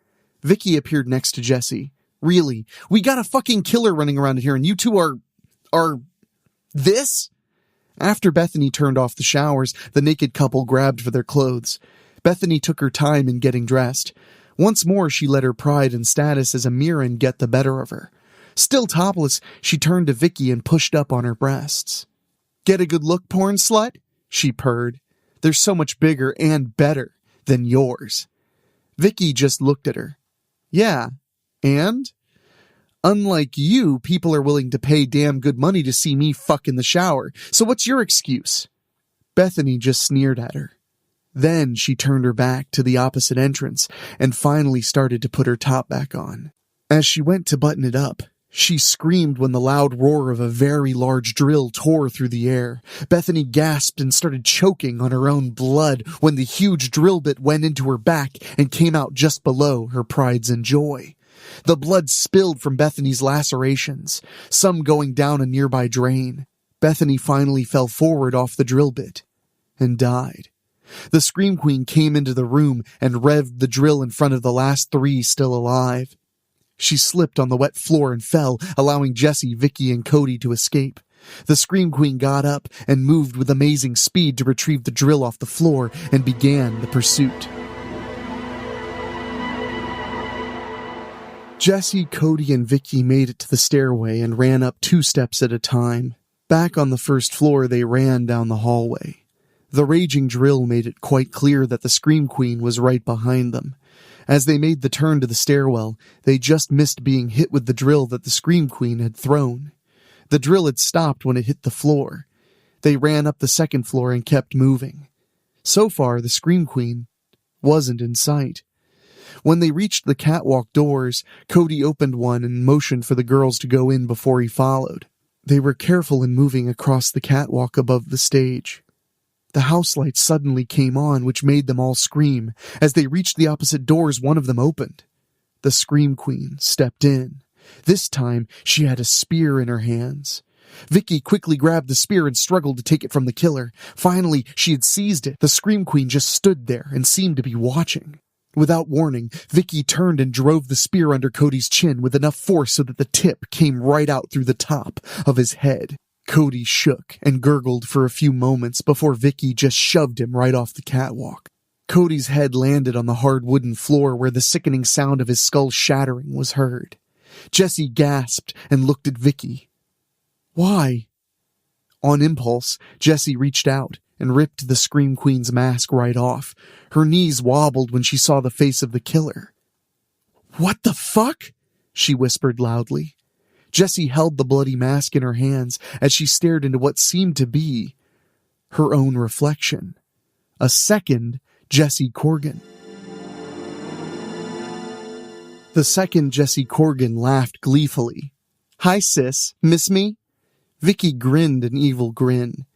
Vicky appeared next to Jesse. "Really? We got a fucking killer running around here and you two are this?" After Bethany turned off the showers, the naked couple grabbed for their clothes. Bethany took her time in getting dressed. Once more, she let her pride and status as a Mirren get the better of her. Still topless, she turned to Vicky and pushed up on her breasts. "Get a good look, porn slut?" she purred. "They're so much bigger and better than yours." Vicky just looked at her. "Yeah, and? Unlike you, people are willing to pay damn good money to see me fuck in the shower, so what's your excuse?" Bethany just sneered at her. Then she turned her back to the opposite entrance and finally started to put her top back on. As she went to button it up, she screamed when the loud roar of a very large drill tore through the air. Bethany gasped and started choking on her own blood when the huge drill bit went into her back and came out just below her prides and joy. The blood spilled from Bethany's lacerations, some going down a nearby drain. Bethany finally fell forward off the drill bit and died. The Scream Queen came into the room and revved the drill in front of the last three still alive. She slipped on the wet floor and fell, allowing Jesse, Vicky, and Cody to escape. The Scream Queen got up and moved with amazing speed to retrieve the drill off the floor and began the pursuit. Jesse, Cody, and Vicky made it to the stairway and ran up 2 steps at a time. Back on the first floor, they ran down the hallway. The raging drill made it quite clear that the Scream Queen was right behind them. As they made the turn to the stairwell, they just missed being hit with the drill that the Scream Queen had thrown. The drill had stopped when it hit the floor. They ran up the second floor and kept moving. So far, the Scream Queen wasn't in sight. When they reached the catwalk doors, Cody opened one and motioned for the girls to go in before he followed. They were careful in moving across the catwalk above the stage. The house lights suddenly came on, which made them all scream. As they reached the opposite doors, one of them opened. The Scream Queen stepped in. This time, she had a spear in her hands. Vicky quickly grabbed the spear and struggled to take it from the killer. Finally, she had seized it. The Scream Queen just stood there and seemed to be watching. Without warning, Vicky turned and drove the spear under Cody's chin with enough force so that the tip came right out through the top of his head. Cody shook and gurgled for a few moments before Vicky just shoved him right off the catwalk. Cody's head landed on the hard wooden floor where the sickening sound of his skull shattering was heard. Jesse gasped and looked at Vicky. Why? On impulse, Jesse reached out and ripped the Scream Queen's mask right off. Her knees wobbled when she saw the face of the killer. What the fuck? She whispered loudly. Jessie held the bloody mask in her hands as she stared into what seemed to be her own reflection. A second Jessie Corrigan. The second Jessie Corrigan laughed gleefully. Hi, sis. Miss me? Vicky grinned an evil grin.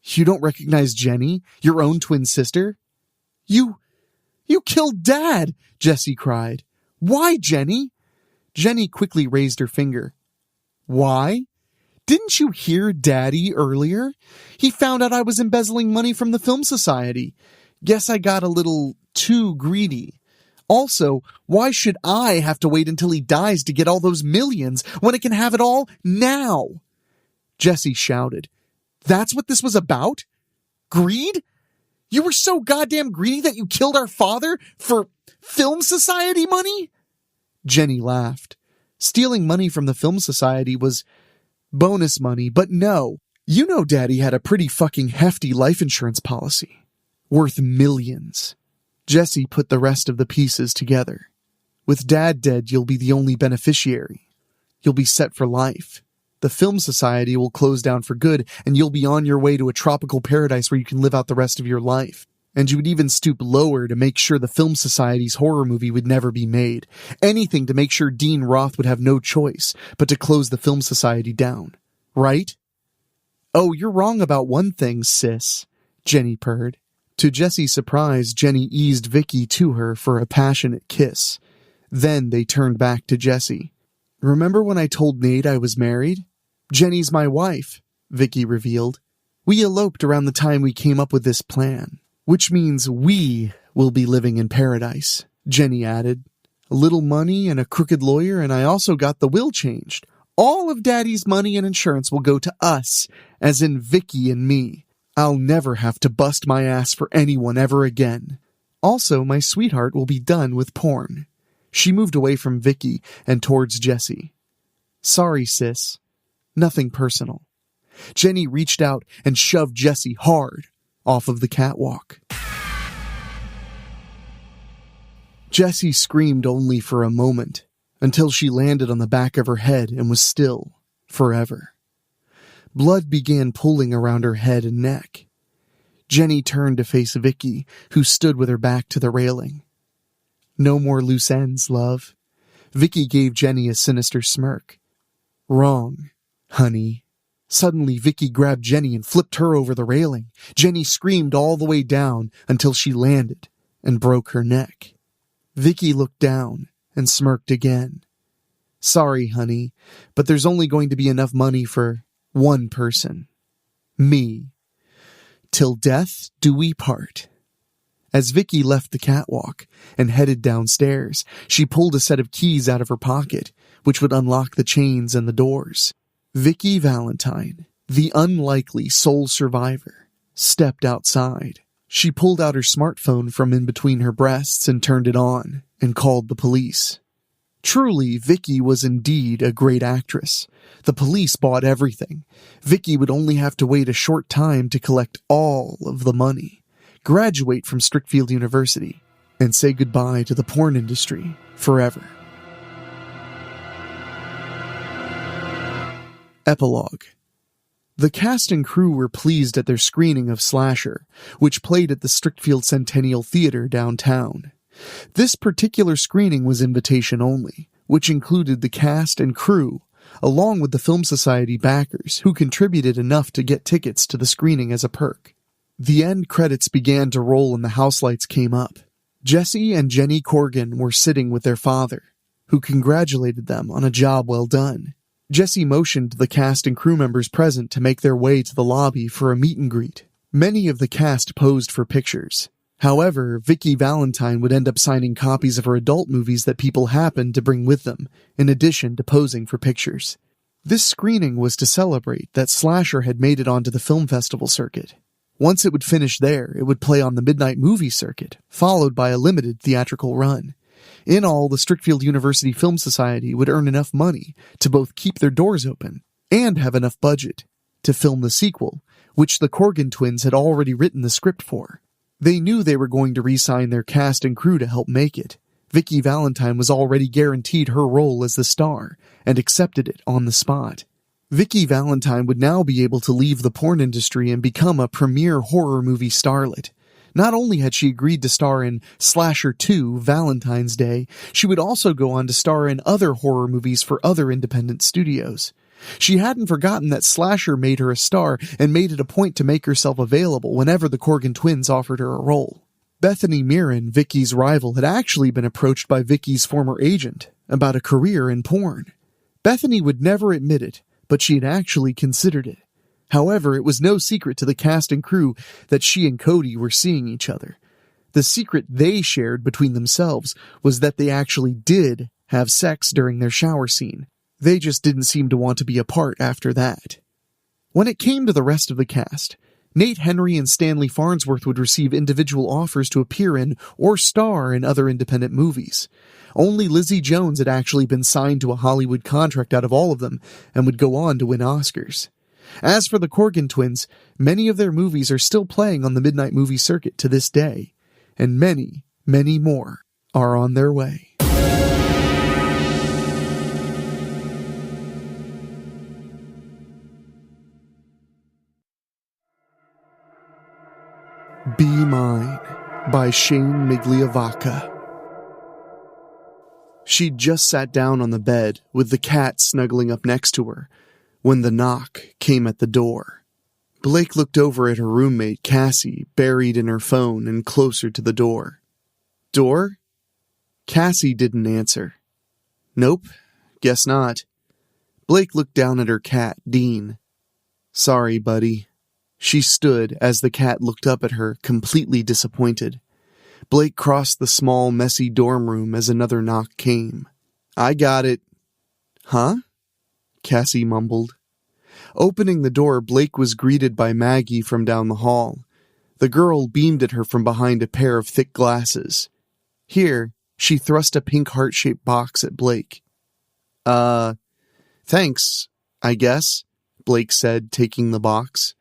You don't recognize Jenny, your own twin sister? You killed Dad, Jessie cried. Why, Jenny? Jenny quickly raised her finger. Why? Didn't you hear Daddy earlier? He found out I was embezzling money from the Film Society. Guess I got a little too greedy. Also, why should I have to wait until he dies to get all those millions when I can have it all now? Jessie shouted. That's what this was about? Greed? You were so goddamn greedy that you killed our father for Film Society money? Jenny laughed. Stealing money from the Film Society was bonus money, but no. You know Daddy had a pretty fucking hefty life insurance policy. Worth millions. Jessie put the rest of the pieces together. With Dad dead, you'll be the only beneficiary. You'll be set for life. The Film Society will close down for good, and you'll be on your way to a tropical paradise where you can live out the rest of your life. And you would even stoop lower to make sure the Film Society's horror movie would never be made. Anything to make sure Dean Roth would have no choice but to close the Film Society down. Right? Oh, you're wrong about one thing, sis, Jenny purred. To Jessie's surprise, Jenny eased Vicky to her for a passionate kiss. Then they turned back to Jessie. Remember when I told Nate I was married? Jenny's my wife, Vicky revealed. We eloped around the time we came up with this plan. Which means we will be living in paradise, Jenny added. A little money and a crooked lawyer, and I also got the will changed. All of Daddy's money and insurance will go to us, as in Vicky and me. I'll never have to bust my ass for anyone ever again. Also, my sweetheart will be done with porn. She moved away from Vicky and towards Jessie. Sorry, sis. Nothing personal. Jenny reached out and shoved Jessie hard off of the catwalk. Jessie screamed only for a moment, until she landed on the back of her head and was still forever. Blood began pooling around her head and neck. Jenny turned to face Vicky, who stood with her back to the railing. No more loose ends, love. Vicky gave Jenny a sinister smirk. Wrong, honey. Suddenly, Vicky grabbed Jenny and flipped her over the railing. Jenny screamed all the way down until she landed and broke her neck. Vicky looked down and smirked again. Sorry, honey, but there's only going to be enough money for one person. Me. Till death do we part. As Vicky left the catwalk and headed downstairs, she pulled a set of keys out of her pocket, which would unlock the chains and the doors. Vicky Valentine, the unlikely sole survivor, stepped outside. She pulled out her smartphone from in between her breasts and turned it on and called the police. Truly, Vicky was indeed a great actress. The police bought everything. Vicky would only have to wait a short time to collect all of the money, graduate from Strickfield University, and say goodbye to the porn industry forever. Epilogue. The cast and crew were pleased at their screening of Slasher, which played at the Strickfield Centennial Theater downtown. This particular screening was invitation only, which included the cast and crew, along with the Film Society backers, who contributed enough to get tickets to the screening as a perk. The end credits began to roll and the house lights came up. Jessie and Jenny Corrigan were sitting with their father, who congratulated them on a job well done. Jesse motioned the cast and crew members present to make their way to the lobby for a meet and greet. Many of the cast posed for pictures. However, Vicki Valentine would end up signing copies of her adult movies that people happened to bring with them, in addition to posing for pictures. This screening was to celebrate that Slasher had made it onto the film festival circuit. Once it would finish there, it would play on the midnight movie circuit, followed by a limited theatrical run. In all, the Strickfield University Film Society would earn enough money to both keep their doors open and have enough budget to film the sequel, which the Corgan twins had already written the script for. They knew they were going to re-sign their cast and crew to help make it. Vicki Valentine was already guaranteed her role as the star, and accepted it on the spot. Vicki Valentine would now be able to leave the porn industry and become a premier horror movie starlet. Not only had she agreed to star in Slasher 2, Valentine's Day, she would also go on to star in other horror movies for other independent studios. She hadn't forgotten that Slasher made her a star and made it a point to make herself available whenever the Corgan twins offered her a role. Bethany Mirren, Vicki's rival, had actually been approached by Vicki's former agent about a career in porn. Bethany would never admit it, but she had actually considered it. However, it was no secret to the cast and crew that she and Cody were seeing each other. The secret they shared between themselves was that they actually did have sex during their shower scene. They just didn't seem to want to be apart after that. When it came to the rest of the cast, Nate Henry and Stanley Farnsworth would receive individual offers to appear in or star in other independent movies. Only Lizzie Jones had actually been signed to a Hollywood contract out of all of them and would go on to win Oscars. As for the Corgan twins, many of their movies are still playing on the midnight movie circuit to this day, and many, many more are on their way. Be Mine by Shane Migliavacca. She'd just sat down on the bed with the cat snuggling up next to her when the knock came at the door. Blake looked over at her roommate, Cassie, buried in her phone and closer to the door. Door? Cassie didn't answer. Nope, guess not. Blake looked down at her cat, Dean. Sorry, buddy. She stood as the cat looked up at her, completely disappointed. Blake crossed the small, messy dorm room as another knock came. I got it. Huh? Cassie mumbled. Opening the door, Blake was greeted by Maggie from down the hall. The girl beamed at her from behind a pair of thick glasses. Here, she thrust a pink heart-shaped box at Blake. Thanks, I guess, Blake said, taking the box.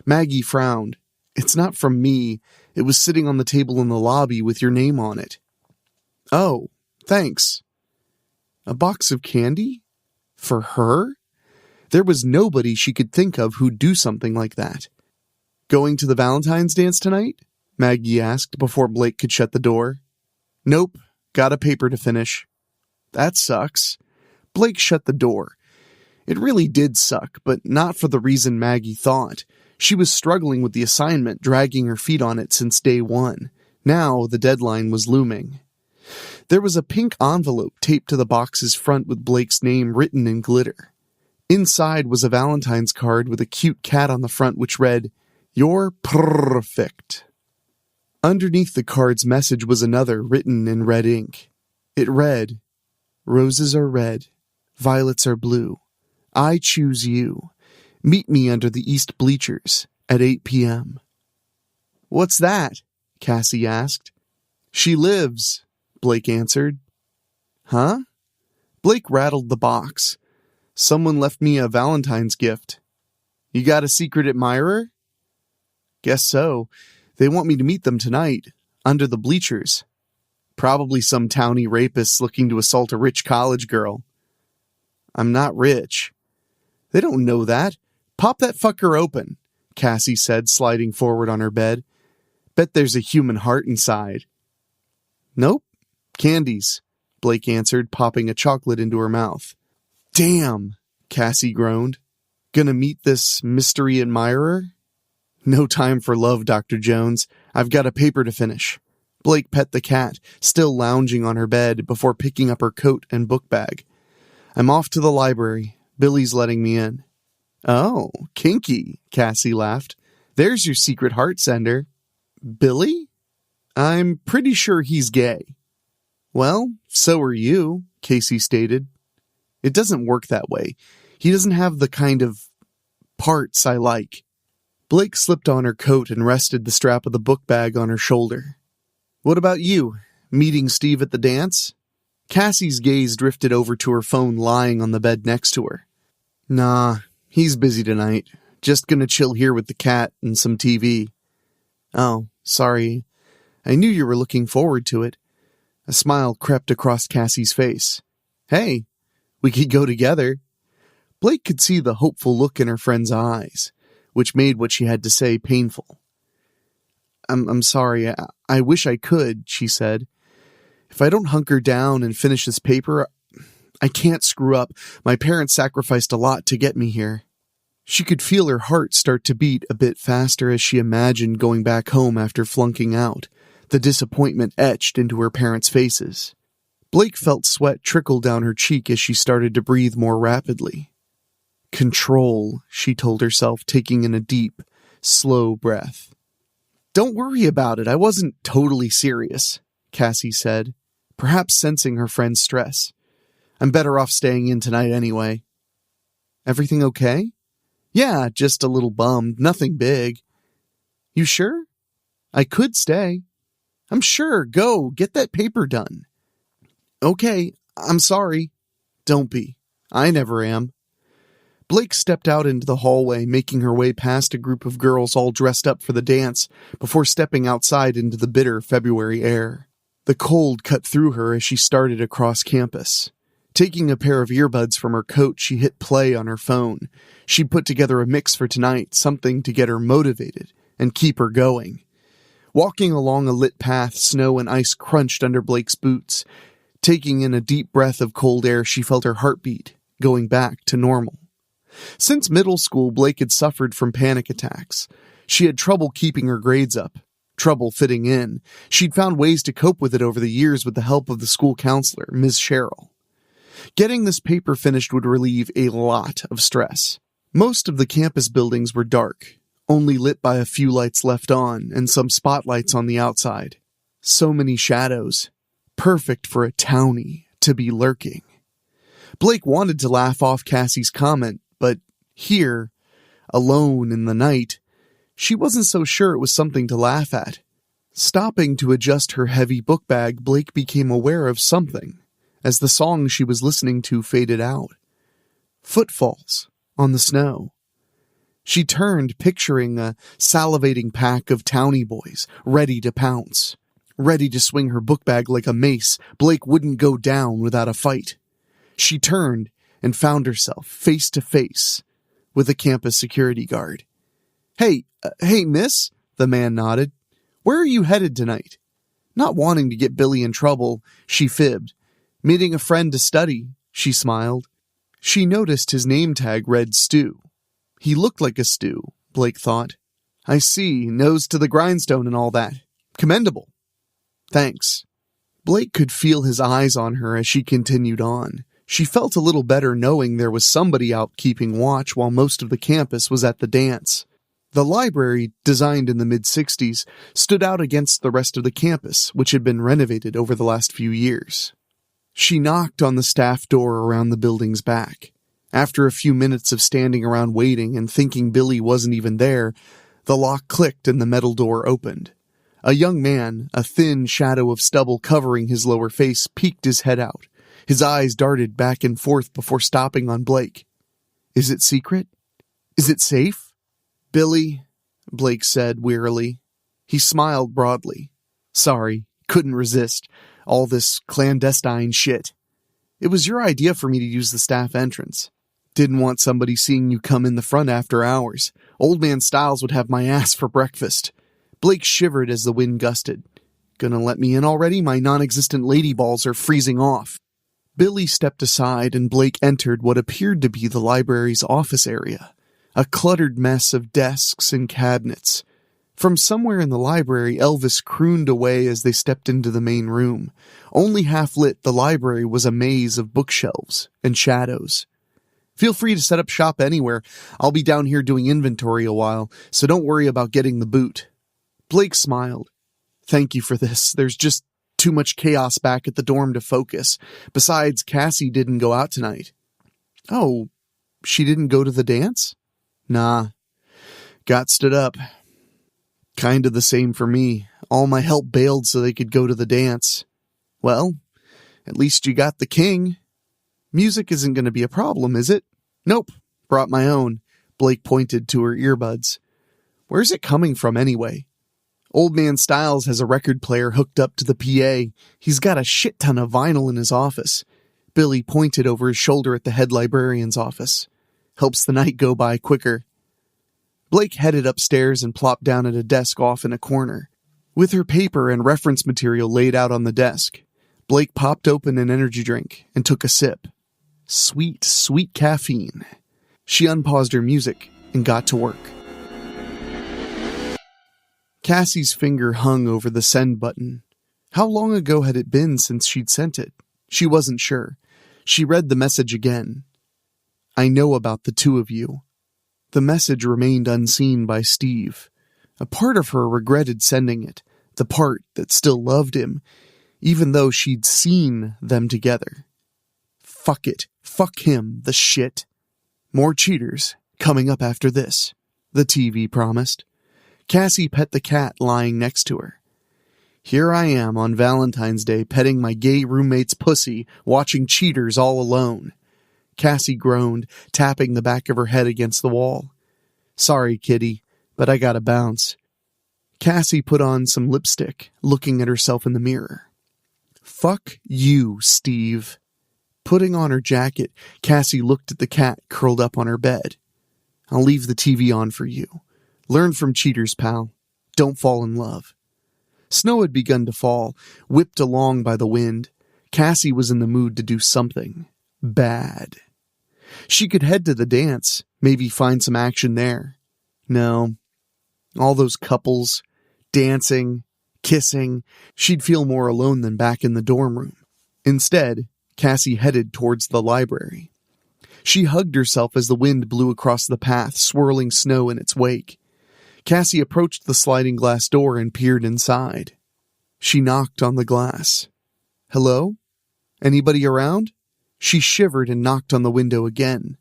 Maggie frowned. It's not from me. It was sitting on the table in the lobby with your name on it. Oh, thanks. A box of candy? For her? There was nobody she could think of who'd do something like that. Going to the Valentine's dance tonight? Maggie asked before Blake could shut the door. Nope, got a paper to finish. That sucks. Blake shut the door. It really did suck, but not for the reason Maggie thought. She was struggling with the assignment, dragging her feet on it since day one. Now the deadline was looming. There was a pink envelope taped to the box's front with Blake's name written in glitter. Inside was a Valentine's card with a cute cat on the front which read, You're perfect. Underneath the card's message was another written in red ink. It read, Roses are red, violets are blue. I choose you. Meet me under the east bleachers at 8 p.m. What's that? Cassie asked. She lives, Blake answered. Huh? Blake rattled the box. Someone left me a Valentine's gift. You got a secret admirer? Guess so. They want me to meet them tonight, under the bleachers. Probably some towny rapist looking to assault a rich college girl. I'm not rich. They don't know that. Pop that fucker open, Cassie said, sliding forward on her bed. Bet there's a human heart inside. Nope. Candies, Blake answered, popping a chocolate into her mouth. Damn, Cassie groaned. Gonna meet this mystery admirer? No time for love, Dr. Jones. I've got a paper to finish. Blake pet the cat, still lounging on her bed, before picking up her coat and book bag. I'm off to the library. Billy's letting me in. Oh, kinky, Cassie laughed. There's your secret heart sender. Billy? I'm pretty sure he's gay. Well, so are you, Casey stated. It doesn't work that way. He doesn't have the kind of parts I like. Blake slipped on her coat and rested the strap of the book bag on her shoulder. What about you? Meeting Steve at the dance? Cassie's gaze drifted over to her phone lying on the bed next to her. Nah, he's busy tonight. Just gonna chill here with the cat and some TV. Oh, sorry. I knew you were looking forward to it. A smile crept across Cassie's face. Hey, we could go together. Blake could see the hopeful look in her friend's eyes, which made what she had to say painful. I'm sorry, I wish I could, she said. If I don't hunker down and finish this paper, I can't screw up. My parents sacrificed a lot to get me here. She could feel her heart start to beat a bit faster as she imagined going back home after flunking out, the disappointment etched into her parents' faces. Blake felt sweat trickle down her cheek as she started to breathe more rapidly. Control, she told herself, taking in a deep, slow breath. Don't worry about it, I wasn't totally serious, Cassie said, perhaps sensing her friend's stress. I'm better off staying in tonight anyway. Everything okay? Yeah, just a little bummed, nothing big. You sure? I could stay. I'm sure, go, get that paper done. Okay, I'm sorry. Don't be. I never am. Blake stepped out into the hallway, making her way past a group of girls all dressed up for the dance, before stepping outside into the bitter February air. The cold cut through her as she started across campus. Taking a pair of earbuds from her coat, she hit play on her phone. She put together a mix for tonight, something to get her motivated and keep her going. Walking along a lit path, snow and ice crunched under Blake's boots. Taking in a deep breath of cold air, she felt her heartbeat going back to normal. Since middle school, Blake had suffered from panic attacks. She had trouble keeping her grades up, trouble fitting in. She'd found ways to cope with it over the years with the help of the school counselor, Ms. Cheryl. Getting this paper finished would relieve a lot of stress. Most of the campus buildings were dark, only lit by a few lights left on and some spotlights on the outside. So many shadows, perfect for a townie to be lurking. Blake wanted to laugh off Cassie's comment, but here, alone in the night, she wasn't so sure it was something to laugh at. Stopping to adjust her heavy book bag, Blake became aware of something as the song she was listening to faded out. Footfalls on the snow. She turned, picturing a salivating pack of townie boys, ready to pounce. Ready to swing her book bag like a mace, Blake wouldn't go down without a fight. She turned and found herself face to face with a campus security guard. Hey, miss, the man nodded. Where are you headed tonight? Not wanting to get Billy in trouble, she fibbed. Meeting a friend to study, she smiled. She noticed his name tag read Stu. He looked like a stew, Blake thought. I see, nose to the grindstone and all that. Commendable. Thanks. Blake could feel his eyes on her as she continued on. She felt a little better knowing there was somebody out keeping watch while most of the campus was at the dance. The library, designed in the mid-60s, stood out against the rest of the campus, which had been renovated over the last few years. She knocked on the staff door around the building's back. After a few minutes of standing around waiting and thinking Billy wasn't even there, the lock clicked and the metal door opened. A young man, a thin shadow of stubble covering his lower face, peeked his head out. His eyes darted back and forth before stopping on Blake. Is it secret? Is it safe? Billy, Blake said wearily. He smiled broadly. Sorry, couldn't resist. All this clandestine shit. It was your idea for me to use the staff entrance. Didn't want somebody seeing you come in the front after hours. Old man Styles would have my ass for breakfast. Blake shivered as the wind gusted. Gonna let me in already? My non-existent lady balls are freezing off. Billy stepped aside and Blake entered what appeared to be the library's office area. A cluttered mess of desks and cabinets. From somewhere in the library, Elvis crooned away as they stepped into the main room. Only half lit, the library was a maze of bookshelves and shadows. Feel free to set up shop anywhere. I'll be down here doing inventory a while, so don't worry about getting the boot." Blake smiled. "Thank you for this. There's just too much chaos back at the dorm to focus. Besides, Cassie didn't go out tonight." "Oh, she didn't go to the dance?" "Nah. Got stood up. Kinda the same for me. All my help bailed so they could go to the dance." "Well, at least you got the king. Music isn't going to be a problem, is it?" "Nope. Brought my own." Blake pointed to her earbuds. "Where's it coming from anyway?" "Old man Styles has a record player hooked up to the PA. He's got a shit ton of vinyl in his office." Billy pointed over his shoulder at the head librarian's office. "Helps the night go by quicker." Blake headed upstairs and plopped down at a desk off in a corner. With her paper and reference material laid out on the desk, Blake popped open an energy drink and took a sip. Sweet, sweet caffeine. She unpaused her music and got to work. Cassie's finger hung over the send button. How long ago had it been since she'd sent it? She wasn't sure. She read the message again. "I know about the two of you." The message remained unseen by Steve. A part of her regretted sending it, the part that still loved him, even though she'd seen them together. Fuck it. Fuck him, the shit. More cheaters coming up after this, the TV promised. Cassie pet the cat lying next to her. "Here I am on Valentine's Day petting my gay roommate's pussy, watching cheaters all alone." Cassie groaned, tapping the back of her head against the wall. "Sorry, kitty, but I gotta bounce." Cassie put on some lipstick, looking at herself in the mirror. "Fuck you, Steve." Putting on her jacket, Cassie looked at the cat curled up on her bed. "I'll leave the TV on for you. Learn from cheaters, pal. Don't fall in love." Snow had begun to fall, whipped along by the wind. Cassie was in the mood to do something bad. She could head to the dance, maybe find some action there. No. All those couples, dancing, kissing, she'd feel more alone than back in the dorm room. Instead, Cassie headed towards the library. She hugged herself as the wind blew across the path, swirling snow in its wake. Cassie approached the sliding glass door and peered inside. She knocked on the glass. "Hello? Anybody around?" She shivered and knocked on the window again.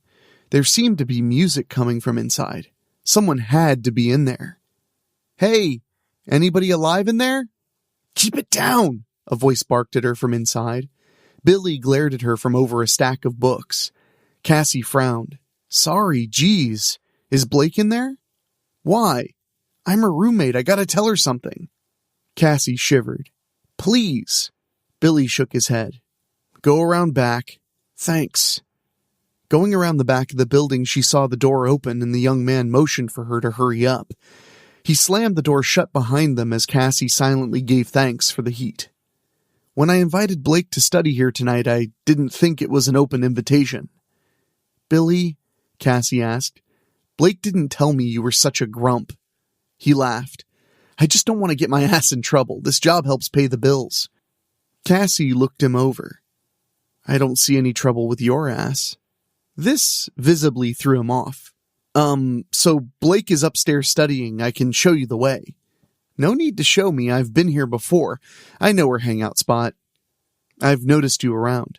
There seemed to be music coming from inside. Someone had to be in there. "Hey, anybody alive in there?" "Keep it down," a voice barked at her from inside. Billy glared at her from over a stack of books. Cassie frowned. "Sorry, geez. Is Blake in there?" "Why? I'm her roommate. I gotta tell her something." Cassie shivered. "Please." Billy shook his head. "Go around back. Thanks." Going around the back of the building, she saw the door open and the young man motioned for her to hurry up. He slammed the door shut behind them as Cassie silently gave thanks for the heat. "When I invited Blake to study here tonight, I didn't think it was an open invitation." "Billy," Cassie asked, "Blake didn't tell me you were such a grump." He laughed. "I just don't want to get my ass in trouble. This job helps pay the bills." Cassie looked him over. "I don't see any trouble with your ass." This visibly threw him off. So Blake is upstairs studying. I can show you the way." "No need to show me. I've been here before. I know her hangout spot." "I've noticed you around."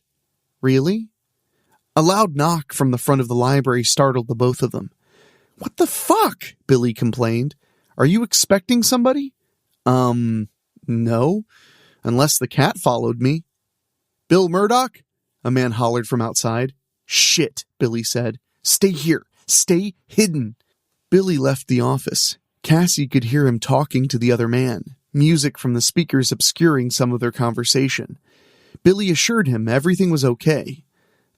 "Really?" A loud knock from the front of the library startled the both of them. "What the fuck?" Billy complained. "Are you expecting somebody?" No. Unless the cat followed me." "Bill Murdoch?" a man hollered from outside. "Shit," Billy said. "Stay here. Stay hidden." Billy left the office. Cassie could hear him talking to the other man, music from the speakers obscuring some of their conversation. Billy assured him everything was okay.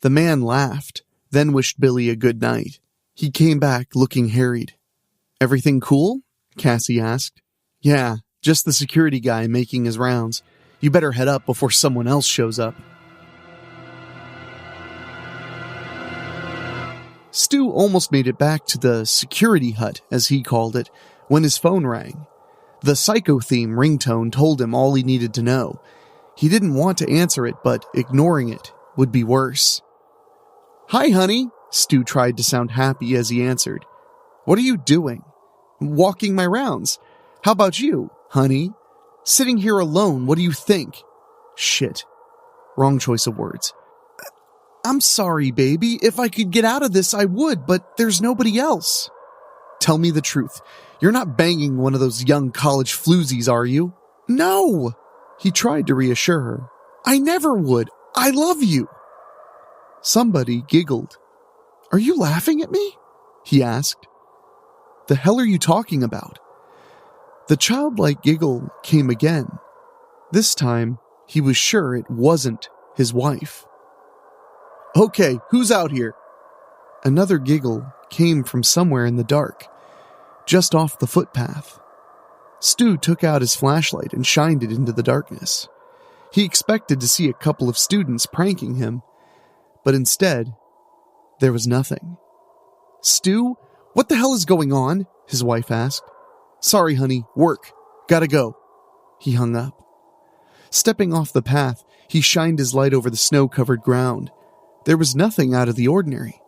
The man laughed, then wished Billy a good night. He came back looking harried. "Everything cool?" Cassie asked. "Yeah, just the security guy making his rounds. You better head up before someone else shows up." Stu almost made it back to the security hut, as he called it, when his phone rang. The psycho theme ringtone told him all he needed to know. He didn't want to answer it, but ignoring it would be worse. "Hi, honey," Stu tried to sound happy as he answered. What are you doing? Walking my rounds. How about you, honey? Sitting here alone, what do you think? Shit. Wrong choice of words. I'm sorry, baby. If I could get out of this, I would, but there's nobody else. Tell me the truth. You're not banging one of those young college floozies, are you? No! He tried to reassure her. I never would. I love you. Somebody giggled. Are you laughing at me? He asked. The hell are you talking about? The childlike giggle came again. This time, he was sure it wasn't his wife. Okay, who's out here? Another giggle came from somewhere in the dark, just off the footpath. Stu took out his flashlight and shined it into the darkness. He expected to see a couple of students pranking him, but instead, there was nothing. Stu, what the hell is going on? His wife asked. Sorry, honey, work. Gotta go. He hung up. Stepping off the path, he shined his light over the snow-covered ground. There was nothing out of the ordinary,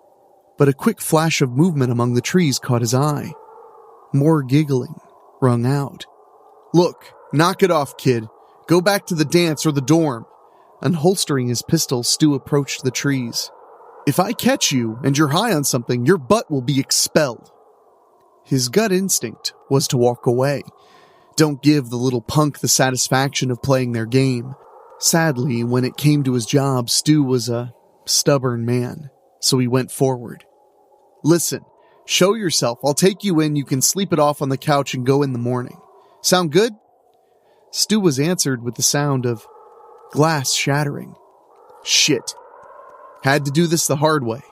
but a quick flash of movement among the trees caught his eye. More giggling rung out. Look, knock it off, kid. Go back to the dance or the dorm. Unholstering his pistol, Stu approached the trees. If I catch you and you're high on something, your butt will be expelled. His gut instinct was to walk away. Don't give the little punk the satisfaction of playing their game. Sadly, when it came to his job, Stu was a stubborn man, so he went forward. Listen, show yourself. I'll take you in. You can sleep it off on the couch and go in the morning. Sound good? Stu was answered with the sound of glass shattering. Shit. Had to do this the hard way.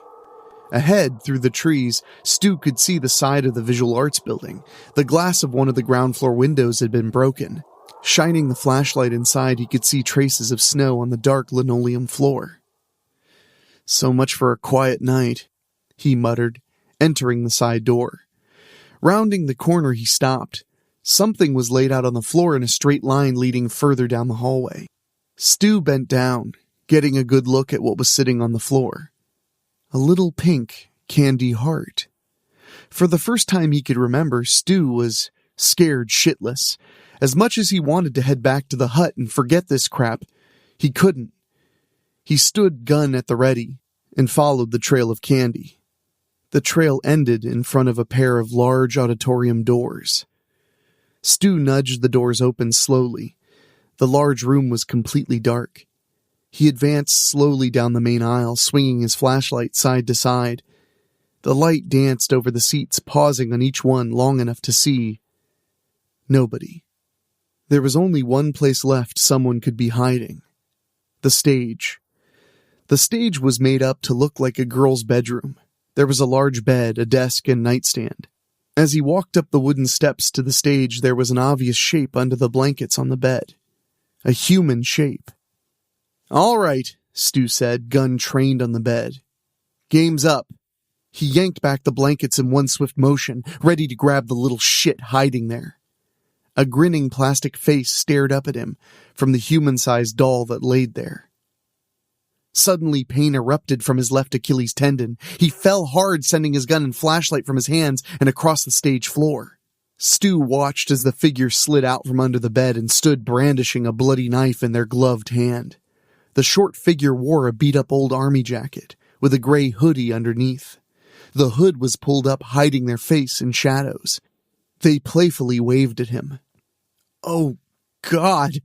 Ahead, through the trees, Stu could see the side of the visual arts building. The glass of one of the ground floor windows had been broken. Shining the flashlight inside, he could see traces of snow on the dark linoleum floor. So much for a quiet night, he muttered, entering the side door. Rounding the corner, he stopped. Something was laid out on the floor in a straight line leading further down the hallway. Stu bent down, getting a good look at what was sitting on the floor. A little pink candy heart. For the first time he could remember, Stu was scared shitless. As much as he wanted to head back to the hut and forget this crap, he couldn't. He stood gun at the ready and followed the trail of candy. The trail ended in front of a pair of large auditorium doors. Stu nudged the doors open slowly. The large room was completely dark. He advanced slowly down the main aisle, swinging his flashlight side to side. The light danced over the seats, pausing on each one long enough to see nobody. There was only one place left someone could be hiding. The stage. The stage was made up to look like a girl's bedroom. There was a large bed, a desk, and nightstand. As he walked up the wooden steps to the stage, there was an obvious shape under the blankets on the bed. A human shape. All right, Stu said, gun trained on the bed. Game's up. He yanked back the blankets in one swift motion, ready to grab the little shit hiding there. A grinning plastic face stared up at him from the human-sized doll that laid there. Suddenly, pain erupted from his left Achilles tendon. He fell hard, sending his gun and flashlight from his hands and across the stage floor. Stu watched as the figure slid out from under the bed and stood brandishing a bloody knife in their gloved hand. The short figure wore a beat-up old army jacket, with a gray hoodie underneath. The hood was pulled up, hiding their face in shadows. They playfully waved at him. Oh, God,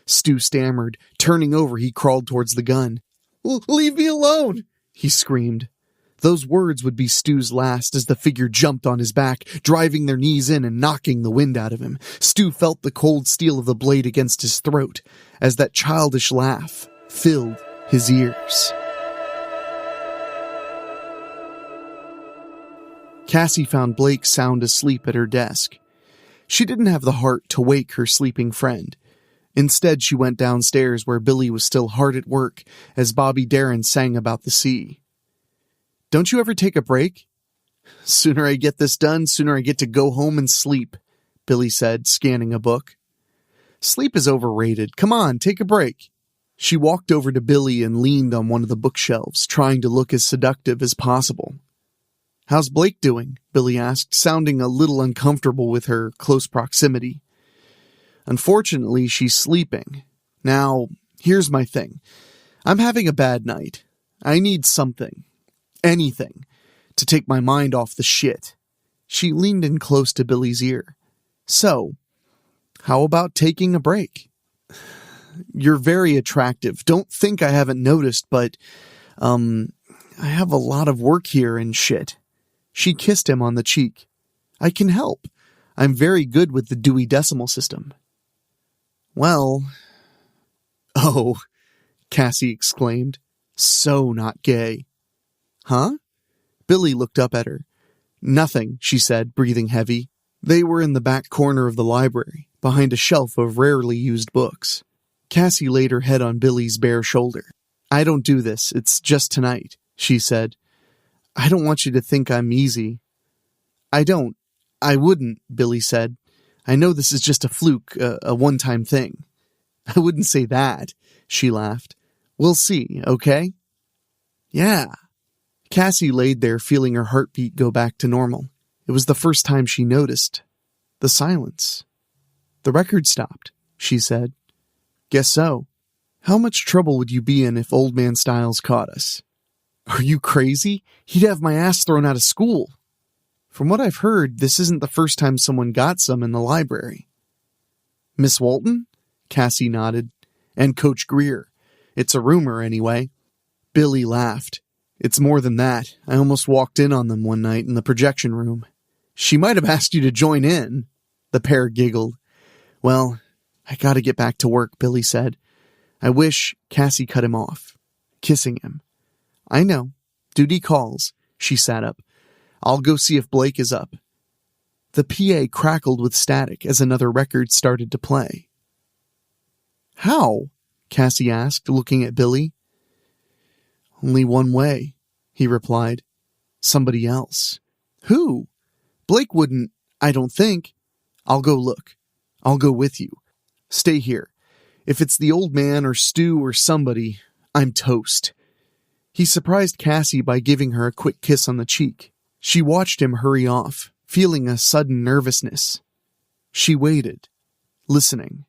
Stu stammered. Turning over, he crawled towards the gun. Leave me alone, he screamed. Those words would be Stu's last as the figure jumped on his back, driving their knees in and knocking the wind out of him. Stu felt the cold steel of the blade against his throat as that childish laugh filled his ears. Cassie found Blake sound asleep at her desk. She didn't have the heart to wake her sleeping friend. Instead, she went downstairs where Billy was still hard at work as Bobby Darin sang about the sea. Don't you ever take a break? Sooner I get this done, sooner I get to go home and sleep, Billy said, scanning a book. Sleep is overrated. Come on, take a break. She walked over to Billy and leaned on one of the bookshelves, trying to look as seductive as possible. "How's Blake doing?" Billy asked, sounding a little uncomfortable with her close proximity. "Unfortunately, she's sleeping. Now, here's my thing. I'm having a bad night. I need something, anything, to take my mind off the shit." She leaned in close to Billy's ear. "So, how about taking a break? You're very attractive. Don't think I haven't noticed, but, I have a lot of work here and shit." She kissed him on the cheek. "I can help. I'm very good with the Dewey Decimal System." "Well..." "Oh," Cassie exclaimed. "So not gay." "Huh?" Billy looked up at her. "Nothing," she said, breathing heavy. They were in the back corner of the library, behind a shelf of rarely used books. Cassie laid her head on Billy's bare shoulder. "I don't do this. It's just tonight," she said. "I don't want you to think I'm easy." I wouldn't," Billy said. "I know this is just a fluke, a one-time thing." "I wouldn't say that," she laughed. "We'll see, okay?" "Yeah." Cassie laid there, feeling her heartbeat go back to normal. It was the first time she noticed the silence. "The record stopped," she said. "Guess so. How much trouble would you be in if Old Man Styles caught us?" "Are you crazy? He'd have my ass thrown out of school." "From what I've heard, this isn't the first time someone got some in the library." "Miss Walton?" Cassie nodded. "And Coach Greer. It's a rumor, anyway." Billy laughed. "It's more than that. I almost walked in on them one night in the projection room." "She might have asked you to join in." The pair giggled. "Well, I gotta get back to work," Billy said. "I wish..." Cassie cut him off, kissing him. "I know. Duty calls." She sat up. "I'll go see if Blake is up." The PA crackled with static as another record started to play. "How?" Cassie asked, looking at Billy. "Only one way," he replied. "Somebody else." "Who?" "Blake wouldn't, I don't think." "I'll go look. I'll go with you. Stay here. If it's the old man or Stu or somebody, I'm toast." He surprised Cassie by giving her a quick kiss on the cheek. She watched him hurry off, feeling a sudden nervousness. She waited, listening.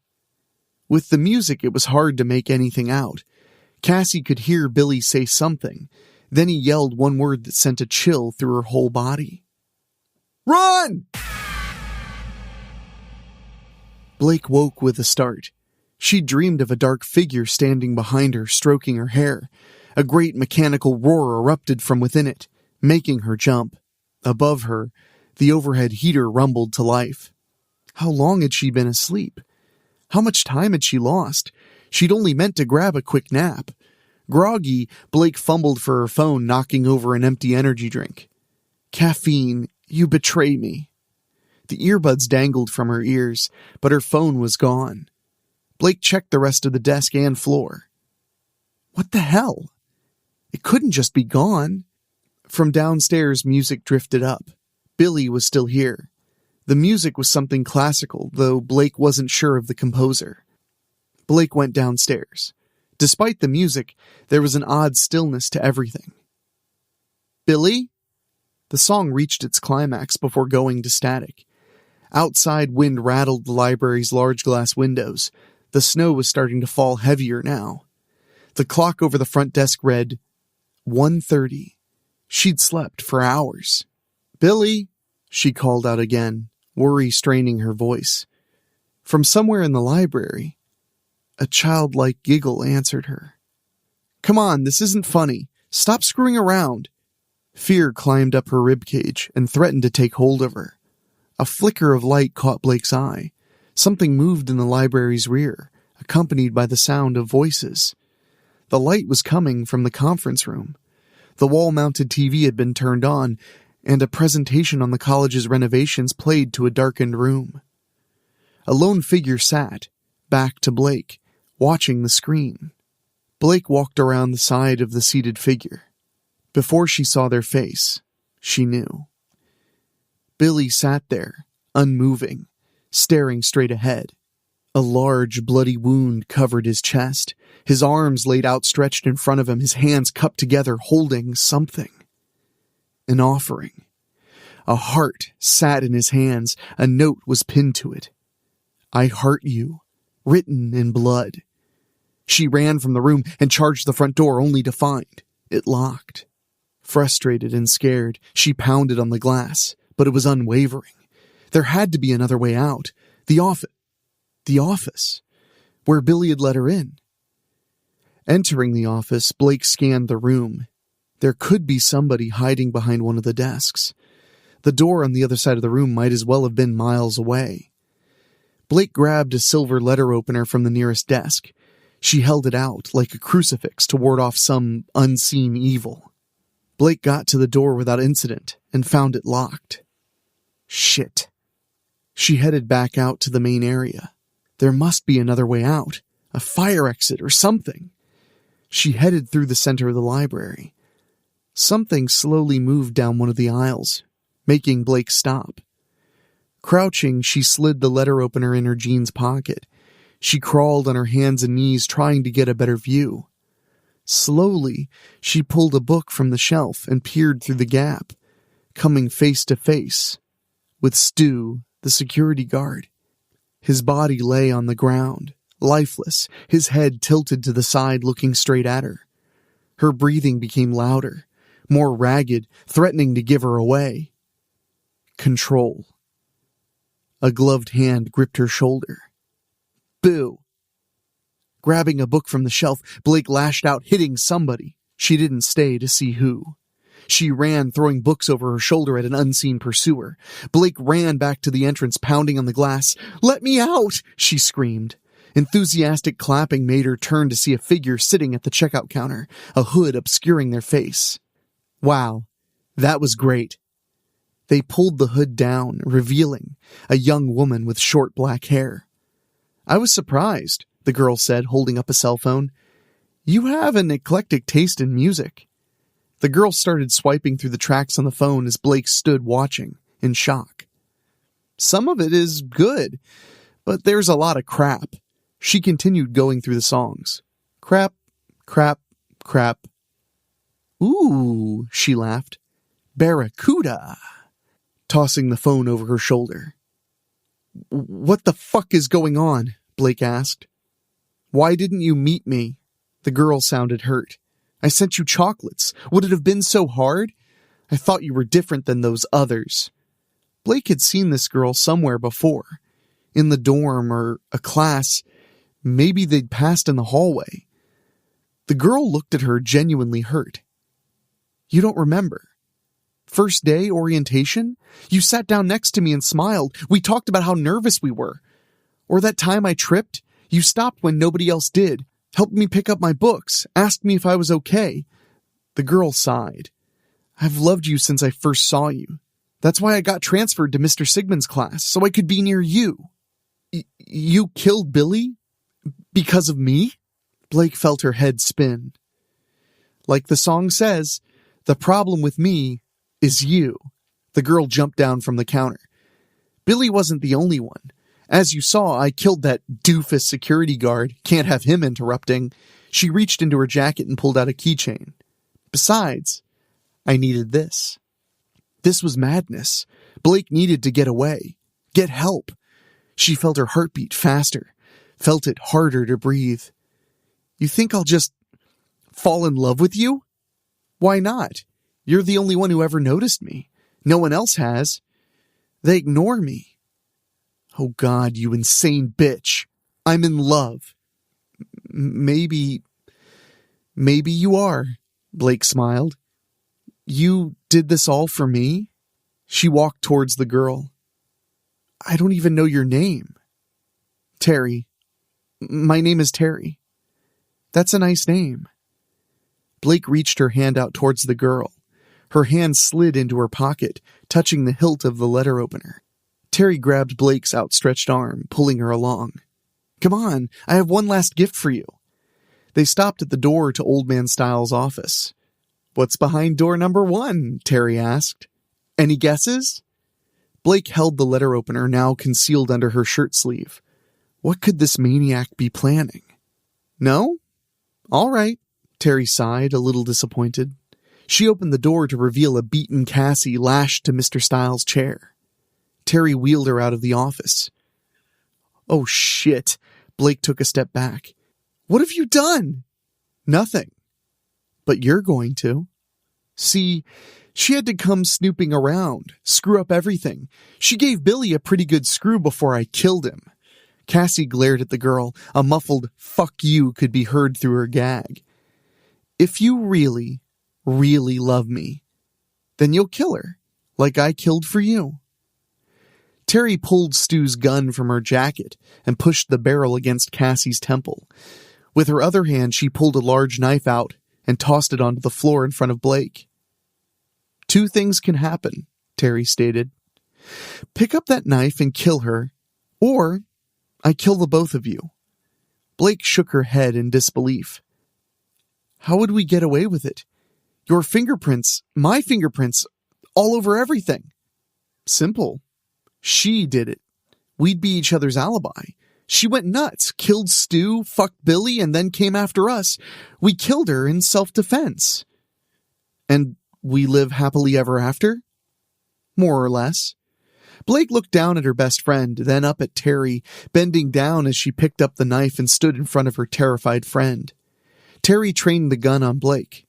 With the music, it was hard to make anything out. Cassie could hear Billy say something. Then he yelled one word that sent a chill through her whole body. "Run!" Blake woke with a start. She dreamed of a dark figure standing behind her, stroking her hair. A great mechanical roar erupted from within it, making her jump. Above her, the overhead heater rumbled to life. How long had she been asleep? How much time had she lost? She'd only meant to grab a quick nap. Groggy, Blake fumbled for her phone, knocking over an empty energy drink. "Caffeine, you betray me." The earbuds dangled from her ears, but her phone was gone. Blake checked the rest of the desk and floor. What the hell? It couldn't just be gone. From downstairs, music drifted up. Billy was still here. The music was something classical, though Blake wasn't sure of the composer. Blake went downstairs. Despite the music, there was an odd stillness to everything. "Billy?" The song reached its climax before going to static. Outside, wind rattled the library's large glass windows. The snow was starting to fall heavier now. The clock over the front desk read 1:30. She'd slept for hours. "Billy!" she called out again, worry straining her voice. From somewhere in the library, a childlike giggle answered her. "Come on, this isn't funny. Stop screwing around." Fear climbed up her ribcage and threatened to take hold of her. A flicker of light caught Blake's eye. Something moved in the library's rear, accompanied by the sound of voices. The light was coming from the conference room. The wall-mounted TV had been turned on, and a presentation on the college's renovations played to a darkened room. A lone figure sat, back to Blake, watching the screen. Blake walked around the side of the seated figure. Before she saw their face, she knew. Billy sat there, unmoving, staring straight ahead, A large, bloody wound covered his chest, his arms laid outstretched in front of him, his hands cupped together, holding something. An offering. A heart sat in his hands, a note was pinned to it. "I heart you," written in blood. She ran from the room and charged the front door, only to find it locked. Frustrated and scared, she pounded on the glass, but it was unwavering. There had to be another way out. The office, where Billy had let her in. Entering the office, Blake scanned the room. There could be somebody hiding behind one of the desks. The door on the other side of the room might as well have been miles away. Blake grabbed a silver letter opener from the nearest desk. She held it out like a crucifix to ward off some unseen evil. Blake got to the door without incident and found it locked. Shit. She headed back out to the main area. There must be another way out, a fire exit or something. She headed through the center of the library. Something slowly moved down one of the aisles, making Blake stop. Crouching, she slid the letter opener in her jeans pocket. She crawled on her hands and knees, trying to get a better view. Slowly, she pulled a book from the shelf and peered through the gap, coming face to face with Stu, the security guard. His body lay on the ground, lifeless, his head tilted to the side, looking straight at her. Her breathing became louder, more ragged, threatening to give her away. Control. A gloved hand gripped her shoulder. Boo! Grabbing a book from the shelf, Blake lashed out, hitting somebody. She didn't stay to see who. She ran, throwing books over her shoulder at an unseen pursuer. Blake ran back to the entrance, pounding on the glass. "Let me out!" she screamed. Enthusiastic clapping made her turn to see a figure sitting at the checkout counter, a hood obscuring their face. Wow, that was great. They pulled the hood down, revealing a young woman with short black hair. "I was surprised," the girl said, holding up a cell phone. "You have an eclectic taste in music." The girl started swiping through the tracks on the phone as Blake stood watching, in shock. "Some of it is good, but there's a lot of crap." She continued going through the songs. "Crap, crap, crap." "Ooh," she laughed. "Barracuda." Tossing the phone over her shoulder. "What the fuck is going on?" Blake asked. "Why didn't you meet me?" The girl sounded hurt. "I sent you chocolates. Would it have been so hard? I thought you were different than those others." Blake had seen this girl somewhere before. In the dorm or a class. Maybe they'd passed in the hallway. The girl looked at her, genuinely hurt. "You don't remember? First day orientation? You sat down next to me and smiled. We talked about how nervous we were. Or that time I tripped? You stopped when nobody else did. Helped me pick up my books. Asked me if I was okay." The girl sighed. "I've loved you since I first saw you. That's why I got transferred to Mr. Sigmund's class, so I could be near you." You killed Billy? Because of me?" Blake felt her head spin. "Like the song says, the problem with me is you." The girl jumped down from the counter. "Billy wasn't the only one. As you saw, I killed that doofus security guard. Can't have him interrupting." She reached into her jacket and pulled out a keychain. "Besides, I needed this." This was madness. Blake needed to get away. Get help. She felt her heartbeat faster. Felt it harder to breathe. "You think I'll just fall in love with you?" "Why not? You're the only one who ever noticed me. No one else has. They ignore me." "Oh God, you insane bitch. I'm in love." Maybe you are," Blake smiled. "You did this all for me?" She walked towards the girl. "I don't even know your name." "Terry. My name is Terry." "That's a nice name." Blake reached her hand out towards the girl. Her hand slid into her pocket, touching the hilt of the letter opener. Terry grabbed Blake's outstretched arm, pulling her along. "Come on, I have one last gift for you." They stopped at the door to Old Man Styles' office. "What's behind door number 1?" Terry asked. "Any guesses?" Blake held the letter opener, now concealed under her shirt sleeve. What could this maniac be planning? No? All right, Terry sighed, a little disappointed. She opened the door to reveal a beaten Cassie lashed to Mr. Styles' chair. Terry wheeled her out of the office. Oh shit, Blake took a step back. What have you done? Nothing. But you're going to. See, she had to come snooping around, screw up everything. She gave Billy a pretty good screw before I killed him. Cassie glared at the girl. A muffled "fuck you" could be heard through her gag. If you really, really love me, then you'll kill her, like I killed for you. Terry pulled Stu's gun from her jacket and pushed the barrel against Cassie's temple. With her other hand, she pulled a large knife out and tossed it onto the floor in front of Blake. Two things can happen, Terry stated. Pick up that knife and kill her, or I kill the both of you. Blake shook her head in disbelief. How would we get away with it? Your fingerprints, my fingerprints, all over everything. Simple. She did it. We'd be each other's alibi. She went nuts, killed Stu, fucked Billy, and then came after us. We killed her in self-defense. And we live happily ever after? More or less. Blake looked down at her best friend, then up at Terry, bending down as she picked up the knife and stood in front of her terrified friend. Terry trained the gun on Blake.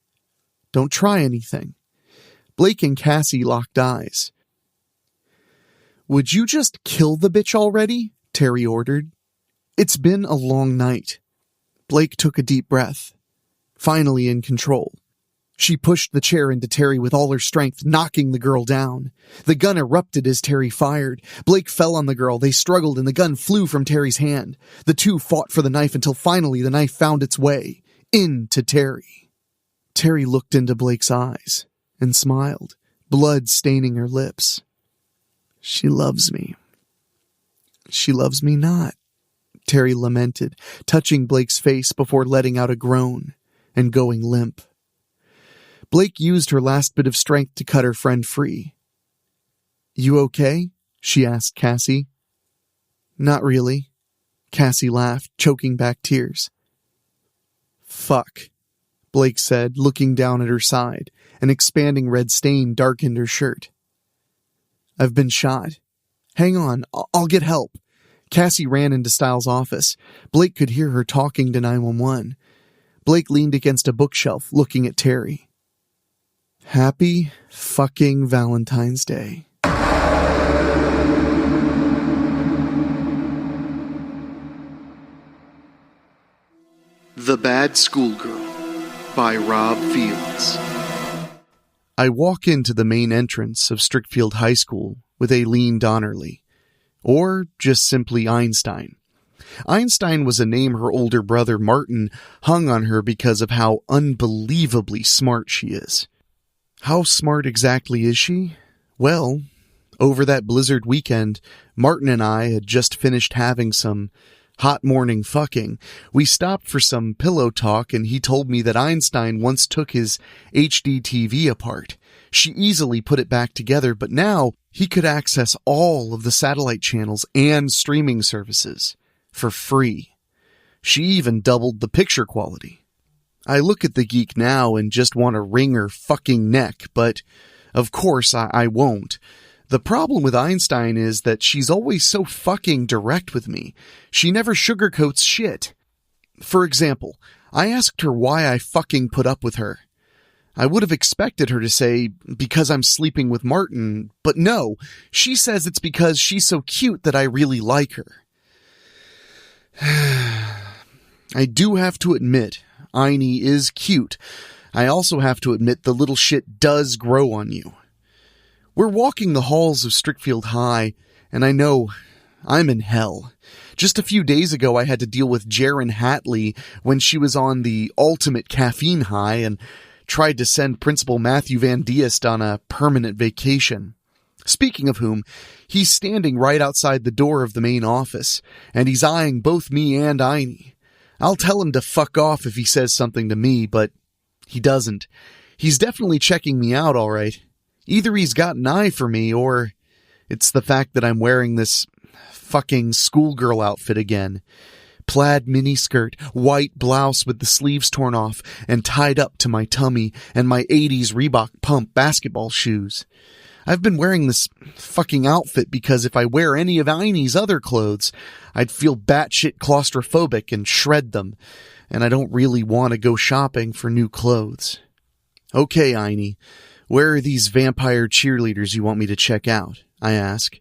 Don't try anything. Blake and Cassie locked eyes. Would you just kill the bitch already? Terry ordered. It's been a long night. Blake took a deep breath. Finally in control. She pushed the chair into Terry with all her strength, knocking the girl down. The gun erupted as Terry fired. Blake fell on the girl. They struggled and the gun flew from Terry's hand. The two fought for the knife until finally the knife found its way into Terry. Terry looked into Blake's eyes and smiled, blood staining her lips. She loves me. She loves me not, Terry lamented, touching Blake's face before letting out a groan and going limp. Blake used her last bit of strength to cut her friend free. You okay? She asked Cassie. Not really. Cassie laughed, choking back tears. Fuck, Blake said, looking down at her side. An expanding red stain darkened her shirt. I've been shot. Hang on, I'll get help. Cassie ran into Styles' office. Blake could hear her talking to 911. Blake leaned against a bookshelf, looking at Terry. Happy fucking Valentine's Day. The Bad Schoolgirl by Rob Fields. I walk into the main entrance of Strickfield High School with Aileen Donnerly, or just simply Einstein. Einstein was a name her older brother Martin hung on her because of how unbelievably smart she is. How smart exactly is she? Well, over that blizzard weekend, Martin and I had just finished having some hot morning fucking. We stopped for some pillow talk and he told me that Einstein once took his HD TV apart. She easily put it back together, but now he could access all of the satellite channels and streaming services for free. She even doubled the picture quality. I look at the geek now and just want to wring her fucking neck, but of course I won't. The problem with Einstein is that she's always so fucking direct with me. She never sugarcoats shit. For example, I asked her why I fucking put up with her. I would have expected her to say, because I'm sleeping with Martin, but no, she says it's because she's so cute that I really like her. I do have to admit, Einie is cute. I also have to admit the little shit does grow on you. We're walking the halls of Strickfield High, and I know I'm in hell. Just a few days ago, I had to deal with Jaren Hatley when she was on the ultimate caffeine high and tried to send Principal Matthew Van Diest on a permanent vacation. Speaking of whom, he's standing right outside the door of the main office, and he's eyeing both me and Einie. I'll tell him to fuck off if he says something to me, but he doesn't. He's definitely checking me out, all right. Either he's got an eye for me, or it's the fact that I'm wearing this fucking schoolgirl outfit again. Plaid miniskirt, white blouse with the sleeves torn off and tied up to my tummy, and my 80s Reebok pump basketball shoes. I've been wearing this fucking outfit because if I wear any of Einie's other clothes, I'd feel batshit claustrophobic and shred them, and I don't really want to go shopping for new clothes. Okay, Einie, where are these vampire cheerleaders you want me to check out? I ask.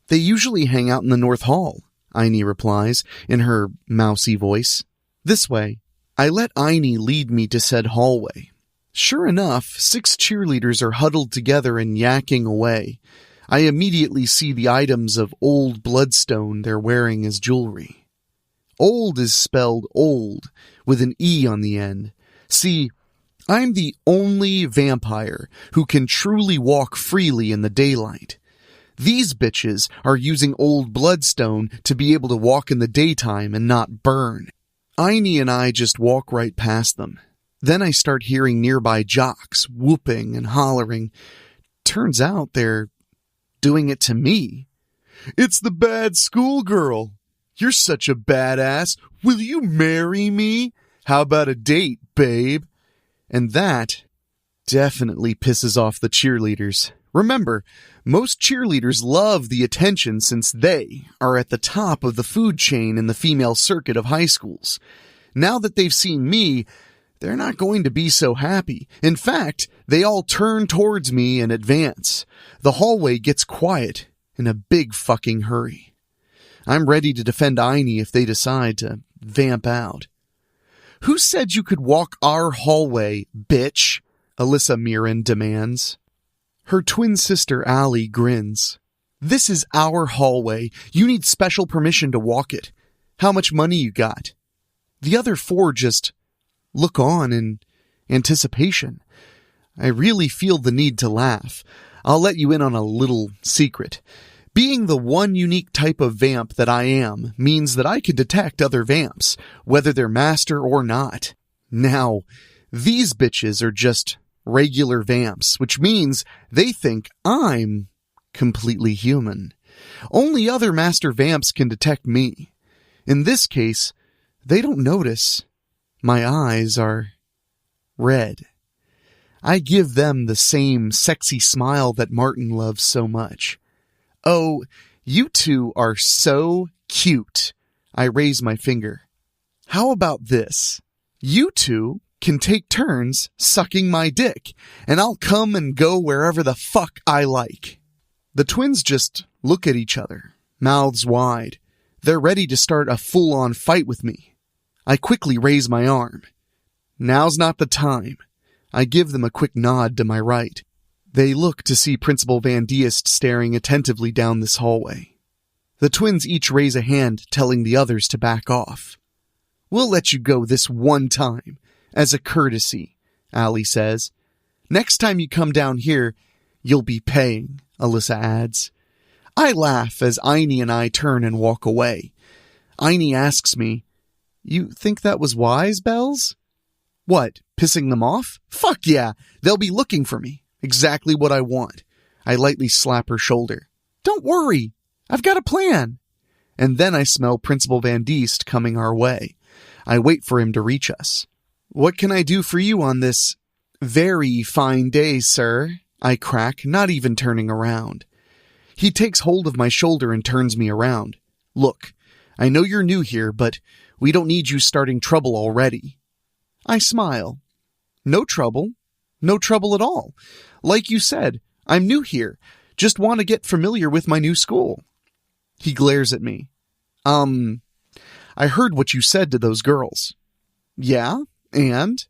They usually hang out in the North Hall, Einie replies in her mousy voice. This way. I let Einie lead me to said hallway. Sure enough, 6 cheerleaders are huddled together and yakking away. I immediately see the items of old bloodstone they're wearing as jewelry. Old is spelled old, with an E on the end. See, I'm the only vampire who can truly walk freely in the daylight. These bitches are using old bloodstone to be able to walk in the daytime and not burn. Einie and I just walk right past them. Then I start hearing nearby jocks whooping and hollering. Turns out they're doing it to me. It's the bad schoolgirl. You're such a badass. Will you marry me? How about a date, babe? And that definitely pisses off the cheerleaders. Remember, most cheerleaders love the attention since they are at the top of the food chain in the female circuit of high schools. Now that they've seen me, they're not going to be so happy. In fact, they all turn towards me and advance. The hallway gets quiet in a big fucking hurry. I'm ready to defend Einie if they decide to vamp out. Who said you could walk our hallway, bitch? Alyssa Mirren demands. Her twin sister Allie grins. This is our hallway. You need special permission to walk it. How much money you got? The other 4 just look on in anticipation. I really feel the need to laugh. I'll let you in on a little secret. Being the one unique type of vamp that I am means that I can detect other vamps, whether they're master or not. Now, these bitches are just regular vamps, which means they think I'm completely human. Only other master vamps can detect me. In this case, they don't notice. My eyes are red. I give them the same sexy smile that Martin loves so much. Oh, you two are so cute. I raise my finger. How about this? You two can take turns sucking my dick, and I'll come and go wherever the fuck I like. The twins just look at each other, mouths wide. They're ready to start a full-on fight with me. I quickly raise my arm. Now's not the time. I give them a quick nod to my right. They look to see Principal Van Diest staring attentively down this hallway. The twins each raise a hand, telling the others to back off. We'll let you go this one time, as a courtesy, Allie says. Next time you come down here, you'll be paying, Alyssa adds. I laugh as Einie and I turn and walk away. Einie asks me, You think that was wise, Bells? What, pissing them off? Fuck yeah, they'll be looking for me. Exactly what I want. I lightly slap her shoulder. Don't worry, I've got a plan. And then I smell Principal Van Diest coming our way. I wait for him to reach us. What can I do for you on this very fine day, sir? I crack, not even turning around. He takes hold of my shoulder and turns me around. Look, I know you're new here, but we don't need you starting trouble already. I smile. No trouble. No trouble at all. Like you said, I'm new here. Just want to get familiar with my new school. He glares at me. I heard what you said to those girls. Yeah? And?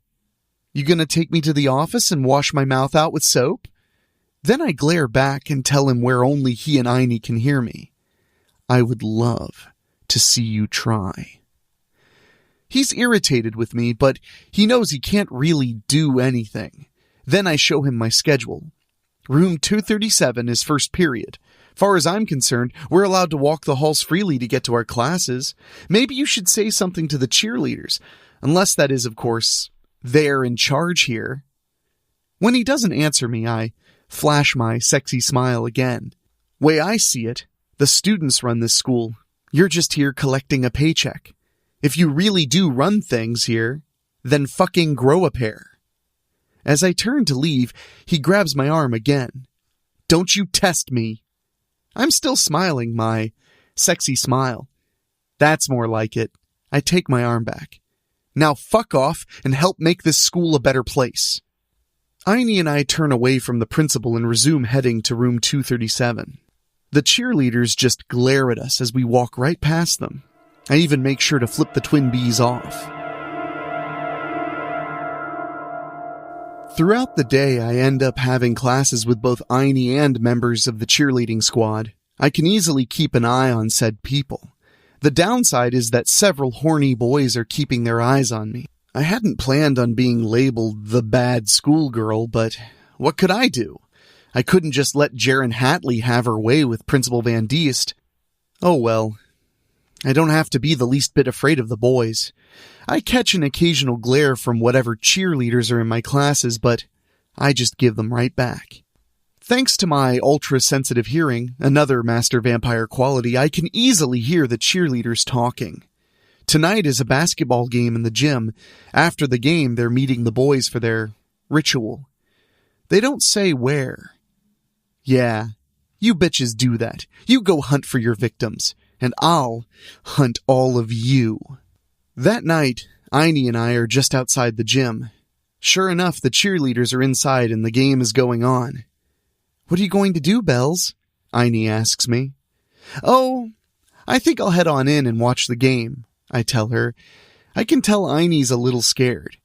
You gonna take me to the office and wash my mouth out with soap? Then I glare back and tell him where only he and Einie can hear me. I would love to see you try. He's irritated with me, but he knows he can't really do anything. Then I show him my schedule. Room 237 is first period. Far as I'm concerned, we're allowed to walk the halls freely to get to our classes. Maybe you should say something to the cheerleaders, unless that is, of course, they're in charge here. When he doesn't answer me, I flash my sexy smile again. Way I see it, The students run this school. You're just here collecting a paycheck. If you really do run things here, then fucking grow a pair. As I turn to leave, he grabs my arm again. Don't you test me. I'm still smiling my sexy smile. That's more like it. I take my arm back. Now fuck off and help make this school a better place. Aini and I turn away from the principal and resume heading to room 237. The cheerleaders just glare at us as we walk right past them. I even make sure to flip the twin bees off. Throughout the day, I end up having classes with both Aini and members of the cheerleading squad. I can easily keep an eye on said people. The downside is that several horny boys are keeping their eyes on me. I hadn't planned on being labeled the bad schoolgirl, but what could I do? I couldn't just let Jaren Hatley have her way with Principal Van Diest. Oh well. I don't have to be the least bit afraid of the boys. I catch an occasional glare from whatever cheerleaders are in my classes, but I just give them right back. Thanks to my ultra-sensitive hearing, another master vampire quality, I can easily hear the cheerleaders talking. Tonight is a basketball game in the gym. After the game, they're meeting the boys for their ritual. They don't say where. Yeah, you bitches do that. You go hunt for your victims, and I'll hunt all of you. That night, Aini and I are just outside the gym. Sure enough, the cheerleaders are inside and the game is going on. What are you going to do, Bells? Aini asks me. Oh, I think I'll head on in and watch the game, I tell her. I can tell Aini's a little scared.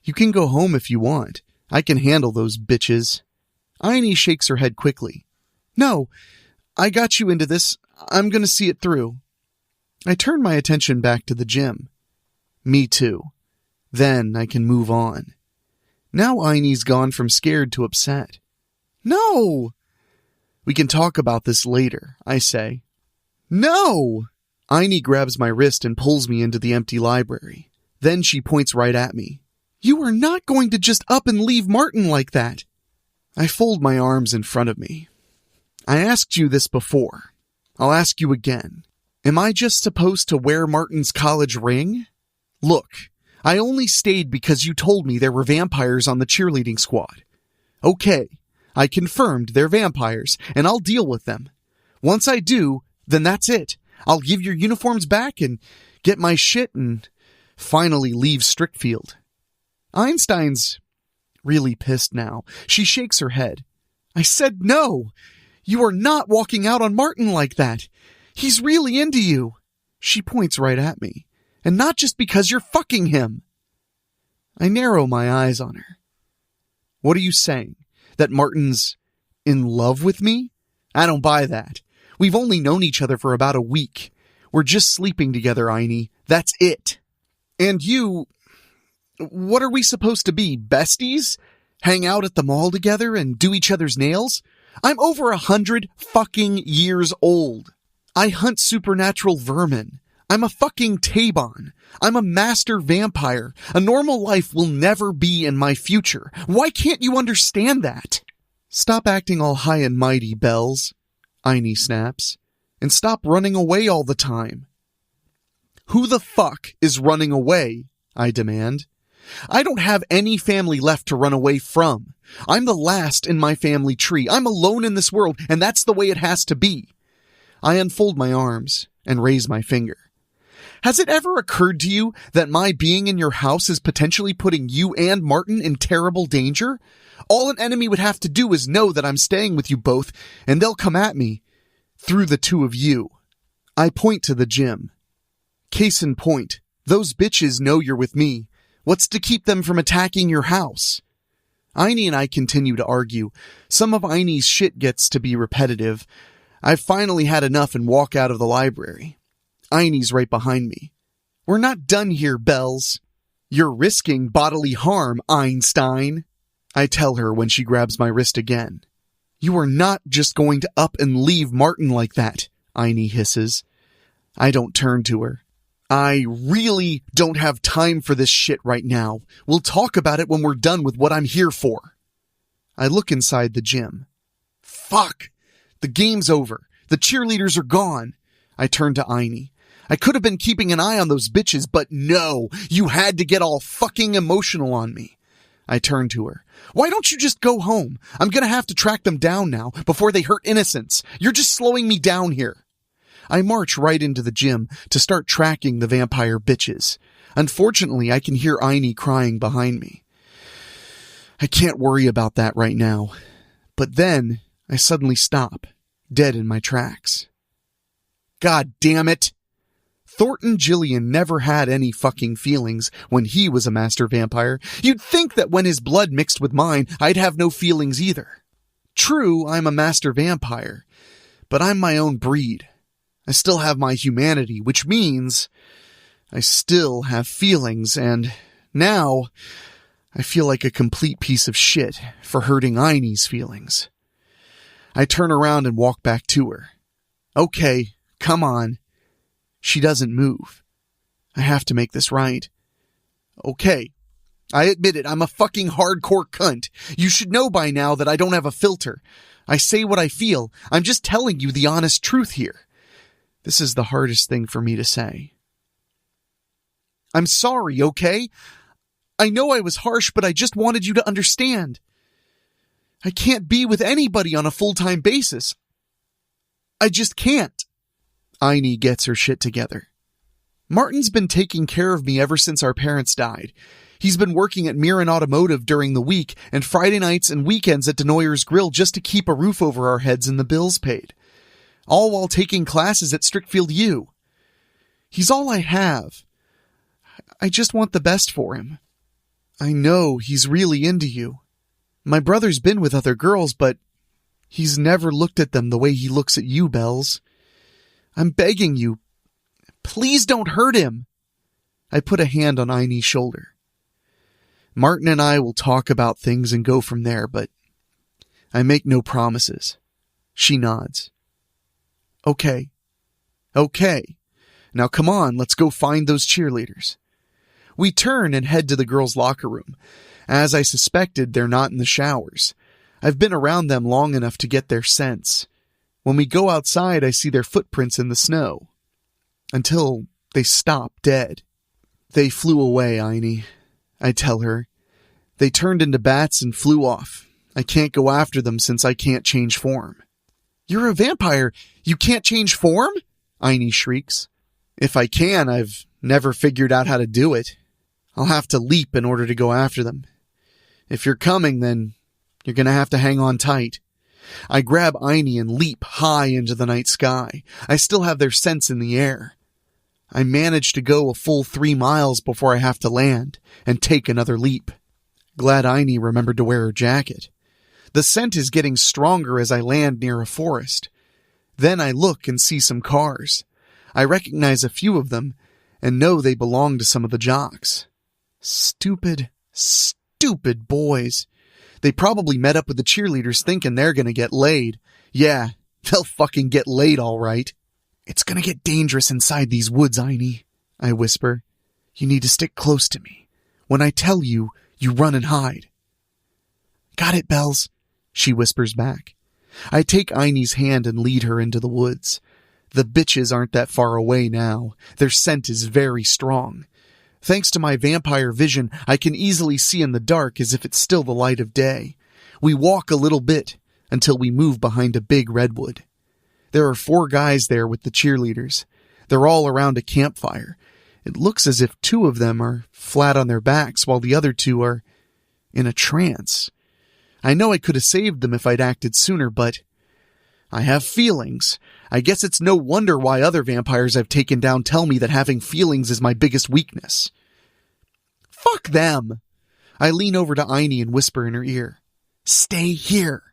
You can go home if you want. I can handle those bitches. Aini shakes her head quickly. No, I got you into this. I'm going to see it through. I turn my attention back to the gym. Me too. Then I can move on. Now Aini's gone from scared to upset. No! We can talk about this later, I say. No! Aini grabs my wrist and pulls me into the empty library. Then she points right at me. You are not going to just up and leave Martin like that. I fold my arms in front of me. I asked you this before. I'll ask you again. Am I just supposed to wear Martin's college ring? Look, I only stayed because you told me there were vampires on the cheerleading squad. Okay, I confirmed they're vampires, and I'll deal with them. Once I do, then that's it. I'll give your uniforms back and get my shit and finally leave Strickfield. Einstein's really pissed now. She shakes her head. I said no. You are not walking out on Martin like that. He's really into you. She points right at me. And not just because you're fucking him. I narrow my eyes on her. What are you saying? That Martin's in love with me? I don't buy that. We've only known each other for about a week. We're just sleeping together, Aini. That's it. And you... What are we supposed to be, besties? Hang out at the mall together and do each other's nails? I'm over 100 fucking years old. I hunt supernatural vermin. I'm a fucking Tabon. I'm a master vampire. A normal life will never be in my future. Why can't you understand that? Stop acting all high and mighty, Bells, Aini snaps, and stop running away all the time. Who the fuck is running away? I demand. I don't have any family left to run away from. I'm the last in my family tree. I'm alone in this world, and that's the way it has to be. I unfold my arms and raise my finger. Has it ever occurred to you that my being in your house is potentially putting you and Martin in terrible danger? All an enemy would have to do is know that I'm staying with you both, and they'll come at me through the two of you. I point to the gym. Case in point, those bitches know you're with me. What's to keep them from attacking your house? Aini and I continue to argue. Some of Aini's shit gets to be repetitive. I've finally had enough and walk out of the library. Aini's right behind me. We're not done here, Bells. You're risking bodily harm, Einstein. I tell her when she grabs my wrist again. You are not just going to up and leave Martin like that, Aini hisses. I don't turn to her. I really don't have time for this shit right now. We'll talk about it when we're done with what I'm here for. I look inside the gym. Fuck! The game's over. The cheerleaders are gone. I turned to Aini. I could have been keeping an eye on those bitches, but no, you had to get all fucking emotional on me. I turned to her. Why don't you just go home? I'm gonna have to track them down now before they hurt innocents. You're just slowing me down here. I march right into the gym to start tracking the vampire bitches. Unfortunately, I can hear Aini crying behind me. I can't worry about that right now. But then I suddenly stop, dead in my tracks. God damn it! Thornton Gillian never had any fucking feelings when he was a master vampire. You'd think that when his blood mixed with mine, I'd have no feelings either. True, I'm a master vampire, but I'm my own breed. I still have my humanity, which means I still have feelings, and now I feel like a complete piece of shit for hurting Aini's feelings. I turn around and walk back to her. Okay, come on. She doesn't move. I have to make this right. Okay, I admit it, I'm a fucking hardcore cunt. You should know by now that I don't have a filter. I say what I feel. I'm just telling you the honest truth here. This is the hardest thing for me to say. I'm sorry, okay? I know I was harsh, but I just wanted you to understand. I can't be with anybody on a full-time basis. I just can't. Aini gets her shit together. Martin's been taking care of me ever since our parents died. He's been working at Mirren Automotive during the week and Friday nights and weekends at Denoyer's Grill just to keep a roof over our heads and the bills paid. All while taking classes at Strickfield U. He's all I have. I just want the best for him. I know he's really into you. My brother's been with other girls, but he's never looked at them the way he looks at you, Bells. I'm begging you, please don't hurt him. I put a hand on Aini's shoulder. Martin and I will talk about things and go from there, but I make no promises. She nods. Okay. Now come on, let's go find those cheerleaders. We turn and head to the girls' locker room. As I suspected, they're not in the showers. I've been around them long enough to get their sense. When we go outside, I see their footprints in the snow. Until they stop dead. They flew away, Aini. I tell her. They turned into bats and flew off. I can't go after them since I can't change form. You're a vampire. You can't change form? Aini shrieks. If I can, I've never figured out how to do it. I'll have to leap in order to go after them. If you're coming, then you're going to have to hang on tight. I grab Aini and leap high into the night sky. I still have their scents in the air. I manage to go a full 3 miles before I have to land and take another leap. Glad Aini remembered to wear her jacket. The scent is getting stronger as I land near a forest. Then I look and see some cars. I recognize a few of them and know they belong to some of the jocks. Stupid boys. They probably met up with the cheerleaders thinking they're gonna get laid. Yeah, they'll fucking get laid all right. It's gonna get dangerous inside these woods, Aini, I whisper. You need to stick close to me. When I tell you, you run and hide. Got it, Bells, she whispers back. I take Aini's hand and lead her into the woods. The bitches aren't that far away now. Their scent is very strong. Thanks to my vampire vision, I can easily see in the dark as if it's still the light of day. We walk a little bit until we move behind a big redwood. There are 4 guys there with the cheerleaders. They're all around a campfire. It looks as if 2 of them are flat on their backs while the other 2 are in a trance. I know I could have saved them if I'd acted sooner, but I have feelings. I guess it's no wonder why other vampires I've taken down tell me that having feelings is my biggest weakness. Fuck them! I lean over to Aini and whisper in her ear. Stay here!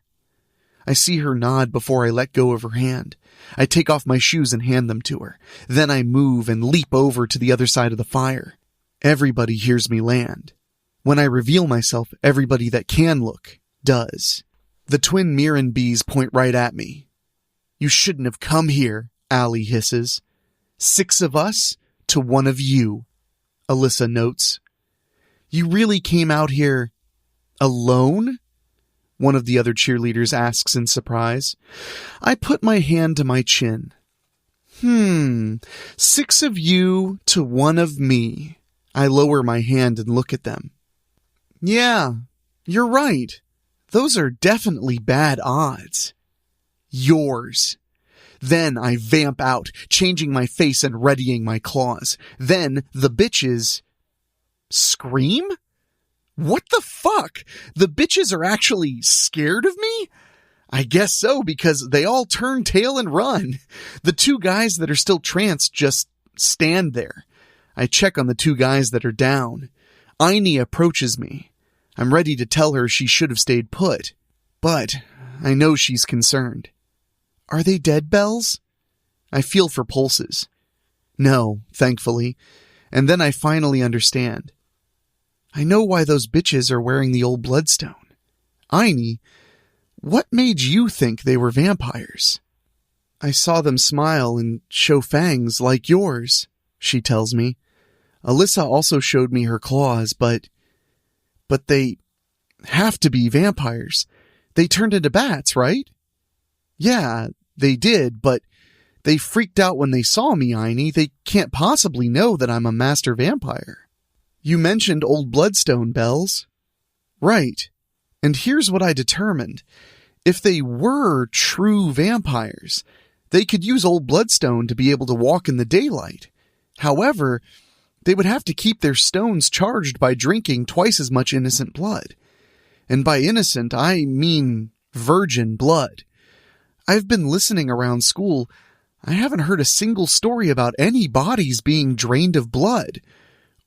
I see her nod before I let go of her hand. I take off my shoes and hand them to her. Then I move and leap over to the other side of the fire. Everybody hears me land. When I reveal myself, everybody that can look does. The twin Mirren bees point right at me. You shouldn't have come here, Allie hisses. 6 of us to 1 of you, Alyssa notes. You really came out here alone? one of the other cheerleaders asks in surprise. I put my hand to my chin. 6 of you to 1 of me. I lower my hand and look at them. Yeah, you're right. Those are definitely bad odds. Yours. Then I vamp out, changing my face and readying my claws. Then the bitches scream? What the fuck? The bitches are actually scared of me? I guess so, because they all turn tail and run. The 2 guys that are still tranced just stand there. I check on the 2 guys that are down. Aini approaches me. I'm ready to tell her she should have stayed put, but I know she's concerned. Are they dead, Bells? I feel for pulses. No, thankfully. And then I finally understand. I know why those bitches are wearing the old bloodstone. Aini, what made you think they were vampires? I saw them smile and show fangs like yours, she tells me. Alyssa also showed me her claws, but they have to be vampires. They turned into bats, right? Yeah, they did, but they freaked out when they saw me, Aini. They can't possibly know that I'm a master vampire. You mentioned old bloodstone, Bells. Right. And here's what I determined. If they were true vampires, they could use old bloodstone to be able to walk in the daylight. However, they would have to keep their stones charged by drinking twice as much innocent blood. And by innocent, I mean virgin blood. I've been listening around school. I haven't heard a single story about any bodies being drained of blood,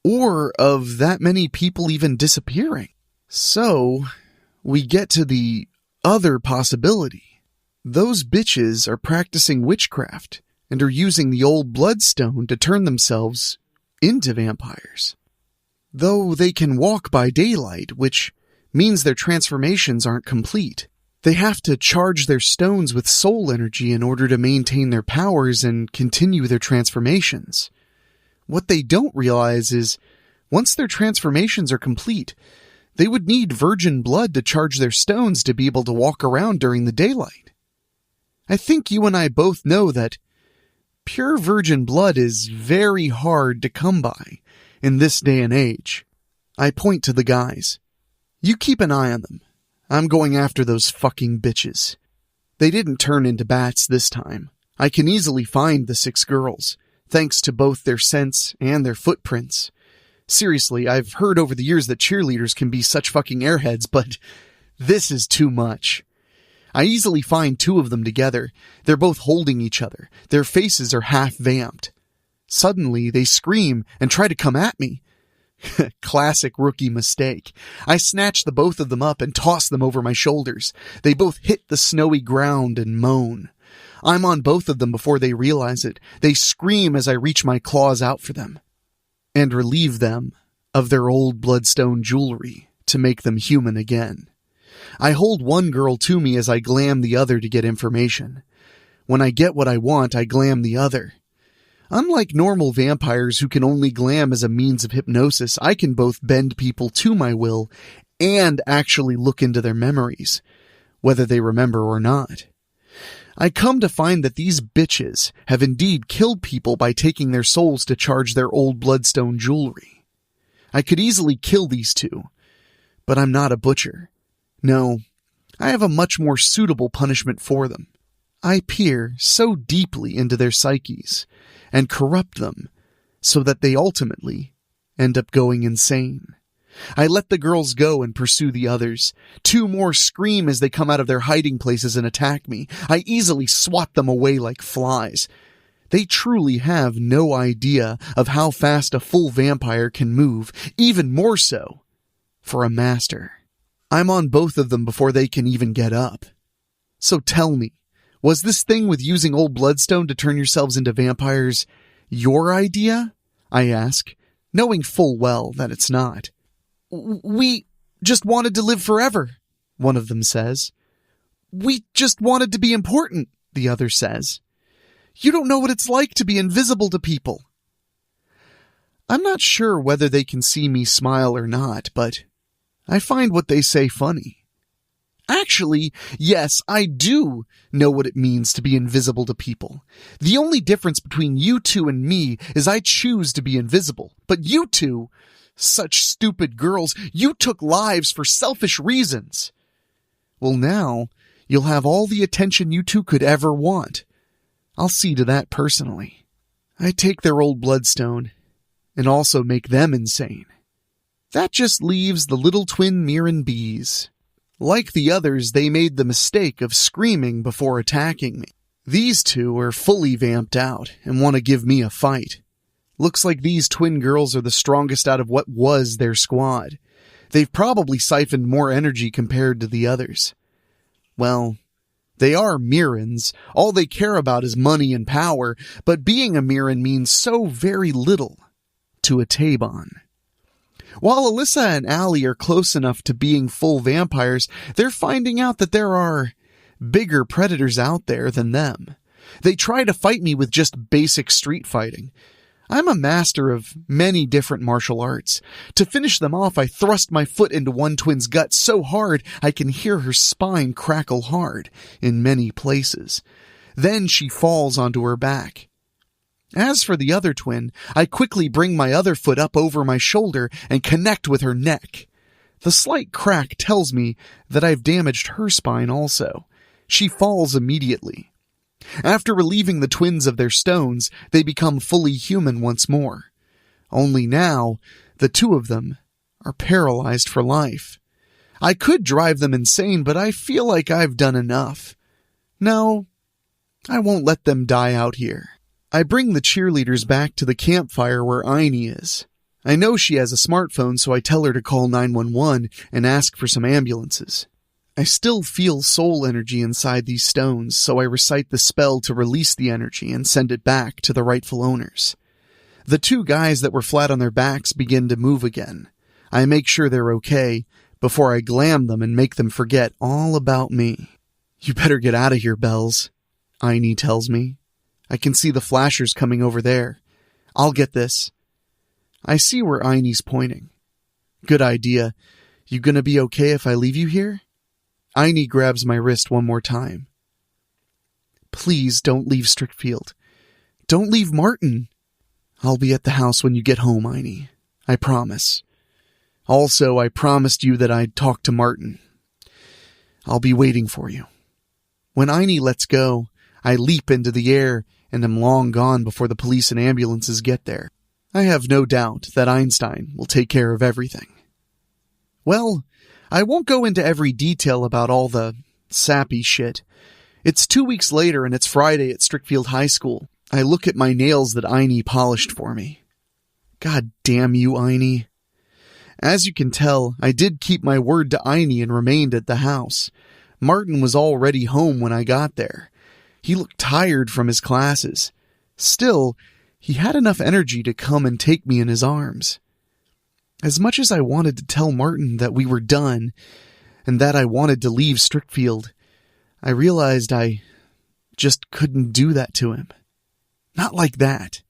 or of that many people even disappearing. So, we get to the other possibility. Those bitches are practicing witchcraft and are using the old bloodstone to turn themselves into vampires. Though they can walk by daylight, which means their transformations aren't complete. They have to charge their stones with soul energy in order to maintain their powers and continue their transformations. What they don't realize is, once their transformations are complete, they would need virgin blood to charge their stones to be able to walk around during the daylight. I think you and I both know that pure virgin blood is very hard to come by in this day and age. I point to the guys. You keep an eye on them. I'm going after those fucking bitches. They didn't turn into bats this time. I can easily find the 6 girls, thanks to both their scents and their footprints. Seriously, I've heard over the years that cheerleaders can be such fucking airheads, but this is too much. I easily find 2 of them together. They're both holding each other. Their faces are half vamped. Suddenly, they scream and try to come at me. Classic rookie mistake. I snatch the both of them up and toss them over my shoulders. They both hit the snowy ground and moan. I'm on both of them before they realize it. They scream as I reach my claws out for them and relieve them of their old bloodstone jewelry to make them human again. I hold one girl to me as I glam the other to get information. When I get what I want, I glam the other. Unlike normal vampires who can only glam as a means of hypnosis, I can both bend people to my will and actually look into their memories, whether they remember or not. I come to find that these bitches have indeed killed people by taking their souls to charge their old bloodstone jewelry. I could easily kill these 2, but I'm not a butcher. No, I have a much more suitable punishment for them. I peer so deeply into their psyches and corrupt them so that they ultimately end up going insane. I let the girls go and pursue the others. 2 more scream as they come out of their hiding places and attack me. I easily swat them away like flies. They truly have no idea of how fast a full vampire can move, even more so for a master. I'm on both of them before they can even get up. So tell me, was this thing with using old bloodstone to turn yourselves into vampires your idea? I ask, knowing full well that it's not. We just wanted to live forever, one of them says. We just wanted to be important, the other says. You don't know what it's like to be invisible to people. I'm not sure whether they can see me smile or not, but I find what they say funny. Actually, yes, I do know what it means to be invisible to people. The only difference between you two and me is I choose to be invisible. But you two, such stupid girls, you took lives for selfish reasons. Well, now, you'll have all the attention you two could ever want. I'll see to that personally. I take their old bloodstone and also make them insane. That just leaves the little twin Mirren bees. Like the others, they made the mistake of screaming before attacking me. These two are fully vamped out and want to give me a fight. Looks like these twin girls are the strongest out of what was their squad. They've probably siphoned more energy compared to the others. Well, they are Mirrens. All they care about is money and power, but being a Mirren means so very little to a Tabon. While Alyssa and Allie are close enough to being full vampires, they're finding out that there are bigger predators out there than them. They try to fight me with just basic street fighting. I'm a master of many different martial arts. To finish them off, I thrust my foot into one twin's gut so hard I can hear her spine crackle hard in many places. Then she falls onto her back. As for the other twin, I quickly bring my other foot up over my shoulder and connect with her neck. The slight crack tells me that I've damaged her spine also. She falls immediately. After relieving the twins of their stones, they become fully human once more. Only now, the two of them are paralyzed for life. I could drive them insane, but I feel like I've done enough. No, I won't let them die out here. I bring the cheerleaders back to the campfire where Aini is. I know she has a smartphone, so I tell her to call 911 and ask for some ambulances. I still feel soul energy inside these stones, so I recite the spell to release the energy and send it back to the rightful owners. The two guys that were flat on their backs begin to move again. I make sure they're okay before I glam them and make them forget all about me. You better get out of here, Bells, Aini tells me. I can see the flashers coming over there. I'll get this. I see where Aini's pointing. Good idea. You gonna be okay if I leave you here? Aini grabs my wrist one more time. Please don't leave Strickfield. Don't leave Martin. I'll be at the house when you get home, Aini. I promise. Also, I promised you that I'd talk to Martin. I'll be waiting for you. When Aini lets go, I leap into the air and am long gone before the police and ambulances get there. I have no doubt that Einstein will take care of everything. Well, I won't go into every detail about all the sappy shit. It's 2 weeks later and it's Friday at Strickfield High School. I look at my nails that Aini polished for me. God damn you, Aini. As you can tell, I did keep my word to Aini and remained at the house. Martin was already home when I got there. He looked tired from his classes. Still, he had enough energy to come and take me in his arms. As much as I wanted to tell Martin that we were done, and that I wanted to leave Strickfield, I realized I just couldn't do that to him. Not like that.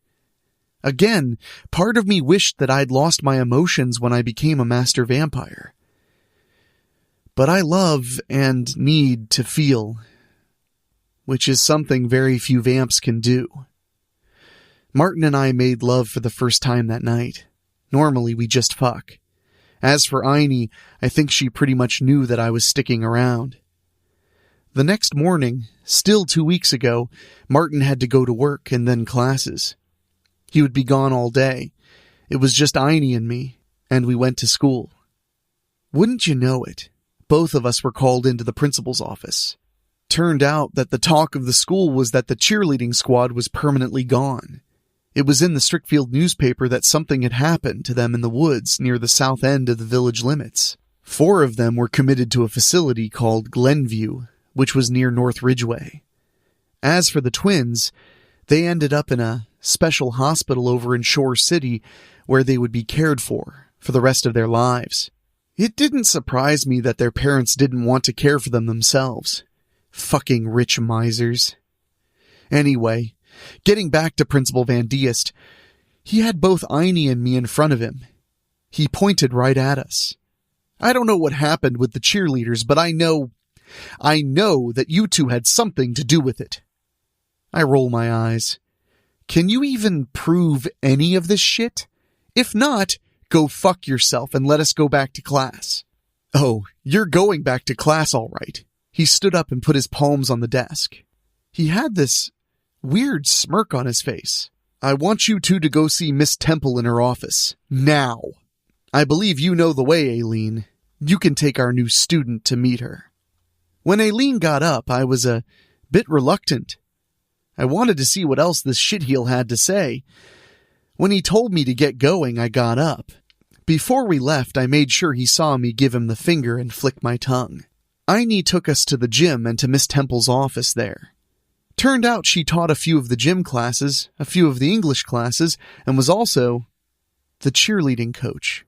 Again, part of me wished that I'd lost my emotions when I became a master vampire. But I love and need to feel, which is something very few vamps can do. Martin and I made love for the first time that night. Normally, we just fuck. As for Aini, I think she pretty much knew that I was sticking around. The next morning, still 2 weeks ago, Martin had to go to work and then classes. He would be gone all day. It was just Aini and me, and we went to school. Wouldn't you know it, both of us were called into the principal's office. Turned out that the talk of the school was that the cheerleading squad was permanently gone. It was in the Strickfield newspaper that something had happened to them in the woods near the south end of the village limits. 4 of them were committed to a facility called Glenview, which was near North Ridgeway. As for the twins, they ended up in a special hospital over in Shore City where they would be cared for the rest of their lives. It didn't surprise me that their parents didn't want to care for them themselves. Fucking rich misers. Anyway, getting back to Principal Van Diest, he had both Aini and me in front of him. He pointed right at us. I don't know what happened with the cheerleaders, but I know I know that you two had something to do with it. I roll my eyes. Can you even prove any of this shit? If not, go fuck yourself and let us go back to class. Oh, you're going back to class all right. He stood up and put his palms on the desk. He had this weird smirk on his face. I want you two to go see Miss Temple in her office. Now. I believe you know the way, Aileen. You can take our new student to meet her. When Aileen got up, I was a bit reluctant. I wanted to see what else this shitheel had to say. When he told me to get going, I got up. Before we left, I made sure he saw me give him the finger and flick my tongue. Aini took us to the gym and to Miss Temple's office there. Turned out she taught a few of the gym classes, a few of the English classes, and was also the cheerleading coach.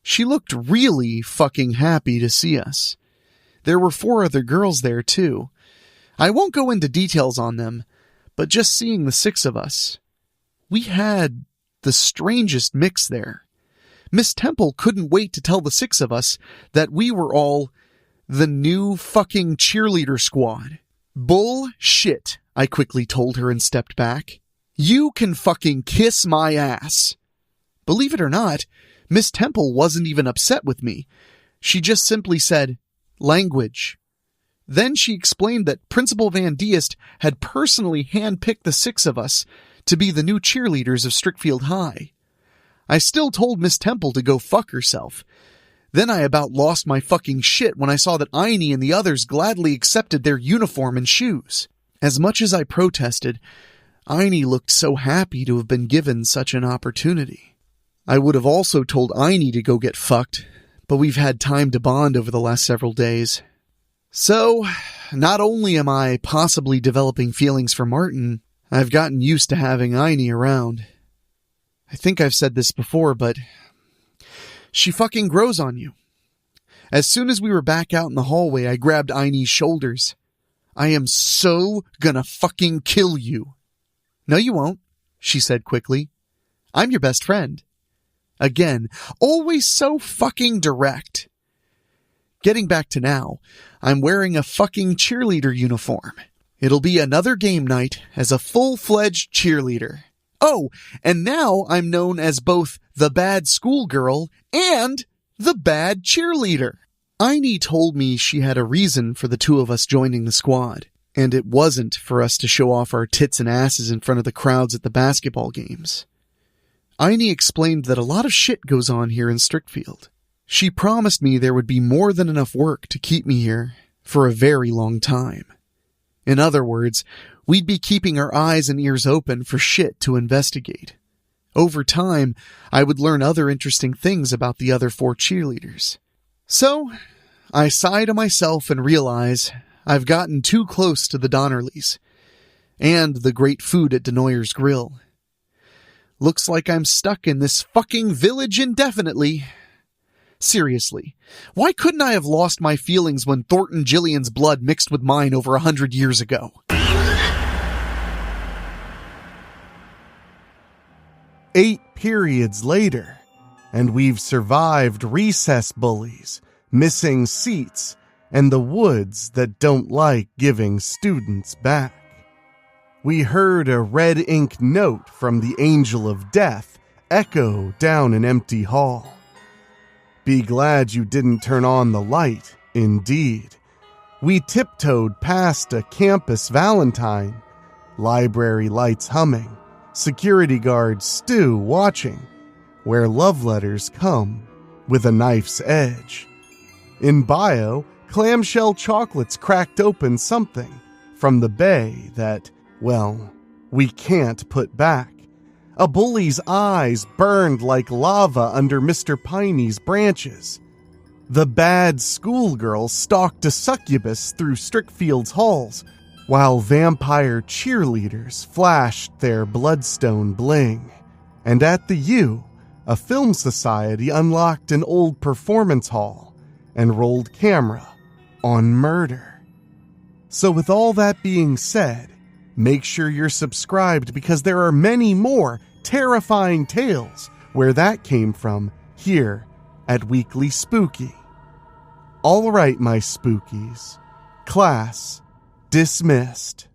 She looked really fucking happy to see us. There were 4 other girls there too. I won't go into details on them, but just seeing the 6 of us, we had the strangest mix there. Miss Temple couldn't wait to tell the 6 of us that we were all the new fucking cheerleader squad. Bullshit, I quickly told her and stepped back. You can fucking kiss my ass. Believe it or not, Miss Temple wasn't even upset with me. She just simply said, language. Then she explained that Principal Van Diest had personally handpicked the 6 of us to be the new cheerleaders of Strickfield High. I still told Miss Temple to go fuck herself. Then I about lost my fucking shit when I saw that Aini and the others gladly accepted their uniform and shoes. As much as I protested, Aini looked so happy to have been given such an opportunity. I would have also told Aini to go get fucked, but we've had time to bond over the last several days. So, not only am I possibly developing feelings for Martin, I've gotten used to having Aini around. I think I've said this before, but she fucking grows on you. As soon as we were back out in the hallway, I grabbed Aini's shoulders. I am so gonna fucking kill you. No, you won't, she said quickly. I'm your best friend. Again, always so fucking direct. Getting back to now, I'm wearing a fucking cheerleader uniform. It'll be another game night as a full-fledged cheerleader. Oh, and now I'm known as both the bad schoolgirl and the bad cheerleader. Aini told me she had a reason for the 2 of us joining the squad, and it wasn't for us to show off our tits and asses in front of the crowds at the basketball games. Aini explained that a lot of shit goes on here in Strickfield. She promised me there would be more than enough work to keep me here for a very long time. In other words, we'd be keeping our eyes and ears open for shit to investigate. Over time, I would learn other interesting things about the other 4 cheerleaders. So, I sigh to myself and realize I've gotten too close to the Donnerleys and the great food at Denoyer's Grill. Looks like I'm stuck in this fucking village indefinitely. Seriously, why couldn't I have lost my feelings when Thornton Gillian's blood mixed with mine over 100 years ago? 8 periods later, and we've survived recess bullies, missing seats, and the woods that don't like giving students back. We heard a red ink note from the Angel of Death echo down an empty hall. Be glad you didn't turn on the light, indeed. We tiptoed past a campus Valentine, library lights humming, security guards stew watching, where love letters come with a knife's edge. In bio, clamshell chocolates cracked open something from the bay that, well, we can't put back. A bully's eyes burned like lava under Mr. Piney's branches. The bad schoolgirl stalked a succubus through Strickfield's halls, while vampire cheerleaders flashed their bloodstone bling. And at the U, a film society unlocked an old performance hall and rolled camera on murder. So with all that being said, make sure you're subscribed because there are many more terrifying tales where that came from here at Weekly Spooky. All right, my spookies, Class dismissed.